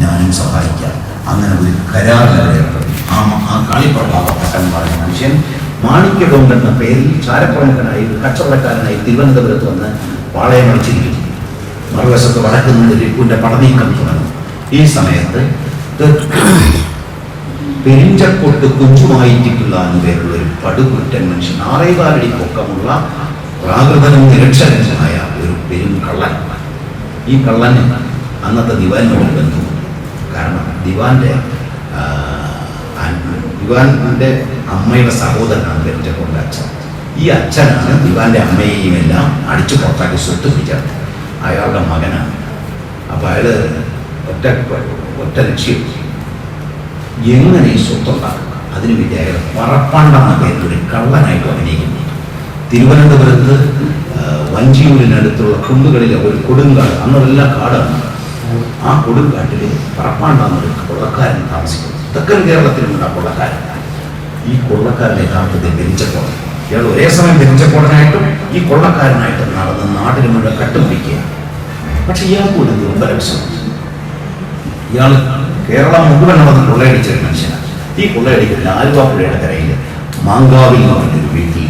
ഞാനും സഹായിക്കാം. അങ്ങനെ ഒരു കരാറിലേർപ്പെട്ടു. ആ കാളിപ്രഭാവ ഭട്ടൻ പറഞ്ഞ മനുഷ്യൻ മാണിക്യഗൗണ്ട് എന്ന പേരിൽ ചാരപ്രമുഖനായി കച്ചവടക്കാരനായി തിരുവനന്തപുരത്ത് വന്ന് പാളയമടിച്ചിരിക്കുന്നു. മറുവശത്ത് വടക്കുന്നുണ്ട് ടിപ്പുവിൻ്റെ പടനീക്കം തുടങ്ങും. ഈ സമയത്ത് പെരിഞ്ചക്കോട്ട് കുഞ്ചുമായിട്ടിക്കുള്ള എന്നു പേരുള്ള ഒരു പടുകുറ്റൻ മനുഷ്യൻ 6.4 അടി പൊക്കമുള്ള പ്രാകൃതനും നിരക്ഷരനുമായ ഒരു പെരും കള്ളൻ. ഈ കള്ളന് അന്നത്തെ ദിവാനോട് ബന്ധമുണ്ട്. കാരണം ദിവാന്റെ അമ്മയുടെ സഹോദരനാണ് പെരിഞ്ചക്കോട്ടിന്റെ അച്ഛൻ. ഈ അച്ഛനാണ് ദിവാന്റെ അമ്മയെയും എല്ലാം അടിച്ചു പുറത്താക്കി സ്വത്ത് പിടിച്ചത്. അയാളുടെ മകനാണ്. അപ്പോൾ അയാൾ ഒറ്റ ലക്ഷ്യം എങ്ങനെ ഈ സ്വത്തുണ്ടാക്കുക. അതിനുവേണ്ടി അയാൾ പറപ്പാണ്ടെന്ന പേരിൽ ഒരു കള്ളനായിട്ട് അഭിനയിക്കുന്നു. തിരുവനന്തപുരത്ത് വഞ്ചിയൂരിനടുത്തുള്ള കുന്നുകളിലെ ഒരു കൊടുങ്കാട്, അന്നെല്ലാം കാടാണ്. ആ കൊടുങ്കാട്ടിൽ പറപ്പാണ്ടാന്നൊരു കൊള്ളക്കാരൻ താമസിക്കുന്നു. തെക്കൻ കേരളത്തിലുണ്ട് ആ കൊള്ളക്കാരൻ. ഈ കൊള്ളക്കാരനെ യഥാർത്ഥത്തിൽ പെരിഞ്ചക്കോടൻ. ഇയാൾ ഒരേ സമയം പെരിഞ്ചക്കോടനായിട്ടും ഈ കൊള്ളക്കാരനായിട്ടും നടന്ന് നാടിന് മുഴുവൻ കട്ടുപിടിക്കുകയാണ്. പക്ഷെ ഇയാൾക്ക് ഒരു ദുർബലം. ഇയാൾ കേരളം മുഴുവൻ നടന്ന് കൊള്ളയടിച്ച ഒരു മനുഷ്യനാണ്. ഈ കൊള്ളയടിക്കുന്ന ആലുവാപ്പുഴയുടെ കരയിൽ മാങ്കാവിൽ എന്ന് പറഞ്ഞൊരു വീട്ടിൽ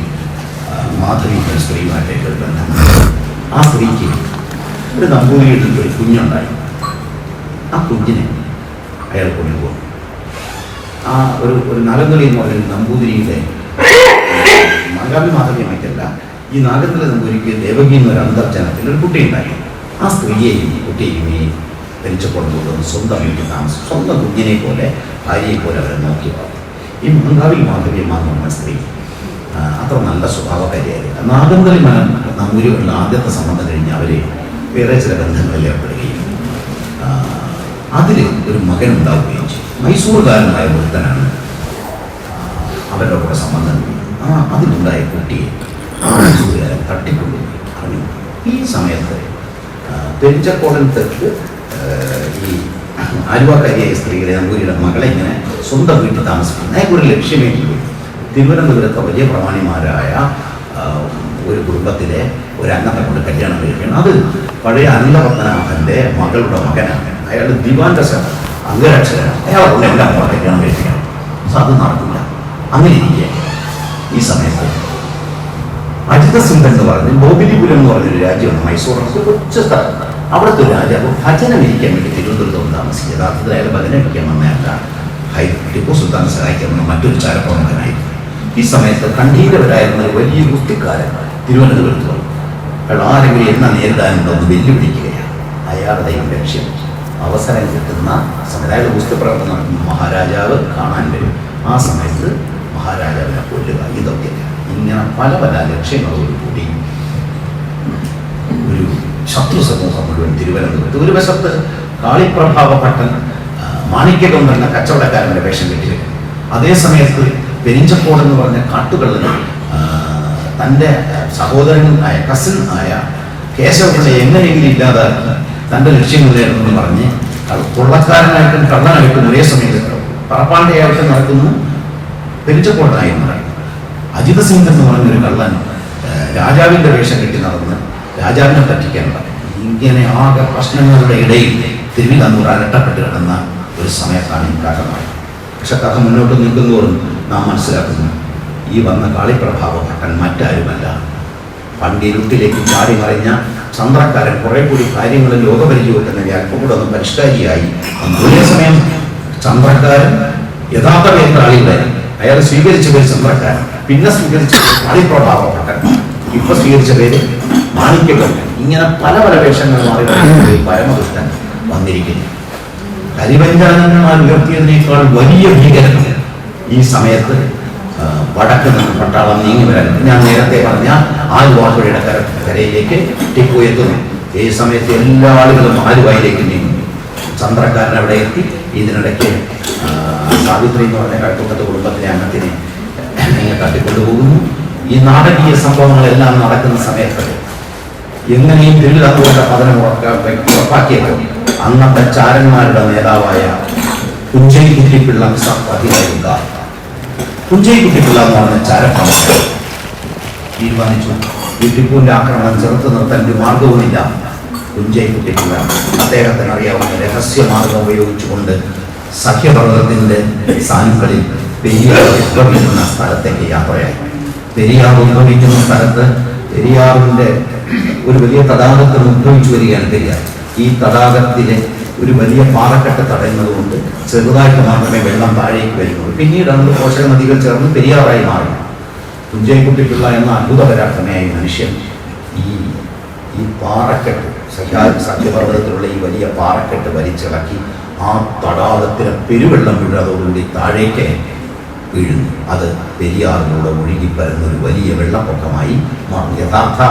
മാധവി എന്ന സ്ത്രീയുമായിട്ടൊക്കെ ഒരു ബന്ധം. ആ സ്ത്രീക്ക് ഒരു നമ്പൂതിരിയിൽ ഒരു കുഞ്ഞുണ്ടായി. ആ കുഞ്ഞിനെ അയാൾ കൊണ്ടുപോകും. ആ ഒരു നാഗന്തളി എന്ന് പറഞ്ഞ നമ്പൂതിരിയുടെ മാങ്കാവി മാധവിയമ്മയ്ക്കല്ല, ഈ നാഗന്തളി നമ്പൂതിരിക്ക് ദേവകി എന്നൊരു അന്തർജനത്തിൽ ഒരു കുട്ടി ഉണ്ടായി. ആ സ്ത്രീയെയും കുട്ടിയെയും ഈ പെരിഞ്ചക്കോടൻ കൊണ്ടുവന്ന് സ്വന്തം വീട്ടിൽ താമസം, സ്വന്തം കുഞ്ഞിനെ പോലെ ഭാര്യയെ പോലെ അവരെ നോക്കി വളർത്തി. ഈ മാങ്കാവി മാധവിയമ്മ എന്ന് പറഞ്ഞ സ്ത്രീ അത്ര നല്ല സ്വഭാവക്കാരിയായിരുന്നു. നാഗന്തളി നമ്പൂരികളുടെ ആദ്യത്തെ സംബന്ധം കഴിഞ്ഞ് അവർ വേറെ ചില ബന്ധങ്ങളിൽ ഏർപ്പെടുകയും അതിൽ ഒരു മകൻ ഉണ്ടാവുകയും ചെയ്തു. മൈസൂറുകാരനായ വൃദ്ധനാണ് അവരുടെ കൂടെ സംബന്ധം. അതിലുണ്ടായ കുട്ടിയെ മൈസൂറുകാരൻ തട്ടിക്കൊണ്ടുപോയി അറിഞ്ഞു. ഈ സമയത്ത് പെരിഞ്ചക്കോടൻ തെക്ക് ഈ ആലുവാക്കാരിയായ സ്ത്രീകളെ നമ്പൂരിയുടെ മകളെ ഇങ്ങനെ സ്വന്തം വീട്ടിൽ താമസിക്കുന്നു. അയാൾക്കൊരു ലക്ഷ്യമേ പോയി. തിരുവനന്തപുരത്തെ വലിയ പ്രമാണിമാരായ ഒരു കുടുംബത്തിലെ ഒരു അംഗത്തെ കൊണ്ട് കല്യാണം കഴിക്കണം. അത് പഴയ അനിലപത്മനാഭന്റെ മകളുടെ മകനാണ്. അയാൾ ദിവാന്റെ അംഗരക്ഷകനാണ്. അയാളെ കൊണ്ട് എല്ലാം കല്യാണം കഴിക്കണം. പക്ഷെ അത് നടക്കില്ല. അങ്ങനെ ഇരിക്കുക ഈ സമയത്ത് അജിത സിംഗ് എന്ന് പറഞ്ഞ് ബോബിലിപുരം എന്ന് പറഞ്ഞൊരു രാജ്യമാണ് മൈസൂറിനകത്ത് കൊച്ചു സ്ഥലം. അവിടുത്തെ ഒരു രാജാവ് ഭജനം ഇരിക്കാൻ വേണ്ടി തിരുവനന്തപുരത്ത് താമസിക്കുക. യഥാർത്ഥത്തിൽ അയാൾ ഭജനം ഇരിക്കാൻ വന്നതല്ല, ടിപ്പു സുൽത്താനെ സഹായിക്കാൻ വന്ന മറ്റൊരു ചാരപ്രമുഖനായിരുന്നു. ഈ സമയത്ത് കണ്ഠീരവരായിരുന്ന ഒരു വലിയ ഗുസ്തിക്കാരൻ തിരുവനന്തപുരത്ത് വന്നു. അയാൾ ആരെങ്കിലും എന്നെ നേരിടാനുണ്ടെന്ന് വെല്ലുവിളിക്കുകയാണ്. അയാളുടെ ലക്ഷ്യം അവസരം കിട്ടുന്ന സമയത്ത് ഗുസ്തി പ്രവർത്തനം നടത്തുന്ന മഹാരാജാവ് കാണാൻ വരും. ആ സമയത്ത് മഹാരാജാവിനെ കൊല്ലുക. ഇതൊക്കെ ഇങ്ങനെ പല പല ലക്ഷ്യങ്ങളോടുകൂടി ഒരു ശത്രു സമൂഹം മുഴുവൻ തിരുവനന്തപുരത്ത്. ഒരു വശത്ത് കാളിപ്രഭാവഭട്ടൻ മാണിക്യകം എന്ന കച്ചവടക്കാരൻ്റെ വേഷം കെട്ടിവരും. അതേ സമയത്ത് പെരിഞ്ചക്കോടൻ എന്ന് പറഞ്ഞ കാട്ടുകള്ളന് തൻ്റെ സഹോദരൻ ആയ കസിൻ ആയ കേശവനെ എങ്ങനെയെങ്കിലും ഇല്ലാതാക്കി തൻ്റെ ലക്ഷ്യങ്ങളിലെന്ന് പറഞ്ഞ് കൊള്ളക്കാരനായിട്ടും കള്ളനായിട്ടും ഒരേ സമയത്ത് പറപ്പാണ്ടയായിട്ട് നടക്കുന്നു പെരിഞ്ചക്കോടനായി നടക്കുന്നു. അജിത സിംഗ് എന്ന് പറഞ്ഞൊരു കള്ളൻ രാജാവിൻ്റെ വേഷം കെട്ടി നടന്ന് രാജാവിനെ പറ്റിക്കാൻ പറയും. ഇങ്ങനെ ആകെ പ്രശ്നങ്ങളുടെ ഇടയിൽ തിരുവിതാംകൂർ അലട്ടപ്പെട്ട് കിടന്ന ഒരു സമയത്താണ് ഈ കാരണമായി. പക്ഷെ കഥ മുന്നോട്ട് നിൽക്കുന്നതോറും നാം മനസ്സിലാക്കുന്നു ഈ വന്ന കാളിപ്രഭാവഭട്ടൻ മറ്റാരുമല്ല, പണ്ടിരുട്ടിലേക്ക് ചാടി മറിഞ്ഞ ചന്ദ്രക്കാരൻ കുറെ കൂടി കാര്യങ്ങളിൽ ലോകപരിചയത്തിന് അല്പം കൂടെ ഒന്ന് പരിഷ്കാരിയായി. ഒരേ സമയം ചന്ദ്രക്കാരൻ യഥാർത്ഥ വേന്ദ്രാളികളെ അയാൾ സ്വീകരിച്ച പേര് ചന്ദ്രക്കാരൻ, പിന്നെ സ്വീകരിച്ച കാളിപ്രഭാവഭട്ടൻ, ഇപ്പൊ സ്വീകരിച്ച പേര് മാണിക്യകം. ഇങ്ങനെ പല പല വേഷങ്ങൾ മാറി പരമദുഷ്ടൻ വന്നിരിക്കുന്നു. കരിവഞ്ചാനന്മാർ ഉയർത്തിയതിനേക്കാൾ വലിയ ഭീകരത ഈ സമയത്ത് വടക്ക് നിന്ന് പട്ടാളം നീങ്ങി വരാൻ. ഞാൻ നേരത്തെ പറഞ്ഞ ആലുവാപ്പുഴയുടെ കരയിലേക്ക് ടിപ്പു എത്തുന്നു. ഈ സമയത്ത് എല്ലാ ആളുകളും ആലുവായിലേക്ക് നീങ്ങുന്നു. ചന്ദ്രക്കാരൻ അവിടെ എത്തി. ഇതിനിടയ്ക്ക് സാവിത്രി എന്ന് പറഞ്ഞ കഴക്കൂട്ടത്തെ കുടുംബത്തിലെ അംഗത്തിനെ തട്ടിക്കൊണ്ടുപോകുന്നു. ഈ നാടകീയ സംഭവങ്ങളെല്ലാം നടക്കുന്ന സമയത്ത് എങ്ങനെയും തിരുവിതാംകൂറിന്റെ പതനം ഉറപ്പാക്കിയപ്പോൾ അന്നത്തെ ചാരന്മാരുടെ നേതാവായ കുഞ്ചൈക്കുട്ടിപ്പിള്ള അധികാരിക കുഞ്ചൈക്കുട്ടിപ്പിള്ള എന്ന് പറഞ്ഞ ചാരപ്രവർത്തകർ തീരുമാനിച്ചു ഈ ടിപ്പുവിന്റെ ആക്രമണം ചെറുത്ത് നിർത്താൻ ഒരു മാർഗവുമില്ല. കുഞ്ചൈക്കുട്ടിപ്പിള്ള അദ്ദേഹത്തിന് അറിയാവുന്ന രഹസ്യമാർഗം ഉപയോഗിച്ചുകൊണ്ട് സഖ്യപർവ്വതത്തിന്റെ സാനുക്കളിൽ പെരിയാർ ഉദ്ഭവിക്കുന്ന സ്ഥലത്തേക്ക് യാത്രയായി. പെരിയാർ ഉദ്ഭവിക്കുന്ന സ്ഥലത്ത് പെരിയാറിന്റെ ഒരു വലിയ തടാകത്തിൽ ഉദ്ഭവിച്ചു വരികയാണ് പെരിയാർ. ഈ തടാകത്തിലെ ഒരു വലിയ പാറക്കെട്ട് തടയുന്നതുകൊണ്ട് ചെറുതായിട്ട് മാത്രമേ വെള്ളം താഴേക്ക് വരുന്നുള്ളൂ. പിന്നീടാണ് പോഷക നദികൾ ചേർന്ന് പെരിയാറായി മാറി. കുഞ്ചൈക്കുട്ടിപ്പിള്ള എന്ന അത്ഭുതപരാക്രമയായ മനുഷ്യൻ ഈ പാറക്കെട്ട് സഖ്യപർവ്വതത്തിലുള്ള ഈ വലിയ പാറക്കെട്ട് വലിച്ചിളക്കി ആ തടാകത്തിലെ പെരുവെള്ളം വീഴാതോടുകൂടി താഴേക്ക് വീഴുന്നു. അത് പെരിയാറിലൂടെ ഒഴുകിപ്പരുന്ന ഒരു വലിയ വെള്ളപ്പൊക്കമായി മാറും. യഥാർത്ഥ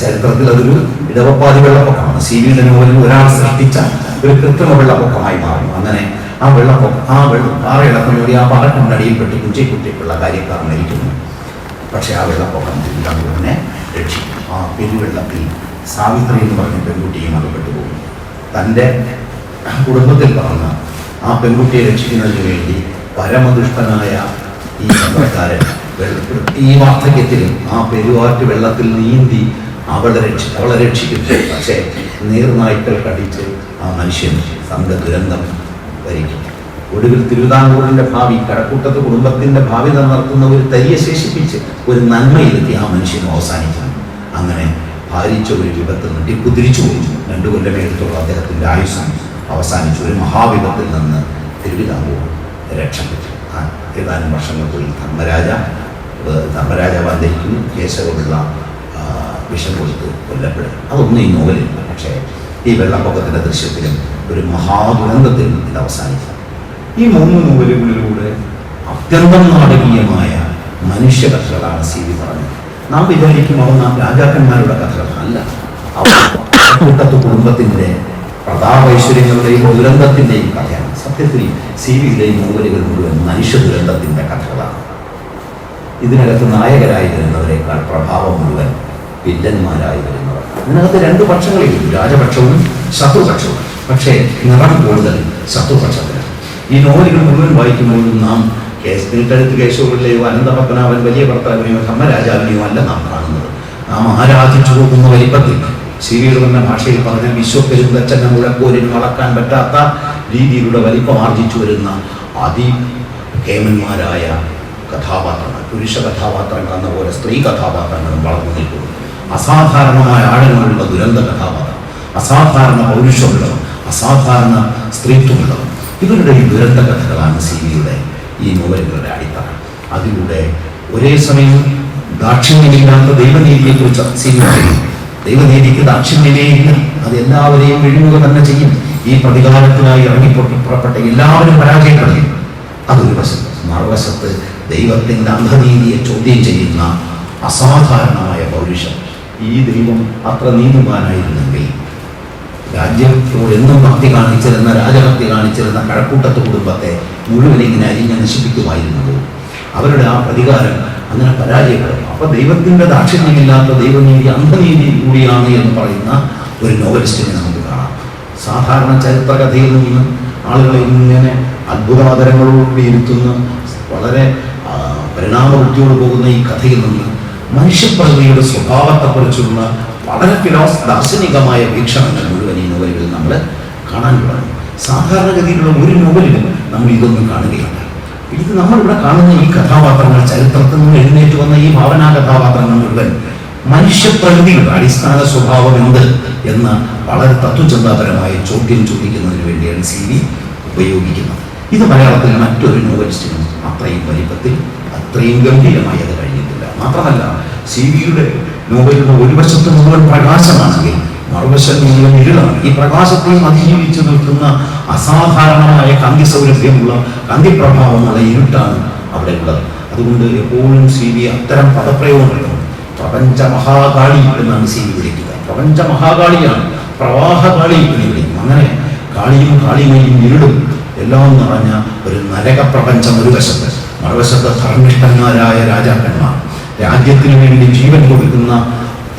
ചരിത്രത്തിൽ അതൊരു ഇടവപ്പാതി വെള്ളപ്പൊക്കമാണ്. സി.വി. നോവലിൽ ഒരാൾ സൃഷ്ടിച്ച ഒരു കൃത്രിമ വെള്ളപ്പൊക്കമായി മാറും. അങ്ങനെ പാറയിളക്കം കൂടി ആ പാറക്കടിയിൽപ്പെട്ട് കുഞ്ചൈക്കുട്ടിപ്പിള്ള കാര്യക്കാർ മരിക്കുന്നു. പക്ഷേ ആ വെള്ളപ്പൊക്കം തിരുവിതാംകൂറിനെ രക്ഷിക്കും. ആ പെരുവെള്ളത്തിൽ സാവിത്രി എന്ന് പറഞ്ഞ പെൺകുട്ടിയും അകപ്പെട്ടു പോകും. തൻ്റെ കുടുംബത്തിൽ പറഞ്ഞ ആ പെൺകുട്ടിയെ രക്ഷിക്കുന്നതിന് വേണ്ടി പരമദുഷ്ടനായ ഈ ചന്ദ്രക്കാരൻ ഈ വാർദ്ധക്യത്തിൽ ആ പെരുവാറ്റ് വെള്ളത്തിൽ നീന്തി അവളെ രക്ഷിക്കുന്നു. പക്ഷേ നീർനായ്ക്കൾ കടിച്ച് ആ മനുഷ്യൻ സംഘ ദുരന്തം വരിക്കും. ഒടുവിൽ തിരുവിതാംകൂറിൻ്റെ ഭാവി, കഴക്കൂട്ടത്ത് കുടുംബത്തിൻ്റെ ഭാവി നിലനിർത്തുന്ന ഒരു തരിയെ ശേഷിപ്പിച്ച് ഒരു നന്മയിലെത്തി ആ മനുഷ്യനും അവസാനിക്കുന്നു. അങ്ങനെ ഭാരിച്ച ഒരു വിപത്തിൽ നിന്ന് ടിപ്പു തിരിച്ചു പോയി. 2 കൊല്ലമേ എടുത്തുള്ള അദ്ദേഹത്തിൻ്റെ ആയുസ്സം അവസാനിച്ചു. ഒരു മഹാവിപത്തിൽ നിന്ന് തിരുവിതാംകൂർ രക്ഷപ്പെട്ടു. ഏതാനും വർഷങ്ങൾക്കുള്ളിൽ ധർമ്മരാജാവ് അന്തരിക്കുന്നു. കേശവപിള്ള വിഷം കൊടുത്ത് കൊല്ലപ്പെടും. അതൊന്നും ഈ നോവലില്ല. പക്ഷേ ഈ വെള്ളപ്പൊക്കത്തിൻ്റെ ദൃശ്യത്തിലും ഒരു മഹാദുരന്തത്തിലും ഇത് അവസാനിക്കും. ഈ 3 നോവലുകളിലൂടെ അത്യന്തം നാടകീയമായ മനുഷ്യകഥകളാണ് CV പറഞ്ഞത്. നാം വിചാരിക്കും അവ നാം രാജാക്കന്മാരുടെ കഥകളല്ല. കൂട്ടത്ത് കുടുംബത്തിൻ്റെ പ്രതാപൈശ്വര്യങ്ങളുടെയും ദുരന്തത്തിൻ്റെയും കഥയാണ്. സത്യത്തിൽ CVയുടെയും നോവലുകൾ മുഴുവൻ മനുഷ്യ ദുരന്തത്തിൻ്റെ കഥകളാണ്. ഇതിനകത്ത് നായകരായി വരുന്നവരെക്കാൾ പ്രഭാവം മുഴുവൻ വില്ലന്മാരായി വരുന്നവർ. ഇതിനകത്ത് 2 പക്ഷങ്ങളേ ഉള്ളൂ, രാജപക്ഷവും ശത്രുപക്ഷവും. പക്ഷേ നിറം കൂടുതൽ ശത്രുപക്ഷത്തിലാണ്. ഈ നോവലുകൾ മുഴുവൻ വായിക്കുമ്പോഴും നാം നീട്ടെടുത്ത് കേശവപിള്ളയോ അനന്തപത്മനാഭൻ വലിയ ഭർത്താവിനെയോ ധർമ്മരാജാവിനെയോ അല്ല നാം കാണുന്നത്. നാം ആരാധിച്ചു പോകുന്ന വലിപ്പത്തിൽ CV എന്ന ഭാഷയിൽ പറഞ്ഞ വിശ്വപ്പെരുന്തച്ഛനെ മുഴക്കോലിന് വളക്കാൻ പറ്റാത്ത രീതിയിലുള്ള വലിപ്പം ആർജിച്ചു വരുന്ന അതികേമന്മാരായ കഥാപാത്രങ്ങൾ, പുരുഷ കഥാപാത്രങ്ങൾ എന്ന പോലെ സ്ത്രീ കഥാപാത്രങ്ങളും വളർന്നു നിൽക്കുന്നു. അസാധാരണമായ ആഴങ്ങളുള്ള ദുരന്ത കഥാപാത്രം, അസാധാരണ പൗരുഷമുള്ളവർ, അസാധാരണ സ്ത്രീത്വമുള്ളവർ, ഇവരുടെ ഈ ദുരന്ത കഥകളാണ് CVയുടെ ഈ നോവലുകളുടെ അടിത്തറ. അതിലൂടെ ഒരേ സമയം ദാക്ഷിണ്യമില്ലാത്ത ദൈവനീതിയെക്കുറിച്ച് CV പറയും. ദൈവനീതിക്ക് ദാക്ഷിണ്യമേ ഇല്ല, അത് എല്ലാവരെയും വിഴുങ്ങുക തന്നെ ചെയ്യും. ഈ പ്രതികാരത്തിനായി പുറപ്പെട്ട എല്ലാവരും പരാജയപ്പെടും. അതൊരു വശത്ത്. മറുവശത്ത് ദൈവത്തിൻ്റെ അന്ധനീതിയെ ചോദ്യം ചെയ്യുന്ന അസാധാരണമായ പൗരുഷം. ഈ ദൈവം അത്ര നീതിമാനായിരുന്നെങ്കിൽ രാജ്യത്തോട് എന്നും ഭക്തി കാണിച്ചിരുന്ന, രാജഭക്തി കാണിച്ചിരുന്ന കഴക്കൂട്ടത്ത് കുടുംബത്തെ മുഴുവൻ ഇങ്ങനെ അരിഞ്ഞ് നശിപ്പിക്കുമായിരുന്നത്. അവരുടെ ആ പ്രതികാരം അങ്ങനെ പരാജയപ്പെടും. അപ്പോൾ ദൈവത്തിൻ്റെ ദാക്ഷിണ്യമില്ലാത്ത ദൈവനീതി അന്ധനീതി കൂടിയാണ് എന്ന് പറയുന്ന ഒരു നോവലിസ്റ്റിനെ നമുക്ക് കാണാം. സാധാരണ ചരിത്രകഥയിൽ നിന്ന് ആളുകളെ ഇങ്ങനെ അത്ഭുതാതരങ്ങളോടുകൂടി ഇരുത്തുന്ന, വളരെ പരിണാമബുദ്ധിയോട് പോകുന്ന ഈ കഥയിൽ നിന്ന് മനുഷ്യപ്രകൃതിയുടെ സ്വഭാവത്തെക്കുറിച്ചുള്ള വളരെ ദാർശനികമായ വീക്ഷണങ്ങൾ മുഴുവൻ ഈ നോവലുകളിൽ നമ്മൾ കാണാൻ തുടങ്ങി. സാധാരണഗതിയിലുള്ള ഒരു നോവലിലും നമ്മൾ ഇതൊന്നും കാണുകയില്ല. ഇത് നമ്മളിവിടെ കാണുന്ന ഈ കഥാപാത്രങ്ങൾ, ചരിത്രത്തിൽ നിന്ന് എഴുന്നേറ്റ് വന്ന ഈ ഭാവനാ കഥാപാത്രങ്ങൾ മുഴുവൻ മനുഷ്യപ്രകൃതിയുടെ അടിസ്ഥാന സ്വഭാവം എന്ത് എന്ന വളരെ തത്വചിന്താപരമായ ചോദ്യം ചോദിക്കുന്നതിന് വേണ്ടിയാണ് CV ഉപയോഗിക്കുന്നത്. ഇത് മലയാളത്തിൽ മറ്റൊരു നോവലിസ്റ്റിനും അത്രയും വലിപ്പത്തിൽ, അത്രയും ഗംഭീരമായി അത് കഴിഞ്ഞിട്ടില്ല. മാത്രമല്ല CV-യുടെ നോവലുകൾ ഒരു വശത്ത് മുഴുവൻ പ്രകാശമാണെങ്കിൽ മറുവശം മുഴുവൻ ഇരുളാണ്. ഈ പ്രകാശത്തെയും അതിജീവിച്ചു നിൽക്കുന്ന അസാധാരണമായ കാന്തി സൗരഭ്യമുള്ള, കാന്തിപ്രഭാവമുള്ള ഇരുട്ടാണ് അവിടെ ഉള്ളത്. അതുകൊണ്ട് എപ്പോഴും CV അത്തരം പദപ്രയോഗങ്ങൾ, പ്രപഞ്ച മഹാകാളി എന്നാണ് CV വിളിക്കുക. പ്രപഞ്ച മഹാകാളിയാണ്, പ്രവാഹകാളി എന്ന് വിളിക്കും. അങ്ങനെ കാളിയും കാളിമയും ഇരുടും എല്ലാം നിറഞ്ഞ ഒരു നരകപ്രപഞ്ചം ഒരു വശത്ത്, മറുവശത്ത് ധർമ്മിഷ്ഠന്മാരായ രാജാക്കന്മാർ, രാജ്യത്തിന് വേണ്ടി ജീവൻ കൊടുക്കുന്ന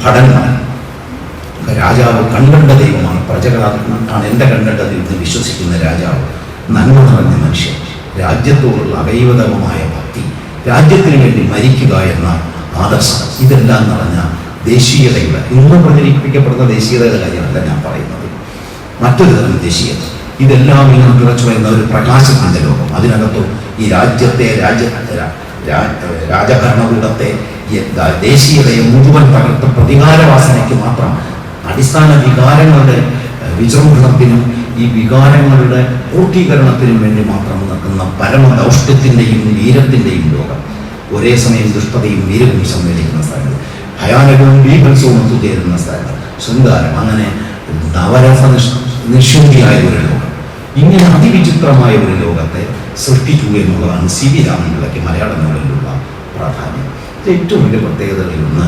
ഭടന്മാർ. രാജാവ് കൺകണ്ട ദൈവമാണ്, പ്രജകളാണ് എൻ്റെ കൺകണ്ട ദൈവത്തിൽ വിശ്വസിക്കുന്ന രാജാവ്, നന്മ നിറഞ്ഞ മനുഷ്യൻ, രാജ്യത്തോടുള്ള അവൈവതമായ ഭക്തി, രാജ്യത്തിന് വേണ്ടി മരിക്കുക എന്ന ആദർശം, ഇതെല്ലാം നിറഞ്ഞ ദേശീയതയുടെ, ഇന്ന് പ്രചരിപ്പിക്കപ്പെടുന്ന ദേശീയതയുടെ കാര്യമല്ല ഞാൻ പറയുന്നത്, മറ്റൊരു തരം ദേശീയത. ഇതെല്ലാം ഇങ്ങനെ നിറച്ചു വരുന്ന ഒരു പ്രകാശത്തിൻ്റെ ലോകം. അതിനകത്ത് ഈ രാജ്യത്തെ, രാജഭരണകൂടത്തെ, ദേശീയതയെ മുഴുവൻ തകർത്ത് പ്രതികാരവാസനയ്ക്ക് മാത്രം, അടിസ്ഥാന വികാരങ്ങളുടെ വിജൃംഭണത്തിനും ഈ വികാരങ്ങളുടെ പൂർത്തീകരണത്തിനും വേണ്ടി മാത്രം നിൽക്കുന്ന പരമദൗഷ്ട്യത്തിൻ്റെയും വീരത്തിൻ്റെയും ലോകം. ഒരേ സമയം ദുഷ്ടതയും വീരവും സമ്മേളിക്കുന്ന സ്ഥലങ്ങൾ, ഭയാനകവും ബീഭത്സവും ഒത്തുചേരുന്ന സ്ഥലങ്ങൾ, ശൃംഗാരം, അങ്ങനെ നവരസ നിശുദ്ധിയായ ഒരു ലോകം. ഇങ്ങനെ അതിവിചിത്രമായ ഒരു ലോകത്തെ സൃഷ്ടിച്ചു എന്നുള്ളതാണ് CV രാമൻപിള്ളയ്ക്ക് മലയാള നോവലിലുള്ള പ്രാധാന്യം. ഏറ്റവും വലിയ പ്രത്യേകതകളിൽ ഒന്ന്,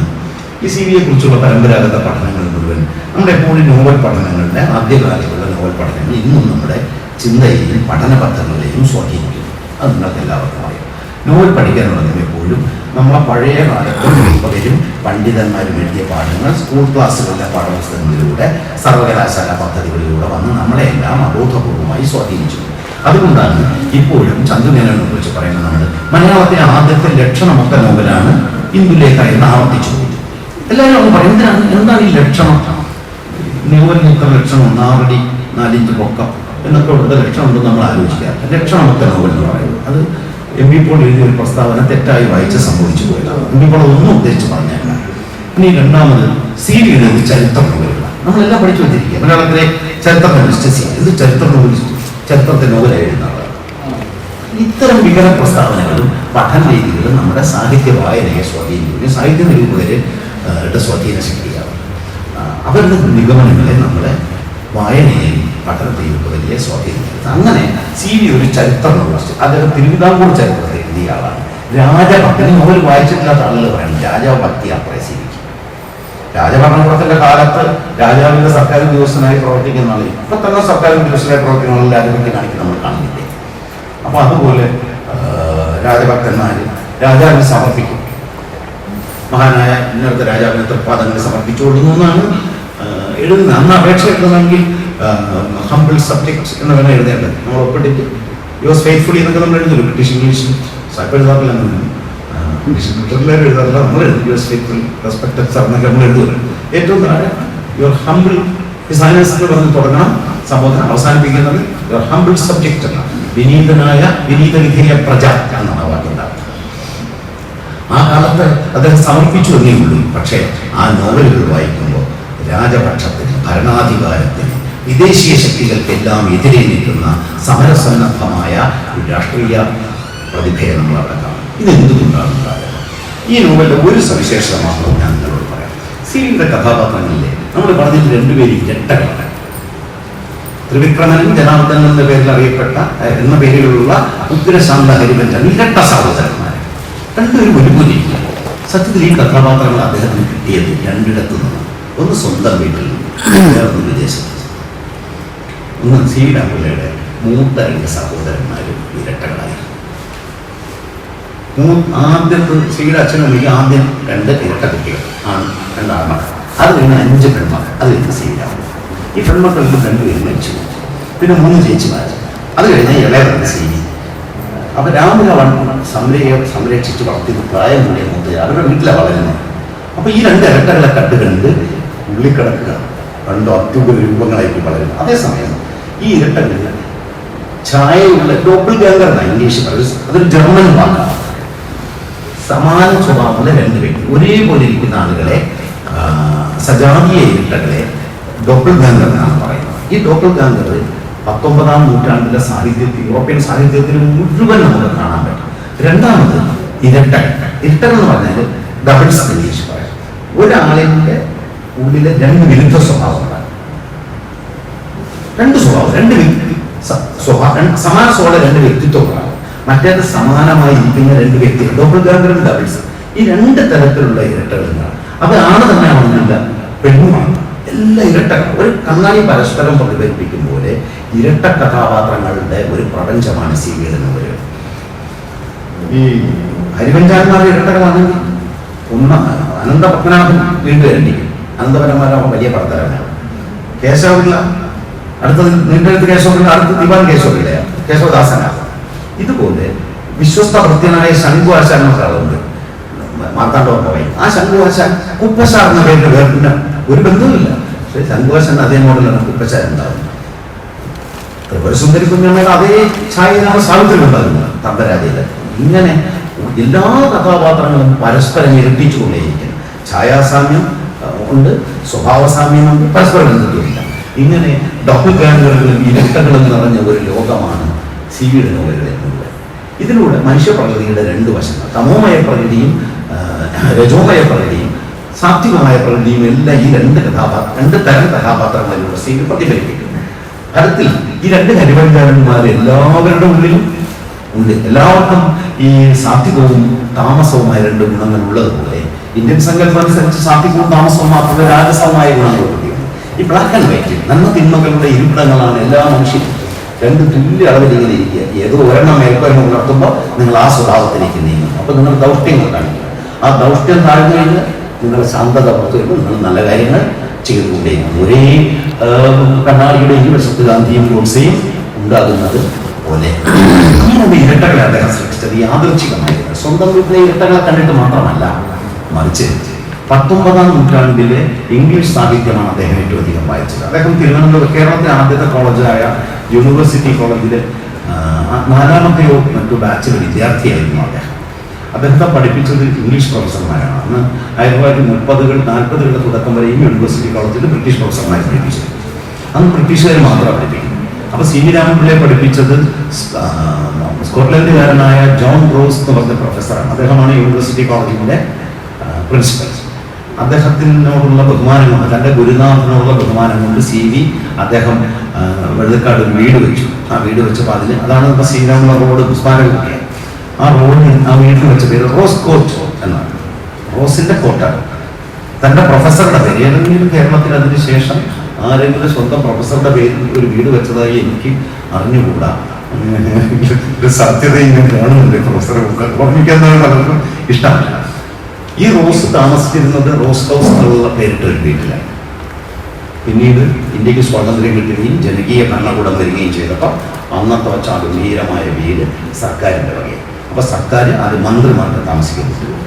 ഈ CV-യെ കുറിച്ചുള്ള പരമ്പരാഗത പഠനങ്ങൾ മുഴുവൻ നമ്മുടെ എപ്പോഴും നോവൽ പഠനങ്ങളുടെ, ആദ്യകാലത്തുള്ള നോവൽ പഠനങ്ങൾ ഇന്നും നമ്മുടെ ചിന്തയെയും പഠന പദ്ധതികളെയും സ്വാധീനിക്കുന്നു. അത് നിങ്ങൾക്ക് എല്ലാവർക്കും അറിയാം. നോവൽ പഠിക്കാൻ തുടങ്ങുമ്പോൾ എപ്പോഴും നമ്മളെ പഴയ കാലത്തും പലരും പണ്ഡിതന്മാരും എഴുതിയ പാഠങ്ങൾ സ്കൂൾ ക്ലാസ്സുകളിലെ പാഠപുസ്തകങ്ങളിലൂടെ സർവകലാശാല പദ്ധതികളിലൂടെ വന്ന് നമ്മളെല്ലാം അബോധപൂർവമായി സ്വാധീനിച്ചു. അതുകൊണ്ടാണ് ഇപ്പോഴും ചന്തുമേനോനെ കുറിച്ച് പറയുന്നത് നമ്മൾ മലയാളത്തിലെ ആദ്യത്തെ ലക്ഷണമൊത്ത നോവലാണ് ഇന്ദുലേഖ എന്ന് ആവർത്തിച്ചു. എല്ലാവരും ഒന്ന് പറയും എന്താണ് ഈ ലക്ഷണം? നോവലിന് ഇത്ര ലക്ഷണം, 4 ഇഞ്ച് പൊക്കം എന്നൊക്കെ ഉള്ള ലക്ഷണം ഉണ്ടെന്ന് നമ്മൾ ആലോചിക്കാറില്ല. ലക്ഷണമൊത്ത നോവൽ എന്ന് പറയുന്നത് അത് എം പി പോൾ എഴുതിയ ഒരു പ്രസ്താവന തെറ്റായി വായിച്ച് സംഭവിച്ചു പോയതാണ്. എം പി പോൾ ഒന്നും ഉദ്ദേശിച്ച് പറഞ്ഞല്ല. ഇനി രണ്ടാമത് സി.വി.യുടെ ഒരു ചരിത്ര നോവലുകളാണ്. നമ്മളെല്ലാം പഠിച്ചു വെച്ചിരിക്കുക. മലയാളത്തിലെ ചരിത്ര നോവലിസ്റ്റ് സി. ഇത് ചരിത്ര നോവലിസ്റ്റ്, ചരിത്രത്തെ നോവൽ എഴുതുന്നതാണ്. ഇത്തരം വികല പ്രസ്താവനകളും പഠന രീതികളും നമ്മുടെ സാഹിത്യ വായനയെ സ്വാധീനിക്കുകയും സാഹിത്യ നിരൂപകരുടെ സ്വാധീന ശക്തിയാണ്. അവരുടെ നിഗമനങ്ങളെ നമ്മുടെ വായനയെയും പഠനത്തെയും വലിയ സ്വാധീനിക്കുന്നത്. അങ്ങനെ സി.വി. ഒരു ചരിത്ര നോവലിസ്റ്റ്. അദ്ദേഹം തിരുവിതാംകൂർ ചരിത്രത്തെ എഴുതിയ ആളാണ്. രാജഭക്തി നോവൽ വായിച്ചിട്ടില്ലാത്ത ആളുകൾ പറയണം രാജഭക്തി അത്രേ സി.വിക്ക്. രാജഭരണകൂടത്തിന്റെ കാലത്ത് രാജാവിന്റെ സർക്കാർ ഉദ്യോഗസ്ഥനായി പ്രവർത്തിക്കുന്ന ആൾ ഇപ്പൊ തന്നെ സർക്കാർ ഉദ്യോഗസ്ഥനായി പ്രവർത്തിക്കുന്ന ആൾ രാജഭക്തി കാണിക്കുന്ന നമ്മൾ കാണുന്നില്ലേ? അപ്പൊ അതുപോലെ രാജഭക്തന്മാര് രാജാവിന് സമർപ്പിക്കും. മഹാനായ ഇന്നത്തെ രാജാവിനെ തൃപ്പാദങ്ങൾ സമർപ്പിച്ചുകൊള്ളുന്നു എന്നാണ് എഴുതുന്നത്. അന്ന് അപേക്ഷ എഴുതണമെങ്കിൽ ഹംബിൾ സബ്ജക്ട് എന്ന് വേണം എഴുതേണ്ടത്. നമ്മൾ ഒപ്പിട്ടിട്ട് യുവർ ഫെയ്ത്ത്ഫുള്ളി എന്നൊക്കെ നമ്മൾ എഴുതുന്നു. ബ്രിട്ടീഷ് ഇംഗ്ലീഷിൽ എഴുതാറില്ല, ബ്രിട്ടീഷ് ലിറ്ററിലേക്ക് എഴുതാറില്ല. നമ്മൾ എഴുതും യുവർ ഫെയ്ത്ത്ഫുള്ളി റെസ്പെക്ടഡ് സർ എന്നൊക്കെ നമ്മൾ എഴുതുന്നത്. ഏറ്റവും താഴെ യുവർ ഹംബിൾ ഹിസ് എന്ന് പറഞ്ഞ് തുടങ്ങണം. സംബോധന അവസാനിപ്പിക്കുന്നത് യുവർ ഹംബിൾ സബ്ജക്ട് എന്നാണ്. വിനീതനായ വിനീത വിധേയ പ്രജ എന്നാണ് വാക്കുണ്ടാകുന്നത്. ആ കാലത്ത് അദ്ദേഹം സമർപ്പിച്ചു എന്നേ ഉള്ളൂ. പക്ഷേ ആ നോവലുകൾ വായിക്കുമ്പോൾ രാജപക്ഷത്തിന്, ഭരണാധികാരത്തിന്, വിദേശീയ ശക്തികൾക്കെല്ലാം എതിരെ നിൽക്കുന്ന സമരസന്നദ്ധമായ ഒരു രാഷ്ട്രീയ പ്രതിഭയെ നമ്മൾ അവിടെ കാണും. ഇതെന്തുകൊണ്ടാണ് ഉണ്ടാകുന്നത്? ഈ നോവലിന്റെ ഒരു സവിശേഷത മാത്രം ഞാൻ നിങ്ങളോട് പറയാം. സി.വിയുടെ കഥാപാത്രങ്ങളിലെ നമ്മൾ പറഞ്ഞിട്ട് രണ്ടുപേരും ഇരട്ടകളാണ്. ത്രിവിക്രമനും ജനാർദ്ദനൻ എന്ന പേരിൽ അറിയപ്പെട്ട എന്ന പേരിലുള്ള ഉഗ്രശാന്ത ഹരിവഞ്ചൻ ഇരട്ട സഹോദരന്മാരെ രണ്ടുപേരും ഒരുപോലെയില്ല. സത്യത്തിൽ ഈ കഥാപാത്രങ്ങൾ അദ്ദേഹത്തിന് കിട്ടിയത് രണ്ടിടത്തു നിന്നും. ഒന്ന് സ്വന്തം വീട്ടിൽ നിന്നും, വേറൊന്ന് വിദേശത്ത്. ഒന്ന് സി.വി. രാമപിള്ളയുടെ മൂത്ത 2 സഹോദരന്മാരും ഇരട്ടകളായിരുന്നു. ആദ്യത്തെ സി.വിയുടെ അച്ഛനും ആദ്യം 2 ഇരട്ട കുട്ടികൾ ആണ്, 2 ആൺമക്കൾ. അത് കഴിഞ്ഞ് 5 പെൺമക്കൾ. അത് കഴിഞ്ഞ് സി.വി. രാമപിള്ള. ഈ പെൺമക്കളിൽ 2 പേരും മരിച്ചു. പിന്നെ 3 ചേച്ചിമാർ. അത് കഴിഞ്ഞ് ഇളയവരുടെ സി.വി. അപ്പൊ രാമപിള്ള സംരക്ഷിച്ച് വളർത്തി പ്രായം കൂടിയ മൂത്ത അവരുടെ വീട്ടിലാണ് വളരുന്നത്. അപ്പൊ ഈ 2 ഇരട്ടകളെ കണ്ട് ഉള്ളിക്കിടക്കുക, 2 അത്യുപ രൂപങ്ങളായിട്ട് വളരുന്നു. അതേസമയം ഈ ഇരട്ടകളിൽ ഛായയുള്ള ഡോപ്പിൾ ഗാംഗർ എന്നാണ് ഇംഗ്ലീഷ് പറയുന്നത്. അതൊരു ജർമ്മൻ വാക്കാണ്. സമാന സ്വഭാവമുള്ള 2 വ്യക്തി, ഒരേപോലെ ഇരിക്കുന്ന ആളുകളെ, സജാതീയ ഇരട്ടകളെ ഡോപ്പിൾ ഗാംഗർ എന്നാണ് പറയുന്നത്. ഈ ഡോപ്പിൾ ഗാംഗർ 19-ാം നൂറ്റാണ്ടിലെ സാഹിത്യത്തിൽ, യൂറോപ്യൻ സാഹിത്യത്തിൽ മുഴുവൻ നമുക്ക് കാണാൻ പറ്റും. രണ്ടാമത് ഇരട്ടകൾ എന്ന് പറഞ്ഞാൽ ഡബിൾസ് ഇംഗ്ലീഷ് പറയാം. ഒരാളിന്റെ ഉള്ളിലെ 2 വിരുദ്ധ സ്വഭാവങ്ങളാണ്. 2 സ്വഭാവം, 2 സമാന സ്വഭാവമുള്ള 2 വ്യക്തിത്വങ്ങളാണ്. മറ്റേത് സമാനമായി ഇരിക്കുന്ന 2 വ്യക്തികൾ, ഡബിൾ ഗാംഗറും ഡബിൾസ്. ഈ 2 തരത്തിലുള്ള ഇരട്ടകളാണ്. അത് ആണ് തന്നെ ആവുന്നില്ല, പെണ്ണുമാണ്. എല്ലാ ഇരട്ടകൾ ഒരു കണ്ണാടി പരസ്പരം പ്രതിഫലിപ്പിക്കും പോലെ ഇരട്ട കഥാപാത്രങ്ങളുടെ ഒരു പ്രപഞ്ചമാണ് സി.വിയുടെ നോവലുകൾ. ഈ ഹരിവഞ്ചാന്മാരുടെ ഇരട്ടകളാണെങ്കിൽ അനന്തപത്മനാഭൻ വീണ്ടും ഇരട്ടിക്കും. അനന്തപരന്മാരാകുമ്പോൾ വലിയ പടത്തരമാണ്. കേശവപിള്ള അടുത്തത് നീണ്ടെടുത്ത് കേശവപിള്ള, അടുത്ത് ദിവാൻ കേശവപിള്ളയാണ്, കേശവദാസനാണ്. ഇതുപോലെ വിശ്വസ്ത ഭൃത്യനായ ശംഖു ആശാൻ എന്നൊരാളുണ്ട്, മാർത്താണ്ഡവർമ്മ. ആ ശംഖു ആശാൻ കുപ്പശ എന്ന പേരിന്റെ വേർപ്പിന് ഒരു ബന്ധവുമില്ല. പക്ഷേ ശംഖു ആശാൻ അതേ മോഡലാണ് കുപ്പശ ഉണ്ടാകുന്നത്. ത്രിപുരസുന്ദരി കുഞ്ഞമ്മയുടെ അതേ ഛായയാണ് സാവിത്രി ഉണ്ടാകുന്നത് തമ്പരാജയില്. ഇങ്ങനെ എല്ലാ കഥാപാത്രങ്ങളും പരസ്പരം ഇരട്ടിച്ചുകൊണ്ടേയിരിക്കും. ഛായാസാമ്യം ഉണ്ട്, സ്വഭാവസാമ്യമുണ്ട്, പരസ്പര ബന്ധത്തില്ല. ഇങ്ങനെ ഡബിൾ ഗാംഗറുകളും ഇരട്ടകളും നിറഞ്ഞ ഒരു ലോകമാണ് സി.വിയുടെ നോവലുകളിൽ. ഇതിലൂടെ മനുഷ്യപ്രകൃതിയുടെ 2 വശങ്ങൾ, തമോമയ പ്രകൃതിയും രജോമയ പ്രകൃതിയും സാത്വികമായ പ്രകൃതിയും എല്ലാം ഈ 2 തരം കഥാപാത്രങ്ങളിലൂടെ സി.വി പ്രതിഫലിപ്പിക്കുന്നു. ഫലത്തിൽ ഈ 2 ഹരിവഞ്ചാരന്മാർ എല്ലാവരുടെ ഉള്ളിലും ഉണ്ട്. എല്ലാവർക്കും ഈ സാത്വികവും താമസവുമായ 2 ഗുണങ്ങൾ ഉള്ളതുപോലെ ഇന്ത്യൻ സങ്കല്പം അനുസരിച്ച് സാത്വികവും താമസവും മാത്രമേ രാജസവുമായ ഗുണങ്ങൾ കൊടുക്കുകയുള്ളൂ. ഈ ബ്ലാക്ക് ആൻഡ് വൈറ്റ് നന്മ തിന്മകളുടെ ഇരിപ്പിടങ്ങളാണ് എല്ലാ മനുഷ്യരും. 2 തുല്യ അളവിലിങ്ങനെ ഇരിക്കുക. ഏതോ ഒരെണ്ണം മേൽക്കോയ്മ ഉണർത്തുമ്പോൾ നിങ്ങൾ ആ സ്വഭാവത്തിലേക്ക് നീങ്ങും. അപ്പൊ നിങ്ങൾ ദൗത്യങ്ങൾ കാണിക്കുക. ആ ദൗഷ്ട്യം താഴ്ന്നു കഴിഞ്ഞ് നിങ്ങളുടെ ശാന്തത പുറത്തു വരുമ്പോൾ നിങ്ങൾ നല്ല കാര്യങ്ങൾ ചെയ്തുകൊണ്ടേയിരിക്കും. ഒരേ കണ്ണാടിയുടെ ഇരുവശത്ത് ഗാന്ധിയും ഗോഡ്സെയും ഉണ്ടാകുന്നത് പോലെ അങ്ങനെയുള്ള ഇരട്ടകളെ അദ്ദേഹം സൃഷ്ടിച്ചത് യാദൃച്ഛികമായിരുന്നു. സ്വന്തം വീട്ടിലെ ഇരട്ടകളെ കണ്ടിട്ട് മാത്രമല്ല, മറിച്ച് 19-ാം നൂറ്റാണ്ടിലെ ഇംഗ്ലീഷ് സാഹിത്യമാണ് അദ്ദേഹം ഏറ്റവും അധികം വായിച്ചത്. അദ്ദേഹം തിരുവനന്തപുരം കേരളത്തിലെ ആദ്യത്തെ കോളേജായ യൂണിവേഴ്സിറ്റി കോളേജിലെ 4-മത്തെയോ മറ്റു ബാച്ചിലെ വിദ്യാർത്ഥിയായിരുന്നു അദ്ദേഹം. അദ്ദേഹത്തെ പഠിപ്പിച്ചത് ഇംഗ്ലീഷ് പ്രൊഫസർമാരാണ്. അന്ന് 1930-കൾ 40-കളുടെ തുടക്കം വരെയും യൂണിവേഴ്സിറ്റി കോളേജിൽ ബ്രിട്ടീഷ് പ്രൊഫസർമാരെ പഠിപ്പിച്ചത്. അന്ന് ബ്രിട്ടീഷുകാർ മാത്രം പഠിപ്പിക്കുന്നു. അപ്പൊ സി വി രാമൻപിള്ളയെ പഠിപ്പിച്ചത് സ്കോട്ട്ലൻഡുകാരനായ ജോൺ റോസ് എന്ന് പറഞ്ഞ പ്രൊഫസറാണ്. അദ്ദേഹമാണ് യൂണിവേഴ്സിറ്റി കോളേജിന്റെ പ്രിൻസിപ്പൽ. അദ്ദേഹത്തിനോടുള്ള ബഹുമാനം കൊണ്ട്, തൻ്റെ ഗുരുനാഥനോടുള്ള ബഹുമാനം കൊണ്ട് സി വി അദ്ദേഹം വെള്ളക്കാട് ഒരു വീട് വെച്ചു. ആ വീട് വെച്ചപ്പോൾ അതാണ് ഇപ്പോൾ ശ്രീരാമുള്ള റോഡ് സ്മാരകമൊക്കെയാണ്. ആ റോഡിന് ആ വീട്ടിൽ വെച്ച പേര് റോസ് കോട്ട് എന്നാണ്. റോസിന്റെ കോട്ടാണ്. തൻ്റെ പ്രൊഫസറുടെ പേര് ഏതെങ്കിലും കേരളത്തിൽ അതിന് ശേഷം ആരെങ്കിലും സ്വന്തം പ്രൊഫസറുടെ പേരിൽ ഒരു വീട് വെച്ചതായി എനിക്ക് അറിഞ്ഞുകൂടാ. ഒരു സത്യത ഇങ്ങനെ കാണുന്നുണ്ട്. പ്രൊഫസറെ ഓർമ്മിക്കുന്നതാണ് പലർക്കും ഇഷ്ടമല്ല. ഈ റോസ് താമസിച്ചിരുന്നത് റോസ് ഹൗസ് എന്നുള്ള പേരിട്ട ഒരു വീട്ടിലാണ്. പിന്നീട് ഇന്ത്യക്ക് സ്വാതന്ത്ര്യം കിട്ടുകയും ജനകീയ ഭരണകൂടം വരികയും ചെയ്തപ്പോൾ അന്നത്തെ വെച്ച ഗംഭീരമായ വീട് സർക്കാരിൻ്റെ വകയാണ്. അപ്പോൾ സർക്കാർ അത് മന്ത്രിമാർക്ക് താമസിക്കാൻ പറ്റുള്ളൂ.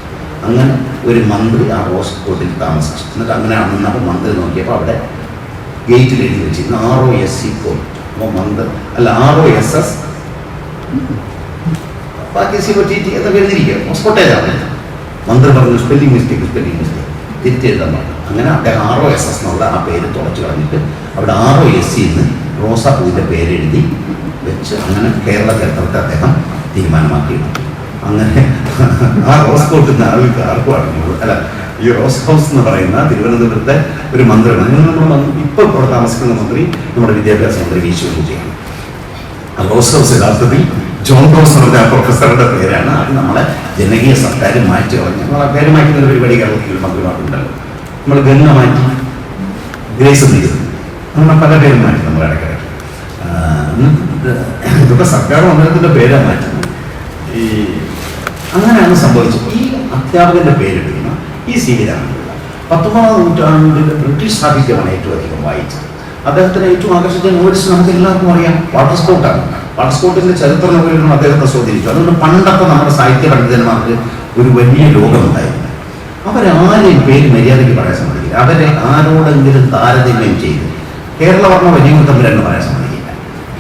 അങ്ങനെ ഒരു മന്ത്രി ആ റോസ് കോട്ടിൽ താമസിച്ചു. എന്നിട്ട് അങ്ങനെ അന്നപ്പോൾ മന്ത്രി നോക്കിയപ്പോൾ അവിടെ ഗേറ്റിൽ എഴുതി വെച്ചിരുന്നു ROSC കോട്ട്. അപ്പോൾ മന്ത്രി അല്ല ROSS ബാക്കി COTT എന്നൊക്കെ എഴുതിയിരിക്കുക. കോട്ടേജാണ്. മന്ത്രി പറഞ്ഞു സ്പെല്ലിംഗ് മിസ്റ്റേക്ക് തിരിച്ചെഴുതാൻ പറഞ്ഞു. അങ്ങനെ അദ്ദേഹം ROSS എന്നുള്ള ആ പേര് തുളച്ചു കളഞ്ഞിട്ട് അവിടെ ROSC എന്ന് റോസാപ്പൂവിൻ്റെ പേരെഴുതി വെച്ച് അങ്ങനെ കേരള ചരിത്രത്തെ അദ്ദേഹം തീരുമാനമാക്കിയിരുന്നു. അങ്ങനെ ആ റോസ് കോട്ട് എന്ന ആൾക്ക് ആർക്കും അറിഞ്ഞു. അല്ല, ഈ റോസ് ഹൗസ് എന്ന് പറയുന്ന തിരുവനന്തപുരത്തെ ഒരു മന്ത്രിയാണ്. നമ്മൾ ഇപ്പോൾ ഇവിടെ താമസിക്കുന്ന മന്ത്രി നമ്മുടെ വിദ്യാഭ്യാസ മന്ത്രി വി ശിവൻകുട്ടിയാണ്. റോസ് ഹൗസ് യഥാർത്ഥത്തിൽ ജോൺ റോസ് എന്ന് പറഞ്ഞ പ്രൊഫസറുടെ പേരാണ്. അത് നമ്മളെ ജനകീയ സർക്കാർ മാറ്റി കളഞ്ഞു. നമ്മൾ ആ പേര് മാറ്റുന്ന ഒരു പരിപാടി കേരളത്തിൽ മന്ത്രിമാർക്കുണ്ടല്ലോ. നമ്മൾ ഗംഗ മാറ്റി ഗ്രേസ് ചെയ്തു, അങ്ങനെ പല പേരും മാറ്റി നമ്മൾ ഇടയ്ക്കിടയ്ക്ക്. ഇതൊക്കെ സർക്കാർ മന്ദിരത്തിൻ്റെ പേരാണ് മാറ്റുന്നത്. ഈ അങ്ങനെയാണ് സംഭവിച്ചത്. ഈ അധ്യാപകന്റെ പേരിടുന്ന ഈ സി വി രാമൻപിള്ള 19-ാം നൂറ്റാണ്ടിൽ ബ്രിട്ടീഷ് സാഹിത്യമാണ് ഏറ്റവും അധികം വായിച്ചത്. അദ്ദേഹത്തിന് ഏറ്റവും ആകർഷിച്ച നോവലിസ്റ്റ് നമുക്ക് എല്ലാവർക്കും അറിയാം, വാട്ടർ സ്കോട്ടാണ്. വാട്ടർ സ്കോട്ടിന്റെ ചരിത്ര നോവലുകളും അദ്ദേഹത്തെ സ്വാധീനിച്ചു. അതുകൊണ്ട് പണ്ടത്തെ നമ്മുടെ സാഹിത്യ പണ്ഡിതന്മാർക്ക് ഒരു വലിയ ലോകമുണ്ടായിരുന്നു. അവരാരെയും പേര് മര്യാദയ്ക്ക് പറയാൻ സമ്മതിക്കില്ല. അവരെ ആരോടെങ്കിലും താരതമ്യം ചെയ്ത് കേരളവർമ്മ വലിയ തമ്മിലെന്ന് പറയാൻ സമ്മതിക്കില്ല.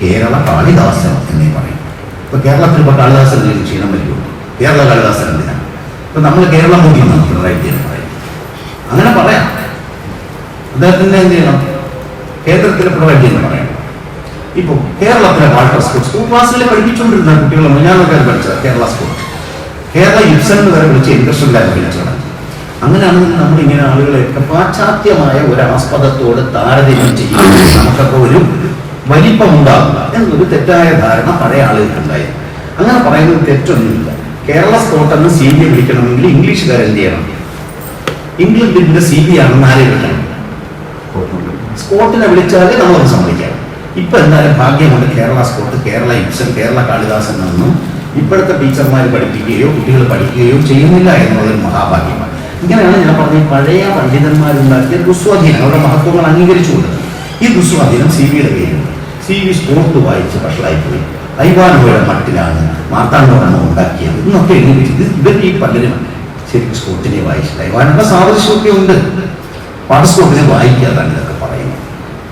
കേരള കാളിദാസൻ എന്നേ പറയും. ഇപ്പൊ കേരളത്തിൽ ഇപ്പോൾ കാളിദാസൻ ക്ഷീണം വലിയുള്ളൂ. കേരള കാളിദാസൻ എന്തിനാണ്? ഇപ്പൊ നമ്മൾ കേരളം മൂടി എന്നാണ് പിണറായി വിജയൻ പറയും. അങ്ങനെ പറയാം. അദ്ദേഹത്തിന്റെ എന്ത് ചെയ്യണം? കേന്ദ്രത്തിലെ പിണറായി വിജയൻ പറയണം. ഇപ്പോൾ കേരളത്തിലെ വാട്ടർ സ്കൂൾ ക്ലാസ്സിൽ പഠിപ്പിച്ചുകൊണ്ടിരുന്ന കുട്ടികൾ മലയാളക്കാർ പഠിച്ചത് കേരള സ്കൂൾ. കേരള ഇബ്സൺ വരെ വിളിച്ച് ഇൻട്രസ്റ്റുണ്ടായി വിളിച്ചതാണ്. അങ്ങനെയാണെങ്കിൽ നമ്മളിങ്ങനെ ആളുകളെയൊക്കെ പാശ്ചാത്യമായ ഒരു ആസ്പദത്തോട് താരതമ്യം ചെയ്യുമ്പോൾ നമുക്കൊക്കെ ഒരു വലിപ്പം ഉണ്ടാവില്ല എന്നൊരു തെറ്റായ ധാരണ പഴയ ആളുകൾക്കുണ്ടായിരുന്നു. അങ്ങനെ പറയുന്നത് തെറ്റൊന്നുമില്ല. കേരള സ്കോട്ടെന്ന് CB വിളിക്കണമെങ്കിൽ ഇംഗ്ലീഷുകാർ എന്ത് ചെയ്യണം? ഇംഗ്ലണ്ടിന്റെ CB ആണെന്ന് ആരെ വിളിക്കണം? സ്കോട്ടിനെ വിളിച്ചാലേ നമ്മളത് സമ്മതിക്കാം. ഇപ്പൊ എന്തായാലും ഭാഗ്യമുണ്ട്, കേരള സ്കോട്ട്, കേരള ഇബ്സൺ, കേരള കാളിദാസൻ എന്നൊന്നും ഇപ്പോഴത്തെ ടീച്ചർമാർ പഠിപ്പിക്കുകയോ കുട്ടികൾ പഠിക്കുകയോ ചെയ്യുന്നില്ല എന്നുള്ളൊരു മഹാഭാഗ്യമാണ്. ഇങ്ങനെയാണ് ഞാൻ പറഞ്ഞ പഴയ പണ്ഡിതന്മാരുണ്ടാക്കിയ ദുസ്വാധീനം, അവരുടെ മഹത്വങ്ങൾ അംഗീകരിച്ചുകൊണ്ട് ഈ ദുസ്വാധീനം CB യുടെ പേരുണ്ട്. CB സ്കോട്ട് വായിച്ച് വഷളായിപ്പോയി. ഐവാനോയുടെ മട്ടിലാണ് മാർത്താണ്ഡവർമ്മ ഉണ്ടാക്കിയത് എന്നൊക്കെ എഴുതി. ഇവർക്ക് ഈ പലരും ശരിക്കും സ്കോട്ടിനെ വായിച്ചില്ല. ഐവാനോയുടെ സാദൃശ്യമൊക്കെ ഉണ്ട്. പാടസ്കോട്ടിനെ വായിക്കാതാണ് ഇതൊക്കെ പറയുന്നത്.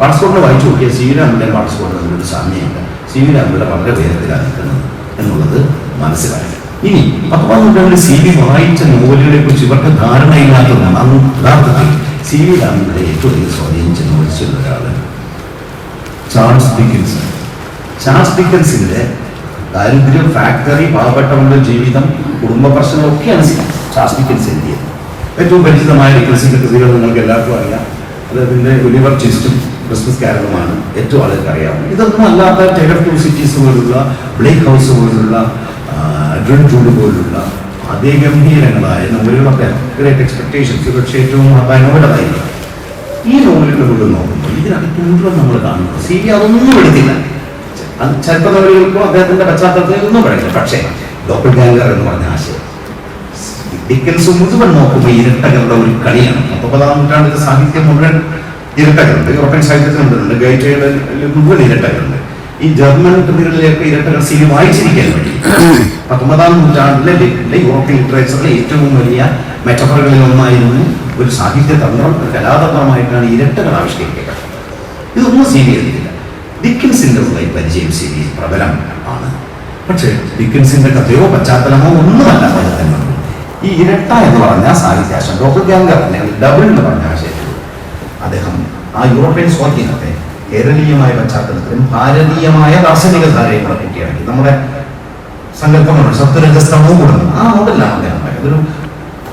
പാടസ്കോട്ടിനെ വായിച്ചു നോക്കിയാൽ CV രാമൻപിള്ള പാടസ്കോട്ടിന് ഒരു സാമ്യമില്ല. CV രാമൻപിള്ള വളരെ വേഗത്തിലാണ് നിൽക്കുന്നത് എന്നുള്ളത് മനസ്സിലായി. ഇനി 19-ാം നൂറ്റാണ്ടിൽ CB വായിച്ച നോവലുകളെ കുറിച്ച് ഇവർക്ക് ധാരണയില്ലാത്തതാണ്. അന്ന് യഥാർത്ഥത്തിൽ CV രാമൻപിള്ള ഏറ്റവും അധികം സ്വാധീനിച്ച നോവലിസ്റ്റുള്ള ഒരാള് ചാൾസ് ഡിക്കിൻസൺ. ചാൾസ് ഡിക്കൻസിന്റെ ദാരിദ്ര്യം, ഫാക്ടറി, പാവപ്പെട്ടവരുടെ ജീവിതം, കുടുംബ പ്രശ്നങ്ങളൊക്കെയാണ് ചാൾസ് ഡിക്കൻസ് എഴുതിയത്. ഏറ്റവും പരിചിതമായ ഡിക്കൻസിന്റെ കൃതികൾ നിങ്ങൾക്ക് എല്ലാവർക്കും അറിയാം. അദ്ദേഹത്തിന്റെ ഒലിവർ ട്വിസ്റ്റും ക്രിസ്മസ് കാരലുമാണ് ഏറ്റവും ആളുകൾക്ക് അറിയാവുന്നത്. ഇതൊന്നും അല്ലാത്ത ടെയർ ടു സിറ്റീസ് പോലുള്ള, ബ്ലേക്ക് ഹൗസ് പോലുള്ള, ഡ്രിൻ ജൂഡ് പോലുള്ള അതിഗംഭീരങ്ങളായ നോവലുകളൊക്കെ ഗ്രേറ്റ് എക്സ്പെക്ടേഷൻസ് പക്ഷേ ഏറ്റവും മനോഹരമായിരുന്നു. ഈ നോവലുകൾ നോക്കുമ്പോൾ ഇതിനകത്ത് മുഴുവൻ നമ്മൾ കാണുന്നത് CB അതൊന്നും എടുത്തില്ല. ചരിത്ര നോവലുകൾക്കോ അദ്ദേഹത്തിന്റെ പശ്ചാത്തലത്തിൽ ഒന്നും പഠിക്കില്ല. പക്ഷേ ഡോപ്പിൾ ഗാംഗർ എന്ന് പറഞ്ഞ ആശയം ഡിക്കൻസ് മുഴുവൻ നോക്കുമ്പോൾ ഇരട്ടകളുടെ ഒരു കളിയാണ്. 19-ാം നൂറ്റാണ്ടിലെ സാഹിത്യം മുഴുവൻ ഇരട്ടകളുണ്ട്. യൂറോപ്യൻ സാഹിത്യത്തിലുണ്ട്, ഗൈറ്റയുടെ മുഴുവൻ ഇരട്ടകളുണ്ട്. ഈ ജർമ്മൻ കൃതികളിലേക്ക് ഇരട്ടകൾ സി വി വായിച്ചിരിക്കാൻ വേണ്ടി 19-ാം നൂറ്റാണ്ടിലെ യൂറോപ്യൻ ലിറ്ററേച്ചറിലെ ഏറ്റവും വലിയ മെറ്റഫറുകളിൽ ഒന്നായിരുന്നു ഒരു സാഹിത്യ തന്ത്രം, ഒരു കലാതന്ത്രമായിട്ടാണ് ഇരട്ടകൾ ആവിഷ്കരിക്കപ്പെട്ടത്. ഇതൊന്നും സി വി എഴുതിയില്ല. ഡിക്കൻസിന്റെ ഉള്ള ഈ പരിചയം സി വി പ്രബലം ആണ്. പക്ഷേ ഡിക്കൻസിന്റെ കഥയോ പശ്ചാത്തലമോ ഒന്നുമല്ല അദ്ദേഹം. ഈ ഇരട്ട എന്ന് പറഞ്ഞ സാഹിത്യാശം ഡോപ്പൽഗാംഗർ അല്ലെങ്കിൽ ഡബിൾ എന്ന് പറഞ്ഞ ആശയത്തിൽ അദ്ദേഹം ആ യൂറോപ്യൻ സ്വാധീനത്തെ കേരളീയമായ പശ്ചാത്തലത്തിലും ഭാരതീയമായ ദാർശനിക ധാരകളെ പറ്റിയാണ് നമ്മുടെ സങ്കല്പങ്ങളുണ്ട്. സത്വരജസ്തമോ കൂടുന്നു ആ മോഡലാണ് അദ്ദേഹം. അതൊരു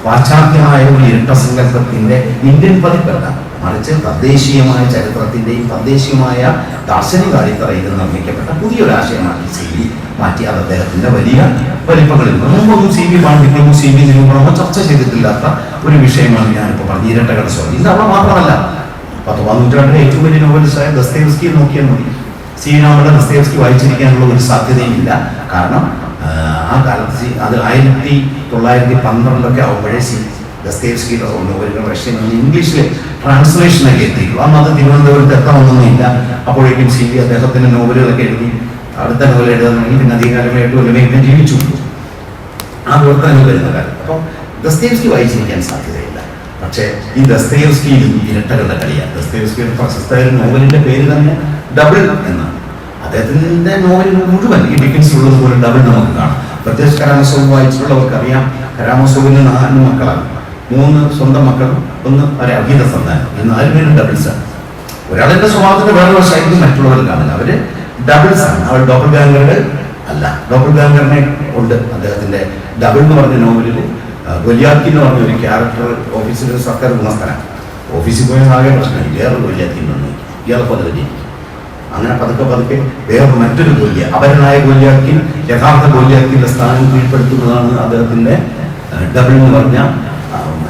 പാശ്ചാത്യമായ ഒരു ഇരട്ട സങ്കല്പത്തിന്റെ ഇന്ത്യൻ പതിപ്പല്ല, മറിച്ച് തദ്ദേശീയമായ ചരിത്രത്തിന്റെയും തദ്ദേശീയമായ ദാർശനിക അടിത്തറയിൽ നിർമ്മിക്കപ്പെട്ട പുതിയൊരാശയമാക്കി സി വി മാറ്റി. അത് അദ്ദേഹത്തിന്റെ വലിയ വലിപ്പങ്ങളിൽ മുമ്പൊന്നും സി വി പാണ്ഡിത്യമോ സി വി നിരൂപണമോ ചർച്ച ചെയ്തിട്ടില്ലാത്ത ഒരു വിഷയമാണ് ഞാനിപ്പോൾ പറഞ്ഞ ഇരട്ടകളുടെ സ്വാധീനം. ഇത് അവിടെ മാത്രമല്ല, 19-ാം നൂറ്റാണ്ടിലെ ഏറ്റവും വലിയ നോവലിസ്റ്റായ ദസ്തയേവ്സ്കിയെ നോക്കിയാൽ മതി. സി വി രാമന്റെ ദസ്തയേവ്സ്കി വായിച്ചിരിക്കാനുള്ള ഒരു സാധ്യതയും ഇല്ല. കാരണം ആ കാലത്ത് അത് 1912 ആവുമ്പോഴേ ദസ്തയേവ്സ്കിയുടെ നോവലുകൾ റഷ്യൻ ഇംഗ്ലീഷിൽ ട്രാൻസ്ലേഷനൊക്കെ എത്തിയിട്ടുള്ളൂ. അന്ന് അത് തിരുവനന്തപുരത്ത് എത്താമെന്നൊന്നുമില്ല. അപ്പോഴേക്കും സി വി അദ്ദേഹത്തിന്റെ നോവലുകളൊക്കെ എഴുതി അടുത്ത നോവൽ എഴുതുന്നെങ്കിൽ പിന്നെ അധികാരമായിട്ട് ഒരുമയൊക്കെ ജീവിച്ചു ആ പ്രവർത്തനങ്ങൾ വരുന്ന കാലം. അപ്പം ദസ്തയേവ്സ്കി വായിച്ചിരിക്കാൻ സാധ്യതയില്ല. പക്ഷേ ഈ ദസ്തയേവ്സ്കിയിലും ഇരട്ടകളുടെ കളിയാണ്. ദസ്തയേവ്സ്കിയുടെ പ്രശസ്തമായ നോവലിന്റെ പേര് തന്നെ ഡബിൾ എന്നാണ്. അദ്ദേഹത്തിന്റെ നോവലുകൾ മുഴുവൻ ഈ ഡിക്കൻസിലുള്ളത് പോലെ ഡബിൾ നമുക്ക് കാണാം. പ്രത്യേകിച്ച് കരാമസോവ് വായിച്ചിട്ടുള്ളവർക്ക് അറിയാം. കരാമസോവിന് 4 മക്കളാണ്. 3 സ്വന്തം മക്കളും 1 ഒരു അഭീത സന്താനം. ഈ 4 പേരും ഡബിൾസാണ്. ഒരാളുടെ സ്വഭാവത്തിന്റെ വേറെ വശമായിരിക്കും മറ്റുള്ളവർ കാണുന്നത്. അവര് ഡബിൾസ് ആണ്. അവർ ഡോപ്പൽഗാംഗറുടെ അല്ല. ഡോപ്പൽഗാംഗറിനെ ഉണ്ട് അദ്ദേഹത്തിന്റെ ഡബിൾ എന്ന് പറഞ്ഞ നോവലിൽ. ഗൊലിയാത്തി എന്ന് പറഞ്ഞ ഒരു ക്യാരക്ടർ ഓഫീസിൽ സർക്കാർ ഗുണസ്ഥനാണ്. ഓഫീസിൽ പോയ ആകെ പ്രശ്നമായി വേറെ ഗൊലിയാത്തി വന്നു. ഇയാളെ പദ്ധതി അങ്ങനെ പതുക്കെ വേറെ മറ്റൊരു ഗൊല്യ അപരനായ ഗൊലിയാക്കിൻ യഥാർത്ഥ ഗൊലിയാക്കിന്റെ സ്ഥാനം കീഴ്പ്പെടുത്തുന്നതാണ് അദ്ദേഹത്തിന്റെ ഡബിൾ എന്ന് പറഞ്ഞ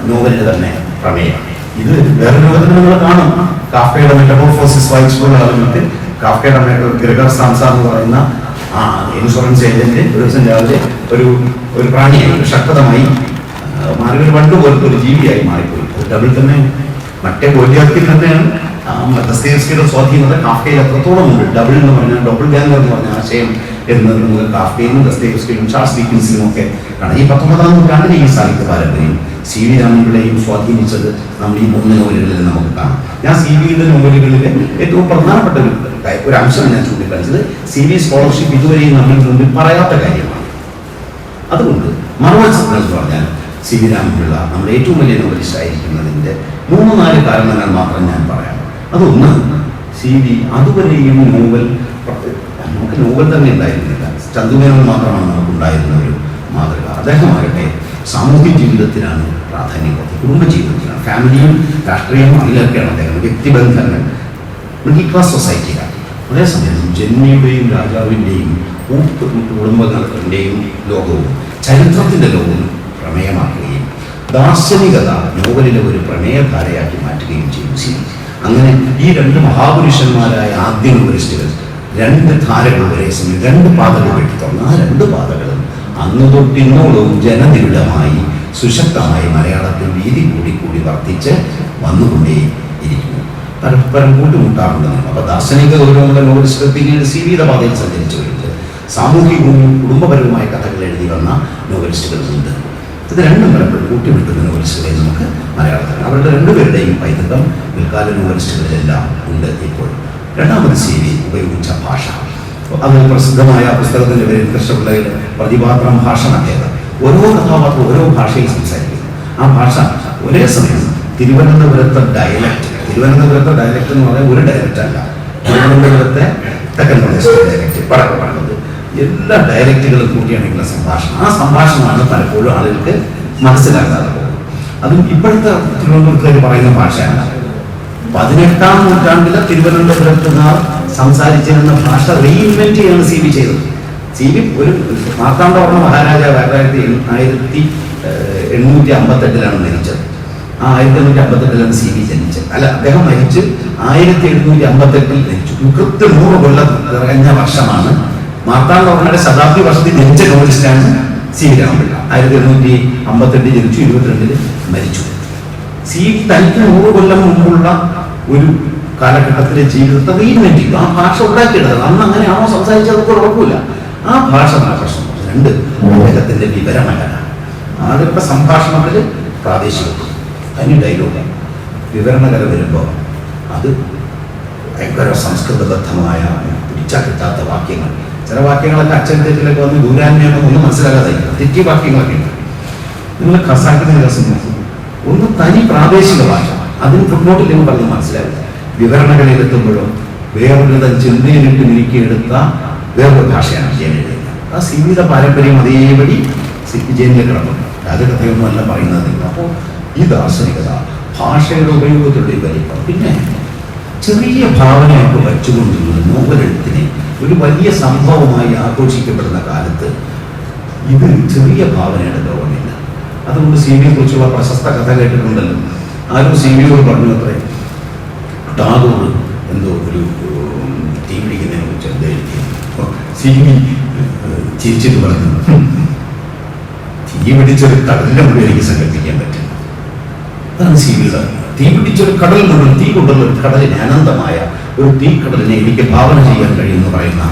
നോവലിന്റെ തന്നെ പ്രമേയം. ഇത് വേറെ ലോകത്തിൽ നിങ്ങൾ കാണും. കാഫ്കയുടെ മെറ്റമോർഫോസിസ് വായിച്ചുള്ള ആളുകൾക്ക് കാഫ്കയുടെ ഗ്രെഗർ സാംസ എന്ന് പറയുന്ന ഇൻഷുറൻസ് ഏജന്റ് ഒരു ദിവസം രാവിലെ ഒരു പ്രാണിയായി ശക്തമായി മാറി ഒരു വണ്ട് പോലത്തെ ഒരു ജീവിയായി മാറിപ്പോയി. ഡബിൾ തന്നെ മറ്റേ ഗോലിയാക്കിൽ തന്നെയാണ് ദസ്തയേവ്സ്കിയുടെ സ്വാധീനത കാഫ്കയിൽ എത്രത്തോളം ഉണ്ട്. ഡബിൾ എന്ന് പറഞ്ഞാൽ ഡബിൾ ഗാംഗർ എന്ന് പറഞ്ഞ ആശയം എന്നത് നമുക്ക് കാഫ്കയിലും ദസ്തയേവ്സ്കിയിലും ചാൾസ് ഡിക്കൻസിലും ഒക്കെ കാണാം. ഈ 19-ാം നൂറ്റാണ്ടിലെ ഈ സാഹിത്യ പാരമ്പര്യം സി വി രാമൻപിള്ളയെയും സ്വാധീനിച്ചത് നമ്മൾ ഈ 3 നോവലുകളിൽ നമുക്ക് കാണാം. ഞാൻ സി വിയുടെ നോവലുകളിലെ ഏറ്റവും പ്രധാനപ്പെട്ട ഒരു അംശം ഞാൻ ചൂണ്ടിക്കാണിച്ചത് സി വി സ്കോളർഷിപ്പ് ഇതുവരെയും നമ്മൾ മുമ്പിൽ പറയാത്ത കാര്യമാണ്. അതുകൊണ്ട് മറുവശങ്ങൾ എന്ന് പറഞ്ഞാൽ സി വി രാമൻപിള്ള നമ്മുടെ ഏറ്റവും വലിയ നോവലിസ്റ്റ് ആയിരിക്കുന്നതിൻ്റെ 3-4 കാരണങ്ങൾ മാത്രം ഞാൻ പറയാം. അതൊന്ന്, സി വി അതുവരെയും നമുക്ക് നോവൽ തന്നെ ഉണ്ടായിരുന്നില്ല. ചന്തുമേനോൻ മാത്രമാണ് നമുക്കുണ്ടായിരുന്ന ഒരു മാതൃക. അദ്ദേഹമാകട്ടെ സാമൂഹ്യ ജീവിതത്തിനാണ് പ്രാധാന്യം കൊടുത്തത്, കുടുംബജീവിതത്തിനാണ്. ഫാമിലിയും രാഷ്ട്രീയവും അതിലൊക്കെയാണ് അദ്ദേഹം വ്യക്തിബന്ധങ്ങൾ മിഡിൽ ക്ലാസ് സൊസൈറ്റിയാണ്. അതേസമയം ജന്മിയുടെയും രാജാവിൻ്റെയും കുടുംബങ്ങളുടെയും ലോകവും ചരിത്രത്തിൻ്റെ ലോകവും പ്രമേയമാക്കുകയും ദാർശനികത നോവലിലെ ഒരു പ്രമേയധാരയാക്കി മാറ്റുകയും ചെയ്തു സി. അങ്ങനെ ഈ 2 മഹാപുരുഷന്മാരായ ആദ്യ നോവലിസ്റ്റുകൾ 2 ധാരകൾ ഒരേ സമയം 2 പാതകൾ വെട്ടി തുറന്നു. ആ 2 പാതകളും അന്ന് തൊട്ടിന്നോളവും ജനനിബിഡമായി സുശക്തമായി മലയാളത്തിൽ വീതി കൂടി വർദ്ധിച്ച് വന്നുകൊണ്ടേയിരിക്കുന്നു. പരസ്പരം കൂട്ടുമുട്ടാറുണ്ടെന്നാണ്. അപ്പോൾ ദാർശനിക ഗൗരവമുള്ള നോവലിസ്റ്റുകൾ പിന്നീട് സി വിയുടെ പാതയിൽ സഞ്ചരിച്ചു വരുന്നത് സാമൂഹികവും കുടുംബപരവുമായ കഥകൾ എഴുതി വന്ന നോവലിസ്റ്റുകളുണ്ട്. ഇത് 2 പലപ്പോഴും കൂട്ടിമുട്ടുന്ന നോവലിസ്റ്റുകളെ നമുക്ക് മലയാളത്തിൽ അവരുടെ 2 പേരുടെയും പൈതൃകം പിൽക്കാല നോവലിസ്റ്റുകളിലെല്ലാം ഉണ്ട്. ഇപ്പോൾ രണ്ടാമത് സി വി ഉപയോഗിച്ച ഭാഷ, അത് പ്രസിദ്ധമായ പുസ്തകത്തിന്റെ പേരിൽ കൃഷ്ണപിള്ളയുടെ പ്രതിപാത്രം ഭാഷണഭേദം. ഓരോ കഥാപാത്രം ഓരോ ഭാഷയിൽ സംസാരിക്കുന്നു. ആ ഭാഷ ഒരേ സമയം തിരുവനന്തപുരത്തെ ഡയലക്റ്റ് എന്ന് പറഞ്ഞാൽ ഒരു ഡയലക്റ്റ് അല്ല, തിരുവനന്തപുരത്തെ തെക്കൻ പ്രദേശത്തെ ഡയലക്റ്റ് പറയുന്നത് എല്ലാ ഡയലക്റ്റുകളും കൂട്ടിയാണെങ്കിലുള്ള സംഭാഷണം. ആ സംഭാഷണമാണ് പലപ്പോഴും ആളുകൾക്ക് മനസ്സിലാക്കാതെ പോകുന്നത്. അതും ഇപ്പോഴത്തെ തിരുവനന്തപുരത്തുകാർ പറയുന്ന ഭാഷയാണ്. 18-ാം നൂറ്റാണ്ടിലെ തിരുവനന്തപുരത്തുകാർ സംസാരിച്ചിരുന്ന ഭാഷ റീഇൻവെന്റ് ചെയ്യാണ് സി വി ചെയ്തത്. സി വി ഒരു മാർത്താണ്ഡവർമ്മ മഹാരാജാവ് 1858 മരിച്ചത്. ആ 1858 സി വി ജനിച്ചത്. അല്ല, അദ്ദേഹം മരിച്ച് 1758 ജനിച്ചു. കൃത്യം 100 കൊല്ലം തികഞ്ഞ വർഷമാണ്. മാർത്താണ്ഡവർമ്മയുടെ ശതാബ്ദി വർഷത്തിൽ ജനിച്ച നോവലിസ്റ്റാണ് സി വി രാമൻപിള്ള. 1758 ജനിച്ചു, 22 മരിച്ചു. തനിക്ക് 100 കൊല്ലം മുമ്പുള്ള ഒരു കാലഘട്ടത്തിലെ ജീവിതത്തെ റീഇൻവെന്റ് ചെയ്തു. ആ ഭാഷ ഉണ്ടാക്കിയെടുത്തത് അന്ന് അങ്ങനെയാണോ സംസാരിച്ചതൊക്കെ ഉറപ്പില്ല. ആ ഭാഷ പ്രശ്നം. 2 അദ്ദേഹത്തിന്റെ വിവരണകല. ആദ്യത്തെ സംഭാഷണത്തിൽ പ്രാദേശികം, തനി ഡയലോഗ്. വിവരണകല വരുമ്പോൾ അത് ഭയങ്കര സംസ്കൃതബദ്ധമായ പിടിച്ചാൽ കിട്ടാത്ത വാക്യങ്ങൾ. ചില വാക്യങ്ങളൊക്കെ അച്ചടിത്തിലേക്ക് വന്ന് ദൂരാന്യം ഒന്നും മനസ്സിലാകാതെ തെറ്റിയ വാക്യങ്ങളൊക്കെ ഉണ്ട്. നിങ്ങൾ ഖസാക്കിന്റെ രസം നോക്കും, ഒന്ന് തനി പ്രാദേശിക ഭാഷ, അതിന് ഫുട്നോട്ടിലേക്ക് പറഞ്ഞ് മനസ്സിലാവില്ല. വിവരണകളിലെത്തുമ്പോഴും വേറൊരു ചിന്തയിലിട്ട് ഒരുക്കിയെടുത്ത വേറൊരു ഭാഷയാണ് ജയനിയുടെ. ആ സീമിത പാരമ്പര്യം അതേപടി ജയനിൽ കിടക്കുന്നു. രാജകഥയൊന്നുമല്ല പറയുന്നത്. അപ്പോൾ ഈ ദാർശനികത, ഭാഷയുടെ ഉപയോഗത്തിലുള്ള വലിപ്പം, പിന്നെ ചെറിയ ഭാവനയൊക്കെ വച്ചുകൊണ്ടുള്ള നോവലെഴുത്തിനെ ഒരു വലിയ സംഭവമായി ആഘോഷിക്കപ്പെടുന്ന കാലത്ത് ഇത് ചെറിയ ഭാവനയുടെ ലോകമില്ല. അതുകൊണ്ട് സി.വി.യെ കുറിച്ചുള്ള പ്രശസ്ത കഥ കേട്ടിട്ടുണ്ടല്ലോ. ആരും സി.വി.യോട് പറഞ്ഞു അത്രേ, ടാഗോർ എന്തോ ഒരു തീ പിടിക്കുന്നതിനെ കുറിച്ച് എന്താ എഴുതി. സി.വി. ചിരിച്ചിട്ട് പറഞ്ഞു, തീ പിടിച്ചൊരു കടലിനെ മുഴുവൻ എനിക്ക് സങ്കല്പിക്കാൻ പറ്റും. അതാണ് സി.വി.യുടെ. തീ പിടിച്ചൊരു കടൽ മുഴുവൻ, തീ കൊണ്ടുള്ള ഒരു കടലിനെ, അനന്തമായ ഒരു തീക്കടലിനെ എനിക്ക് ഭാവന ചെയ്യാൻ കഴിയുമെന്ന് പറയുന്ന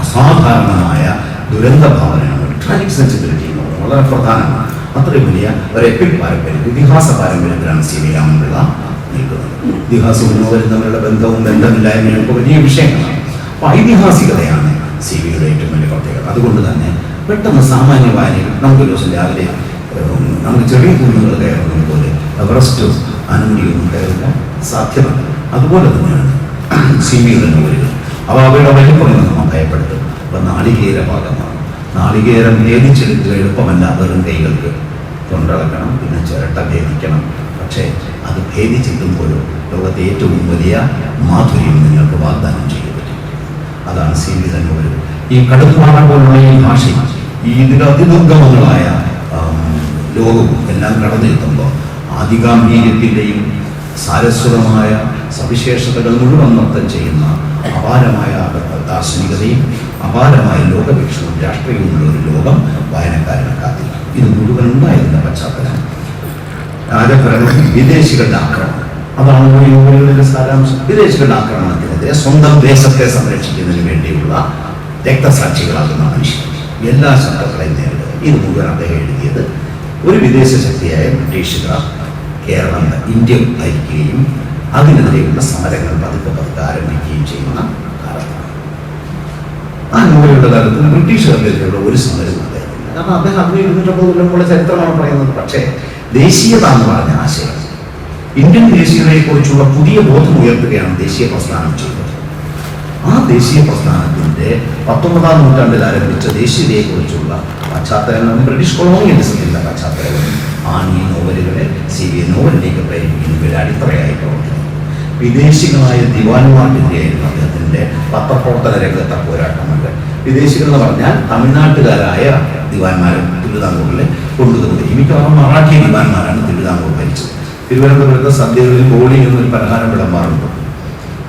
അസാധാരണമായ ദുരന്ത ഭാവനയാണ്. ട്രാജിക് സെൻസിബിലിറ്റി എന്ന് പറയുന്നത് വളരെ പ്രധാനമാണ്. അത്രയും വലിയ ഒരു എപ്പിക് പാരമ്പര്യം, ഇതിഹാസ പാരമ്പര്യത്തിലാണ് സി.വി. രാമൻപിള്ള നിൽക്കുന്നത്. ഇതിഹാസവും നോവലും തമ്മിലുള്ള ബന്ധവും ബന്ധമില്ലായ്മയും ഒക്കെ വലിയ വിഷയങ്ങളാണ്. അപ്പോൾ ഐതിഹാസികതയാണ് സി.വി.യുടെ ഏറ്റവും വലിയ പ്രത്യേകത. അതുകൊണ്ട് തന്നെ പെട്ടെന്ന് സാമാന്യ വായനയിൽ നമുക്കൊരു ദിവസം രാവിലെ നമുക്ക് ചെറിയ കുന്നുകൾ കയറുന്നത് പോലെ എവറസ്റ്റും അനമുടിയൊന്നും കയറുക സാധ്യമല്ല. അതുപോലെ തന്നെയാണ് സി.വി.യുടെ നോവലുകൾ. അവ അവയുടെ വലിപ്പം നമ്മൾ ഭയപ്പെടുത്തും. അപ്പം നാളികേര ഭാഗമാണ്. നാളികേരം ഭേദിച്ചെടുക്കുക എളുപ്പമല്ല. വെറും കൈകൾക്ക് കൊണ്ടിളക്കണം, പിന്നെ ചിരട്ട ഭേദിക്കണം. പക്ഷേ അത് ഭേദിച്ചെത്തുമ്പോഴും ലോകത്തെ ഏറ്റവും വലിയ മാധുര്യം നിങ്ങൾക്ക് വാഗ്ദാനം ചെയ്യാൻ പറ്റും. അതാണ് സി.വി.യുടെ നോവലുകൾ. ഈ കടുത്തുമാറാൻ പോലുള്ള ഈ ഭാഷയും ഈ ഇതിൻ്റെ അതിദുർഗമങ്ങളായ ലോകവും എല്ലാം കടന്നെത്തുമ്പോൾ ആദിഗാംഭീര്യത്തിൻ്റെയും സാരസ്വതമായ സവിശേഷതകൾ മുഴുവൻ നൃത്തം ചെയ്യുന്ന അപാരമായ ദാർശനികതയും അപാരമായ ലോകവീക്ഷണവും രാഷ്ട്രീയവുമുള്ള ഒരു ലോകം വായനക്കാരനെ കാത്തില്ല. ഇത് മുഴുവൻ ഉണ്ടായതിൻ്റെ പശ്ചാത്തലം രാജഭരണം, വിദേശികളുടെ ആക്രമണം. അതാണ് ഈ നോവലുകളിലെ സാരാംശം. വിദേശികളുടെ ആക്രമണത്തിനെതിരെ സ്വന്തം ദേശത്തെ സംരക്ഷിക്കുന്നതിന് വേണ്ടിയുള്ള രക്തസാക്ഷികളാകുന്ന മനുഷ്യർ എല്ലാ ശത്രുക്കളെയും നേരിടുക. ഇത് മുഴുവൻ അദ്ദേഹം എഴുതിയത് ഒരു വിദേശ ശക്തിയായ ബ്രിട്ടീഷുകാർ കേരളം, ഇന്ത്യ ഭരിക്കുകയും അതിനെതിരെയുള്ള സമരങ്ങൾ പതുക്കെ ആരംഭിക്കുകയും ചെയ്യുന്ന കാലത്താണ്. ആ നോവലുകളുടെ കാലത്ത് ബ്രിട്ടീഷുകാർക്കെതിരെയുള്ള ഒരു സമരവും അദ്ദേഹത്തില്ല. കാരണം അദ്ദേഹം 250 കൊല്ലമുള്ള ചരിത്രമാണ് പറയുന്നത്. പക്ഷേ ദേശീയത എന്ന് പറഞ്ഞ ആശയം, ഇന്ത്യൻ ദേശീയതയെക്കുറിച്ചുള്ള പുതിയ ബോധം ഉയർത്തുകയാണ് ദേശീയ പ്രസ്ഥാനം ചെയ്തത്. ആ ദേശീയ പ്രസ്ഥാനത്തിൻ്റെ 19-ാം നൂറ്റാണ്ടിൽ ആരംഭിച്ച ദേശീയതയെക്കുറിച്ചുള്ള പശ്ചാത്തലങ്ങളും ബ്രിട്ടീഷ് കൊളോണിയലിസത്തിൻ്റെ പശ്ചാത്തലവും ആണ് ഈ നോവലുകളെ സി.വി. നോവലിലേക്ക് പ്രേരിപ്പിക്കുന്നതിൽ അടിത്തറയായി പ്രവർത്തിക്കുന്നത്. വിദേശികളായ ദിവാൻമാർക്കെതിരെയായിരുന്നു അദ്ദേഹത്തിൻ്റെ പത്രപ്രവർത്തന രംഗത്തെ പോരാട്ടമുണ്ട്. വിദേശികൾ എന്ന് പറഞ്ഞാൽ തമിഴ്നാട്ടുകാരായ ദിവാൻമാരും തിരുവിതാംകൂറിൽ കൊണ്ടുവന്നത്. മിക്കവാറും മറാഠി ദിവാൻമാരാണ് തിരുവിതാംകൂർ ഭരിച്ചത്. തിരുവനന്തപുരത്ത് സദ്യകളിൽ ബോളി എന്നൊരു പലഹാരം വിളമ്പാറുണ്ട്.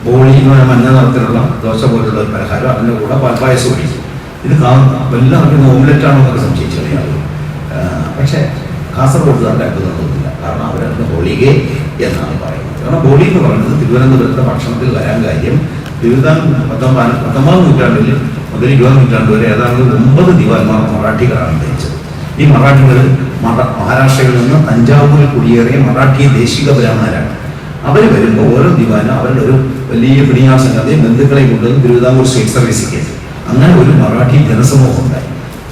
ബോളി എന്ന് പറഞ്ഞാൽ മഞ്ഞ നിറത്തിലുള്ള ദോശ പോലുള്ള ഒരു പലഹാരം, അതിൻ്റെ കൂടെ പാൽപ്പായസം ഒഴിക്കും. ഇത് എല്ലാവർക്കും ഓംലെറ്റാണോ എന്നൊക്കെ സംശയിച്ചു കളിയാകും. പക്ഷേ കാസർഗോഡുകാരുടെ അത്ഭുതമൊന്നുമില്ല. കാരണം അവരതിന് ഹോളിഗേ എന്നാണ് പറയുന്നത്. കാരണം ബോളി എന്ന് പറയുന്നത് തിരുവനന്തപുരത്തെ ഭക്ഷണത്തിൽ വരാൻ കാര്യം 19-ാം നൂറ്റാണ്ടിൽ മുതൽ 20-ാം നൂറ്റാണ്ട് വരെ ഏതാണ്ട് 9 ദിവാൻമാർ മറാഠികളാണ് ഭരിച്ചത്. ഈ മറാഠികൾ മഹാരാഷ്ട്രയിൽ നിന്ന് തഞ്ചാവൂരിൽ കുടിയേറിയ മറാഠി ദേശിക ബ്രാഹ്മണരാണ്. അവർ വരുമ്പോൾ ഓരോ ദിവാനും അവരുടെ ഒരു വലിയ പിണിയാസംഘത്തെയും ബന്ധുക്കളെയും കൊണ്ടുവന്ന് തിരുവിതാംകൂർ സ്റ്റേറ്റ് സർവീസിൽ കയറ്റി. അങ്ങനെ ഒരു മറാഠി ജനസമൂഹം ഉണ്ടായി.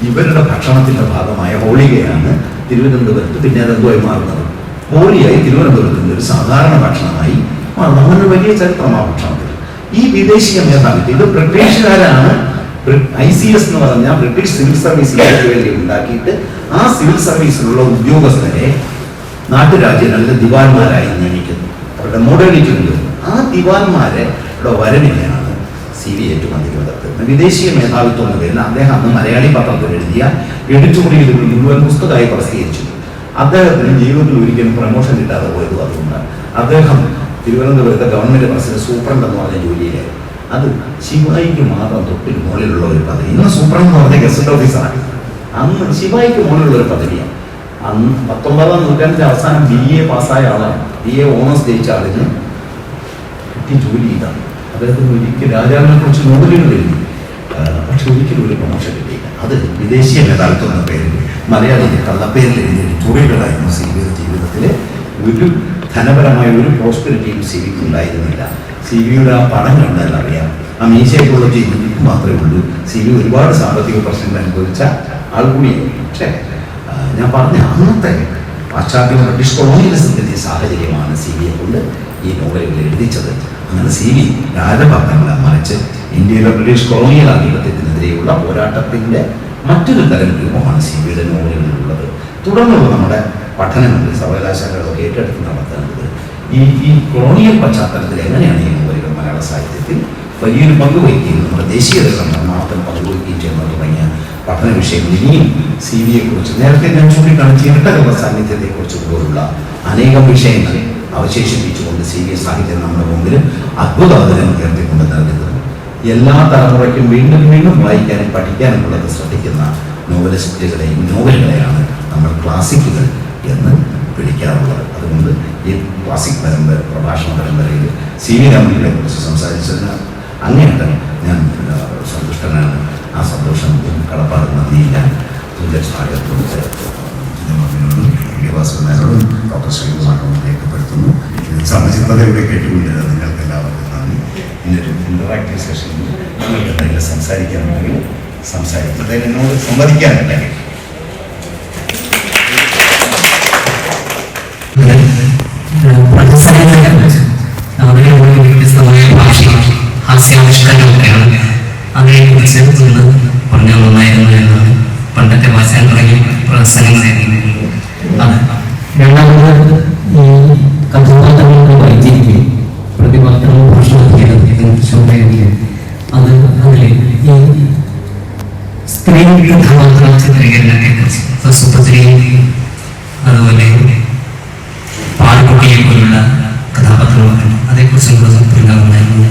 ഇവരുടെ ഭക്ഷണത്തിന്റെ ഭാഗമായ ഹോളികയാണ് തിരുവനന്തപുരത്ത് പിന്നെ അതെന്തുമായി മാറുന്നത്. ഹോളിയായി തിരുവനന്തപുരത്തിൻ്റെ ഒരു സാധാരണ ഭക്ഷണമായി മാറുന്നു. അങ്ങനെ വലിയ ചരിത്രം ആ ഭക്ഷണത്തിൽ. ഈ വിദേശീയ മേധാവിത്വം ഇത് ബ്രിട്ടീഷുകാരാണ് ICS എന്ന് പറഞ്ഞാൽ ബ്രിട്ടീഷ് സിവിൽ സർവീസിലേക്ക് വേണ്ടി ഉണ്ടാക്കിയിട്ട് ആ സിവിൽ സർവീസിലുള്ള ഉദ്യോഗസ്ഥരെ നാട്ടുരാജ്യങ്ങളിലെ ദിവാൻമാരായി നിയമിക്കുന്നു. അവരുടെ മോഡേണിറ്റി കൊണ്ടുവരുന്നു. ആ ദിവാൻമാരുടെ വരവിനെയാണ് സി.വി. ഏറ്റവും അധികം എതിർക്കുന്നത്. വിദേശീയ മേധാവിത്വം എന്ന പേരിൽ അദ്ദേഹം അന്ന് മലയാളി പത്രത്തിൽ എഴുതിയ എഡിറ്റോറിയലുകൾ മുഴുവൻ പുസ്തകമായി പ്രസിദ്ധീകരിച്ചു. അദ്ദേഹത്തിന് ജീവിതത്തിൽ ഒരിക്കലും പ്രമോഷൻ കിട്ടാതെ പോയത് അതുകൊണ്ടാണ്. അദ്ദേഹം തിരുവനന്തപുരത്തെ ഗവൺമെന്റ് ബസ്സിലെ സൂപ്രണ്ട് എന്ന് പറഞ്ഞ ജോലിയിലായിരുന്നു. അത് ശിവായിക്ക് മാത്രം തൊട്ടിൽ മുകളിലുള്ള ഒരു പദവി. ഇന്ന് സൂപ്രണ്ട് എന്ന് പറഞ്ഞ ഗസറ്റ് ഓഫീസറാണ്. അന്ന് ശിവായിക്ക് മുകളിലുള്ള ഒരു പദവിയാണ്. അന്ന് 19-ാം നൂറ്റാണ്ടിന്റെ അവസാനം BA പാസ്സായ ആളാണ്. BA ഓണേഴ്സ് ജയിച്ച ആളിന് കിട്ടി ജോലി ചെയ്താണ്. അദ്ദേഹത്തിന് ഒരിക്കൽ രാജാവിനെ കുറിച്ച് നോവലുകൾ എഴുതി, പക്ഷെ ഒരിക്കലും ഒരു പ്രൊമോഷൻ കിട്ടിയില്ല. അത് വിദേശീയ മേധാവിത്വം എന്ന പേരിൽ മലയാളിയിൽ കള്ളപ്പേരിൽ എഴുതിയ എഡിറ്റോറിയലുകളായിരുന്നു CVയുടെ ജീവിതത്തിൽ. ഒരു ധനപരമായ ഒരു പ്രോസ്പെരിറ്റിയും CVക്ക് ഉണ്ടായിരുന്നില്ല. CVയുടെ ആ പണം കണ്ടാൽ അറിയാം, ആ മീശയൊക്കെയുള്ള ജീവിതം മാത്രമേ ഉള്ളൂ. CV ഒരുപാട് സാമ്പത്തിക പ്രശ്നങ്ങൾ അനുഭവിച്ച ആൾ കൂടിയാണ്. പക്ഷേ ഞാൻ പറഞ്ഞ അന്നത്തെ പാശ്ചാത്യ ബ്രിട്ടീഷ് കൊളോണിയലിസത്തിന്റെ സാഹചര്യമാണ് CVയെ കൊണ്ട് ഈ നോവലുകൾ എഴുതിച്ചത്. അങ്ങനെ CV രാജഭക്തങ്ങളെ മറിച്ച് ഇന്ത്യയിലെ ബ്രിട്ടീഷ് കൊളോണിയൽ ആധിപത്യത്തിനെതിരെയുള്ള പോരാട്ടത്തിന്റെ മറ്റൊരു തരം രൂപമാണ് CVയുടെ നോവലുകളിലുള്ളത്. തുടർന്നുള്ള നമ്മുടെ പഠനങ്ങൾ സർവകലാശാലകളൊക്കെ ഏറ്റെടുത്ത് നടത്തേണ്ടത് ഈ കൊളോണിയൽ പശ്ചാത്തലത്തിൽ എങ്ങനെയാണ് ഈ നോവലുകൾ മലയാള സാഹിത്യത്തിൽ വലിയൊരു പങ്ക് വഹിക്കുകയും നമ്മുടെ ദേശീയത നിർമ്മാണത്തിന് പങ്കുവഹിക്കുകയും ചെയ്യുന്നത് തുടങ്ങിയ പഠന വിഷയങ്ങൾ ഇനിയും CVയെ കുറിച്ച് നേരത്തെ ഞാൻ ചൂണ്ടിക്കാണിച്ച ഇരട്ടകളുടെ സാന്നിധ്യത്തെക്കുറിച്ച് പോലുള്ള അനേകം വിഷയങ്ങൾ അവശേഷിപ്പിച്ചുകൊണ്ട് CV സാഹിത്യം നമ്മുടെ മുമ്പിൽ അത്ഭുതാവതരം ഉയർത്തിക്കൊണ്ട് നൽകുന്നത് എല്ലാ തലമുറയ്ക്കും വീണ്ടും വീണ്ടും വായിക്കാനും പഠിക്കാനുമുള്ളത് ശ്രദ്ധിക്കുന്ന നോവലുകളെയാണ് നമ്മൾ ക്ലാസിക്കുകൾ എന്ന് വിളിക്കാറുള്ളത്. അതുകൊണ്ട് ഈ ക്ലാസിക് പ്രഭാഷണ പരമ്പരയിൽ CV രാമനെ കുറിച്ച് സംസാരിച്ചതിന് അങ്ങേയറ്റം ഞാൻ സന്തുഷ്ടനാണ്. ആ സന്തോഷം കടപ്പാട് നന്ദിയില്ല. വാസുവിനോടും ഡോക്ടർ ശ്രീകുമാറിനോടും രേഖപ്പെടുത്തുന്നു. സമചിത്തതയോടെ കേട്ടുകൊണ്ടിരുന്ന നിങ്ങൾക്ക് എല്ലാവർക്കും നന്ദി. ഇന്നൊരു ഇന്ററാക്റ്റീവ് സെഷനിൽ നിങ്ങൾക്ക് എന്തെങ്കിലും സംസാരിക്കാനുണ്ടെങ്കിൽ സംസാരിക്കട്ടെ, എന്നോട് സംവദിക്കാനുണ്ടെങ്കിൽ. വ്യത്യസ്തമായ ഭാഷ, ഹാസ്യാവിഷ്കാരമൊക്കെയാണ്. അതിനെക്കുറിച്ച് ഒന്ന് പറഞ്ഞാൽ നന്നായിരുന്നു എന്നാണ് പണ്ടത്തെ വാചകം തുടങ്ങിയ പ്രസംഗമായിരുന്നു. അത് രണ്ടാമത് ഈ കഥാപാത്രങ്ങളുടെ വൈദ്യുതിയും പ്രതിപാദനവും ഭാഷണത്തിനും അത് അതിൽ ഈ സ്ത്രീ കഥാപാത്ര ചിത്രീകരണത്തെ കുറിച്ച് സുഭദ്രയും അതുപോലെ പാൽക്കുട്ടിയെ പോലുള്ള കഥാപാത്രങ്ങളുണ്ട്. അതേക്കുറിച്ച് ഉണ്ടാകുന്നതായിരുന്നു.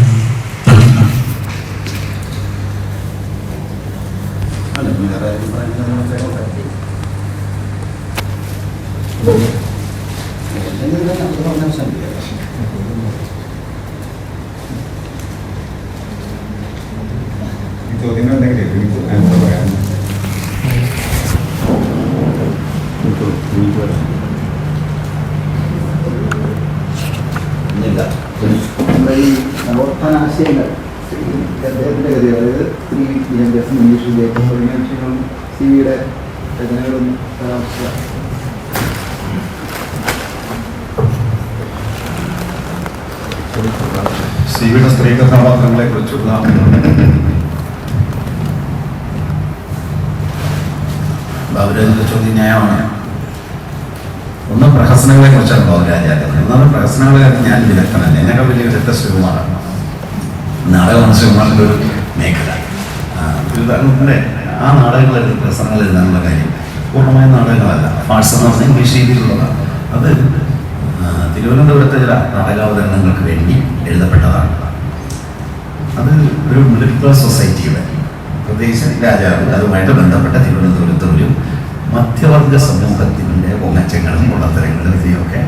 നമ്മുടെ ഈ നവോത്ഥാന ആശയങ്ങൾ അദ്ദേഹത്തിൻ്റെ ഗതി, അതായത് സ്ത്രീ വിദ്യാഭ്യാസം, ഇംഗ്ലീഷ് വിദ്യാഭ്യാസം തുടങ്ങിയ വിഷയങ്ങളും CVയുടെ രചനകളും CVയുടെ സ്ത്രീ കഥാപാത്രങ്ങളെ കുറിച്ചുള്ള ബാബുരാജിന്റെ ചോദ്യം ന്യായമാണ്. ഒന്ന് പ്രഹസനങ്ങളെ കുറിച്ചാണ് ബാബുരാജാക്കുന്നത്. ഒന്നാമത് പ്രഹസനങ്ങളെ ഞാൻ വിദഗ്ധനല്ല. എന്നൊക്കെ വലിയ വിദഗ്ധ ശ്രീകുമാറാണ്. നാടകമാണ് ശ്രീകുമാറിൻ്റെ ഒരു മേഖല. ഉദാഹരണത്തിൻ്റെ ആ നാടകങ്ങൾ എഴുതി പ്രഹസനങ്ങൾ എഴുതാനുള്ള കാര്യം പൂർണ്ണമായ നാടകങ്ങളല്ല, ഫാഴ്സ് എന്ന് പറഞ്ഞാൽ ഇംഗ്ലീഷ് രീതിയിലുള്ളതാണ്. അത് തിരുവനന്തപുരത്തെ ചില നാടകാവതരണങ്ങൾക്ക് വേണ്ടി എഴുതപ്പെട്ടതാണ്. അത് ഒരു മിഡിൽ ക്ലാസ് സൊസൈറ്റിയുടെ, പ്രത്യേകിച്ച് രാജാവ് അതുമായിട്ട് ബന്ധപ്പെട്ട തിരുവനന്തപുരത്തെ ഒരു മധ്യവർഗ സമൂഹത്തിൻ്റെ പൊങ്ങച്ചങ്ങളും കൊള്ളത്തരങ്ങളും ഇതിയൊക്കെ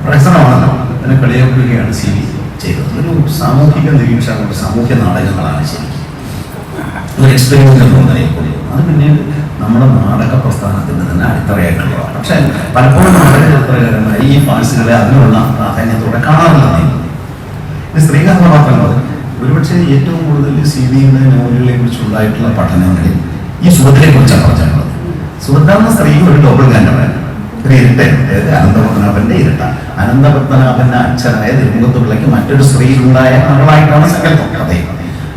പ്രഹസനമാണല്ലോ. അതിനെ കളിയാക്കുകയാണ് CV ചെയ്തത്. ഒരു സാമൂഹിക നിരീക്ഷണം, സാമൂഹ്യ നാടകങ്ങളാണ് ശരിക്കും ഒരു എക്സ്പെരിമെൻ്റ് എന്ന് പറയപ്പെടുന്നത്. അത് പിന്നീട് നമ്മുടെ നാടക പ്രസ്ഥാനത്തിൻ്റെ തന്നെ അടിത്തറയായിട്ടുള്ളതാണ്. പക്ഷേ പലപ്പോഴും നാടക ചരിത്രകാരന്മാർ ഈ ഫാഴ്സുകളെ അതിനുള്ള പ്രാധാന്യത്തോടെ കാണാറില്ല. സ്ത്രീ കഥാപാത്രങ്ങൾ ഒരുപക്ഷെ ഏറ്റവും കൂടുതൽ CVയുടെ നോവലുകളെ കുറിച്ചുള്ളതായിട്ടുള്ള പഠനങ്ങളിൽ ഈ സുഭദ്രയെ കുറിച്ചാണ് പറഞ്ഞിട്ടുള്ളത്. സുഭദ്ര എന്ന സ്ത്രീക്ക് ഒരു ഡബിൾ ഗാനമാണ്, ഒരു ഇരട്ടയുണ്ട്. അതായത് അനന്തപത്മനാഭന്റെ ഇരട്ട. അനന്തപത്മനാഭന്റെ അച്ഛനായ തിരുമുഖത്തുപിള്ളയ്ക്ക് മറ്റൊരു സ്ത്രീയിലുണ്ടായ മകളായിട്ടാണ് സങ്കല്പം കഥയും.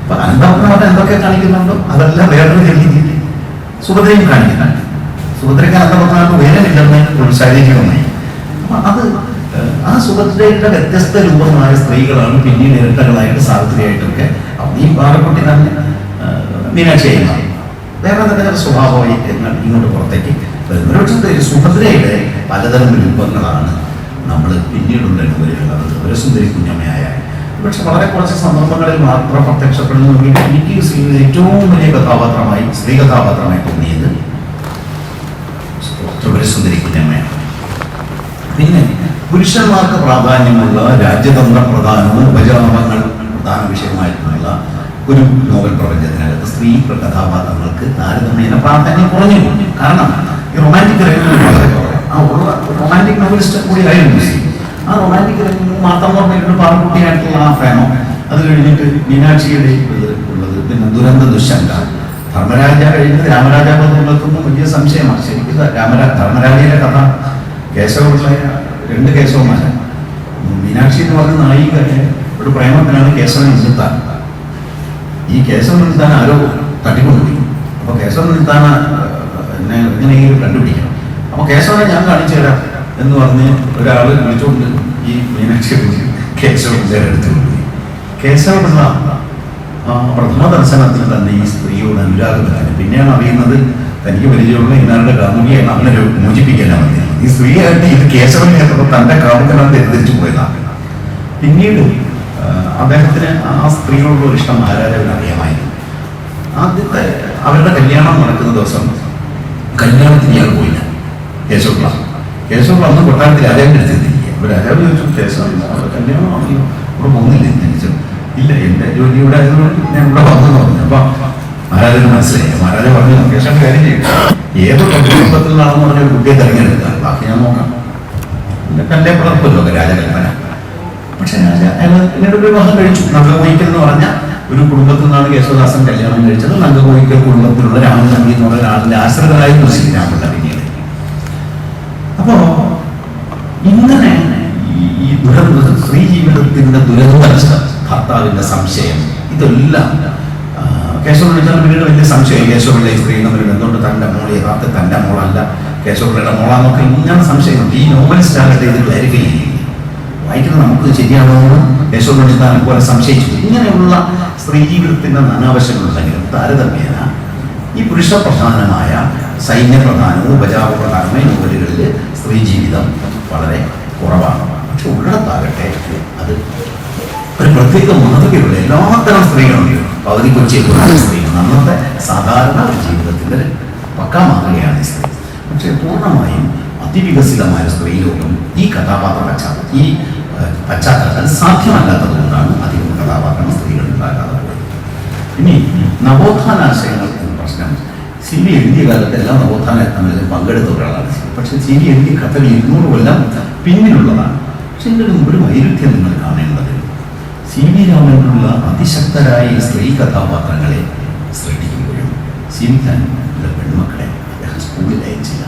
അപ്പൊ അനന്തപത്മനാഭൻ എന്തൊക്കെ കാണിക്കുന്നുണ്ടോ അതെല്ലാം വേറൊരു രീതിയിൽ സുഭദ്രയും കാണിക്കുന്നുണ്ട്. സുഭദ്രയ്ക്ക് അനന്തപത്മനാഭൻ വേദമില്ലെന്ന് ശാരീരികമായി. അപ്പൊ അത് ആ സുഭദ്രയുടെ വ്യത്യസ്ത രൂപമായ സ്ത്രീകളാണ് പിന്നീട് ഇരട്ടകളായിട്ട് സാവിത്രിയായിട്ടൊക്കെ ഈ പാറക്കുട്ടി തന്നെ മീനാക്ഷി ചെയ്യുന്നത്. വേറെ തന്നെ സ്വഭാവമായി ഇങ്ങോട്ട് പുറത്തേക്ക് വരുന്നത്. പക്ഷേ സുഭദ്രയുടെ പലതരം രൂപങ്ങളാണ് നമ്മൾ പിന്നീടുള്ള നോവലുകൾ. അത് ത്രിപുരസുന്ദരി കുഞ്ഞമ്മയായ പക്ഷെ വളരെ കുറച്ച് സന്ദർഭങ്ങളിൽ മാത്രം പ്രത്യക്ഷപ്പെടുന്നു. എനിക്ക് ഏറ്റവും വലിയ കഥാപാത്രമായി സ്ത്രീ കഥാപാത്രമായി തോന്നിയത് ത്രിപുരസുന്ദരി കുഞ്ഞമ്മയാണ്. പിന്നെ പുരുഷന്മാർക്ക് പ്രാധാന്യമുള്ള രാജ്യതന്ത്ര പ്രധാനവും ഉപജാപങ്ങൾ പ്രധാന വിഷയമായിട്ടുള്ള ഒരു നോവൽ പ്രപഞ്ചത്തിനകത്ത് സ്ത്രീ കഥാപാത്രങ്ങൾക്ക് താരതമ്യേന പ്രാധാന്യം കുറഞ്ഞു. കാരണം ഈ റൊമാൻറ്റിക് രംഗങ്ങൾ വളരെ കുറവാണ്. ആ ഉള്ള റൊമാൻറ്റിക് നോവലിസ്റ്റ് കൂടിയായിരുന്നു ആ റൊമാൻറ്റിക് രംഗങ്ങൾ മാത്രം പറഞ്ഞിട്ട് പാർക്കുട്ടിയായിട്ടുള്ള ആ ഫാനോ, അത് കഴിഞ്ഞിട്ട് മീനാക്ഷിയുടെ ഉള്ളത്, പിന്നെ ദുരന്ത ദുഷ്യന്ത, ധർമ്മരാജ കഴിഞ്ഞത് രാമരാജാപുരത്തുനിന്ന് വലിയ സംശയമാണ്. ശരിക്കും ധർമ്മരാജയുടെ കഥ കേശവപിള്ള, രണ്ട് കേശവന്മാരാണ്. മീനാക്ഷി എന്ന് പറഞ്ഞ നായിക ഒരു പ്രേമത്തിനാണ് കേശവൻ നിർത്താൻ. ഈ കേശവൻ നിർത്താൻ ആരോ തട്ടിക്കൊണ്ടുപോയി. അപ്പോൾ കേശവൻ നിർത്താൻ എന്നെ എങ്ങനെയെങ്കിലും കണ്ടുപിടിക്കണം. അപ്പോൾ കേശവനെ ഞാൻ കാണിച്ചു തരാം എന്ന് പറഞ്ഞ് ഒരാൾ വിളിച്ചുകൊണ്ട് ഈ മീനാക്ഷിയെ വിളിച്ച് കേശവന്റെ അടുത്ത് കൊണ്ടുപോയി. കേശവപിള്ള പ്രഥമ ദർശനത്തിൽ തന്നെ ഈ സ്ത്രീയോട് അനുരാഗത്തിലാണ്. പിന്നെയാണ് അറിയുന്നത് തനിക്ക് പരിചയമുള്ള ഇന്നാളുടെ കാമുകിയാണ് അവനെ മോചിപ്പിക്കാനാണ് വന്നത്. ഈ സ്ത്രീയായിട്ട് ഇത് കേശവനെ കേട്ടപ്പോൾ തൻ്റെ കാമുകനാണ് തെറ്റിദ്ധരിച്ചു പോയതാണ്. പിന്നീട് അദ്ദേഹത്തിന് ആ സ്ത്രീയോടുള്ള ഒരു ഇഷ്ടം മഹാരാജാവിന് അറിയാമായിരുന്നു. ആദ്യത്തെ അവരുടെ കല്യാണം നടക്കുന്ന ദിവസം കല്യാണത്തിന് ഇയാൾ പോയില്ല. കേശവപിള്ള അന്ന് കൊട്ടാരത്തിൽ രാജാവിൻ്റെ അടുത്തിരിക്കുക. അപ്പോൾ രാജാവ് ചോദിച്ചു, കേശവൻ കല്യാണം ആണല്ലോ, ഇവിടെ പോകുന്നില്ല എന്ന് ചോദിച്ചു. ഇല്ല, എൻ്റെ ജോലി ഇവിടെ ആയതുകൊണ്ട് ഞാൻ ഇവിടെ വന്നെന്ന് പറഞ്ഞു. അപ്പം മഹാരാജന് മനസ്സിലായി. മഹാരാജ പറഞ്ഞു, കേശവൻ കാര്യം ചെയ്യും, ഏത് കുടുംബത്തിൽ നിന്നാണെന്ന് പറഞ്ഞ ഒരു കുട്ടിയെ തിരഞ്ഞെടുക്കുക, ബാക്കി ഞാൻ നോക്കാം. കല്ലേ പിളർപ്പല്ലോ രാജകൽപ്പന. പക്ഷെ എന്നോട് വിവാഹം കഴിച്ചു. നങ്കകോയിക്കൽ എന്ന് പറഞ്ഞ ഒരു കുടുംബത്തിൽ നിന്നാണ് കേശവദാസൻ കല്യാണം കഴിച്ചത്. നങ്കകോയിക്കൽ കുടുംബത്തിലുള്ള രാമൻ നമ്പി എന്ന് പറഞ്ഞ ഒരാളിന്റെ ആശ്രിതരായിരുന്നു ശ്രീരാമപിള്ള പിന്നീട്. അപ്പോ ഇങ്ങനെ ഈ ദുരന്ത സ്ത്രീ ജീവിതത്തിന്റെ ദുരന്തവസ്ഥ, ഭർത്താവിന്റെ സംശയം, ഇതെല്ലാം കേശവപിള്ള പിന്നീട് വലിയ സംശയം. കേശവപിള്ള ഈ സ്ത്രീ തമ്മിൽ എന്തുകൊണ്ട് തന്റെ മോൾ യഥാർത്ഥ തന്റെ മോളല്ല, കേശവപിള്ളയുടെ മോളാന്നൊക്കെ ഇങ്ങനെ സംശയമുണ്ട്. ഈ നോവലിസ്റ്റ് ആകട്ടെ ഇത് ക്ലാരിഫൈ ചെയ്യും. വായിക്കുന്നത് നമുക്ക് ശരിയാണെന്ന് കേശവപിള്ള പോലെ സംശയിച്ചു. ഇങ്ങനെയുള്ള സ്ത്രീ ജീവിതത്തിന്റെ നാനാവശങ്ങളുണ്ടെങ്കിലും താരതമ്യേന ഈ പുരുഷപ്രധാനമായ സൈന്യപ്രധാനവും ഉപജാപപ്രധാനമായ നോവലുകളിൽ സ്ത്രീ ജീവിതം വളരെ കുറവാണ്. പക്ഷെ ഉള്ളിടത്താകട്ടെ അത് ഒരു പ്രത്യേക മാതൃകയുള്ള എല്ലാത്തരം സ്ത്രീകളുണ്ട്. പകുതി കൊച്ചിയിലുള്ള സ്ത്രീകൾ അന്നത്തെ സാധാരണ ഒരു ജീവിതത്തിൻ്റെ പക്കാ മാതൃകയാണ് ഈ സ്ത്രീ. പക്ഷെ പൂർണ്ണമായും അതിവികസിതമായ സ്ത്രീലോകം ഈ പശ്ചാത്തലത്തിൽ സാധ്യമല്ലാത്തതുകൊണ്ടാണ് അധികം കഥാപാത്രങ്ങൾ സ്ത്രീകൾ ഉണ്ടാകാതെ പോയത്. ഇനി നവോത്ഥാനാശയങ്ങൾ എന്ന പ്രശ്നം സി വി എഴുതിയ കാലത്ത് എല്ലാ നവോത്ഥാന യത്നങ്ങളിലും പങ്കെടുത്ത ഒരാളാണ്. പക്ഷെ സി വി എഴുതിയ കഥകൾ 200 കൊല്ലം പിന്നിലുള്ളതാണ്. പക്ഷെ ഇതിൻ്റെ ഒരു വൈരുദ്ധ്യം നിങ്ങൾ കാണേണ്ടത്, സി വി രാമനുള്ള അതിശക്തരായ സ്ത്രീ കഥാപാത്രങ്ങളെ സൃഷ്ടിക്കുമ്പോഴും സി വി രാമന്റെ പെൺമക്കളെ അദ്ദേഹം സ്കൂളിൽ അയച്ചില്ല.